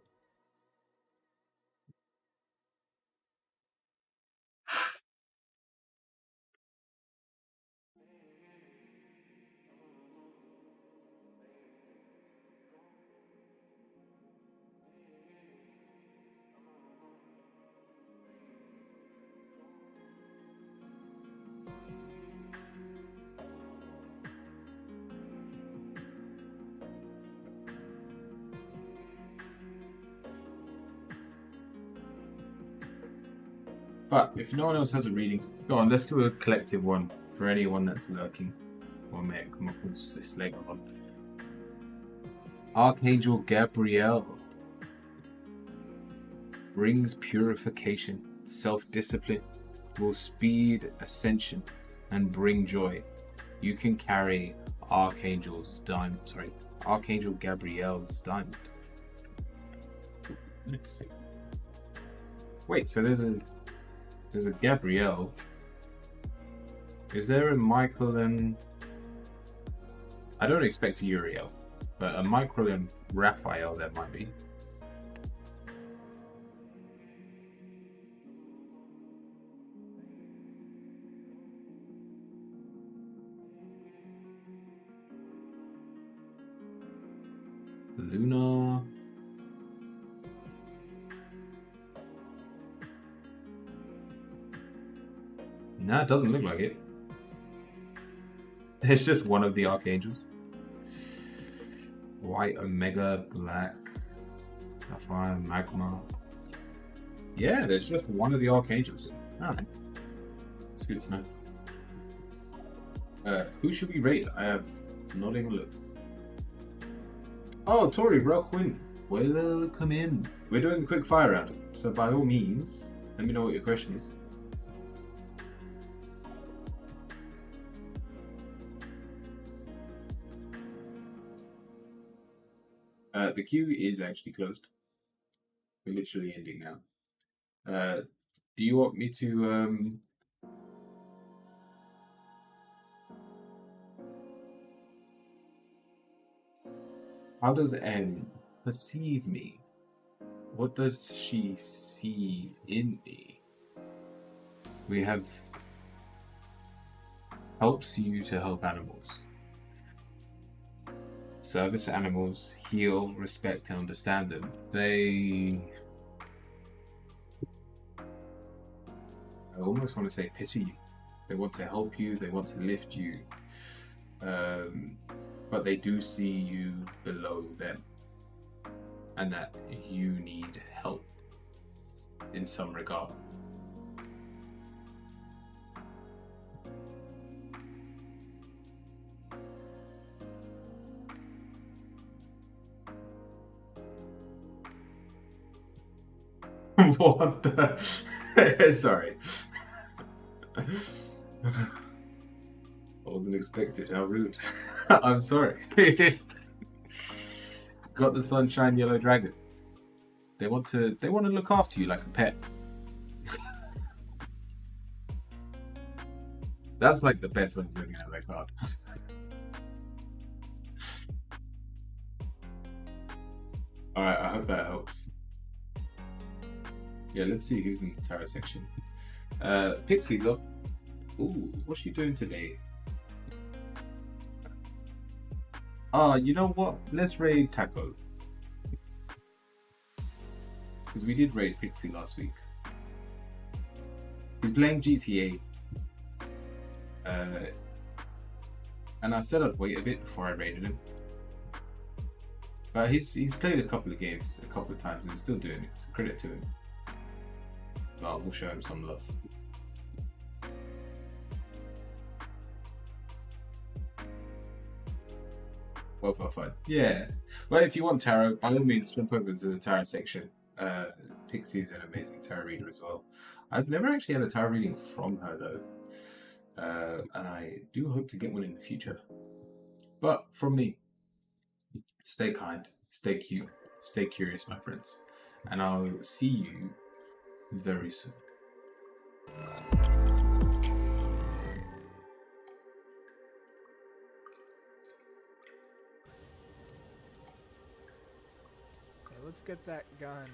But if no one else has a reading, go on, let's do a collective one for anyone that's lurking. Or may come up with this later on. Archangel Gabriel brings purification, self-discipline, will speed ascension, and bring joy. You can carry Archangel Gabriel's diamond. Let's see. Wait, so there's a Gabrielle. Is there a Michael and... I don't expect a Uriel, but a Michael and Raphael there might be. Luna. No, it doesn't look like it. It's just one of the archangels. White Omega, Black, Sapphire, Magma. Yeah, there's just one of the archangels. Alright. It's good to know. Who should we raid? I have not even looked. Oh, Tori, Rockwind. Welcome in. We're doing a quick fire round, so by all means, let me know what your question is. The queue is actually closed. We're literally ending now. Do you want me to How does N perceive me? What does she see in me? We have helps you to help animals. Service animals, heal, respect, and understand them. I almost want to say pity you. They want to help you, they want to lift you. But they do see you below them. And that you need help in some regard. What the? Sorry. I wasn't expected. How rude. I'm sorry. Got the sunshine yellow dragon. They want to look after you like a pet. That's like the best way of looking at that card. Alright, I hope that helps. Yeah, let's see who's in the tarot section. Pixie's up. Ooh, what's she doing today? You know what? Let's raid Taco. Because we did raid Pixie last week. He's playing GTA. And I said I'd wait a bit before I raided him. But he's played a couple of games, a couple of times, and he's still doing it. So credit to him. Well, we'll show him some love. Both are fun. Yeah. Well, if you want tarot, by all means, swim over to the tarot section. Pixie's an amazing tarot reader as well. I've never actually had a tarot reading from her though. And I do hope to get one in the future. But from me, stay kind, stay cute, stay curious, my friends. And I'll see you very soon. Okay, let's get that gun.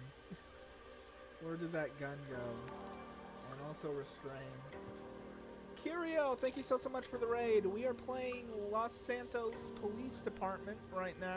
Where did that gun go? And also restrain. Curio, thank you so much for the raid. We are playing Los Santos Police Department right now.